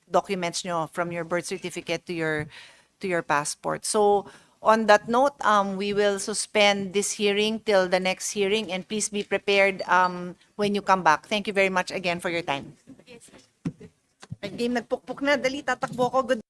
S1: documents nyo, from your birth certificate to your passport. So, on that note, we will suspend this hearing till the next hearing, and please be prepared when you come back. Thank you very much again for your time. Game nagpukpuk na, dali, tatakbo ko. Good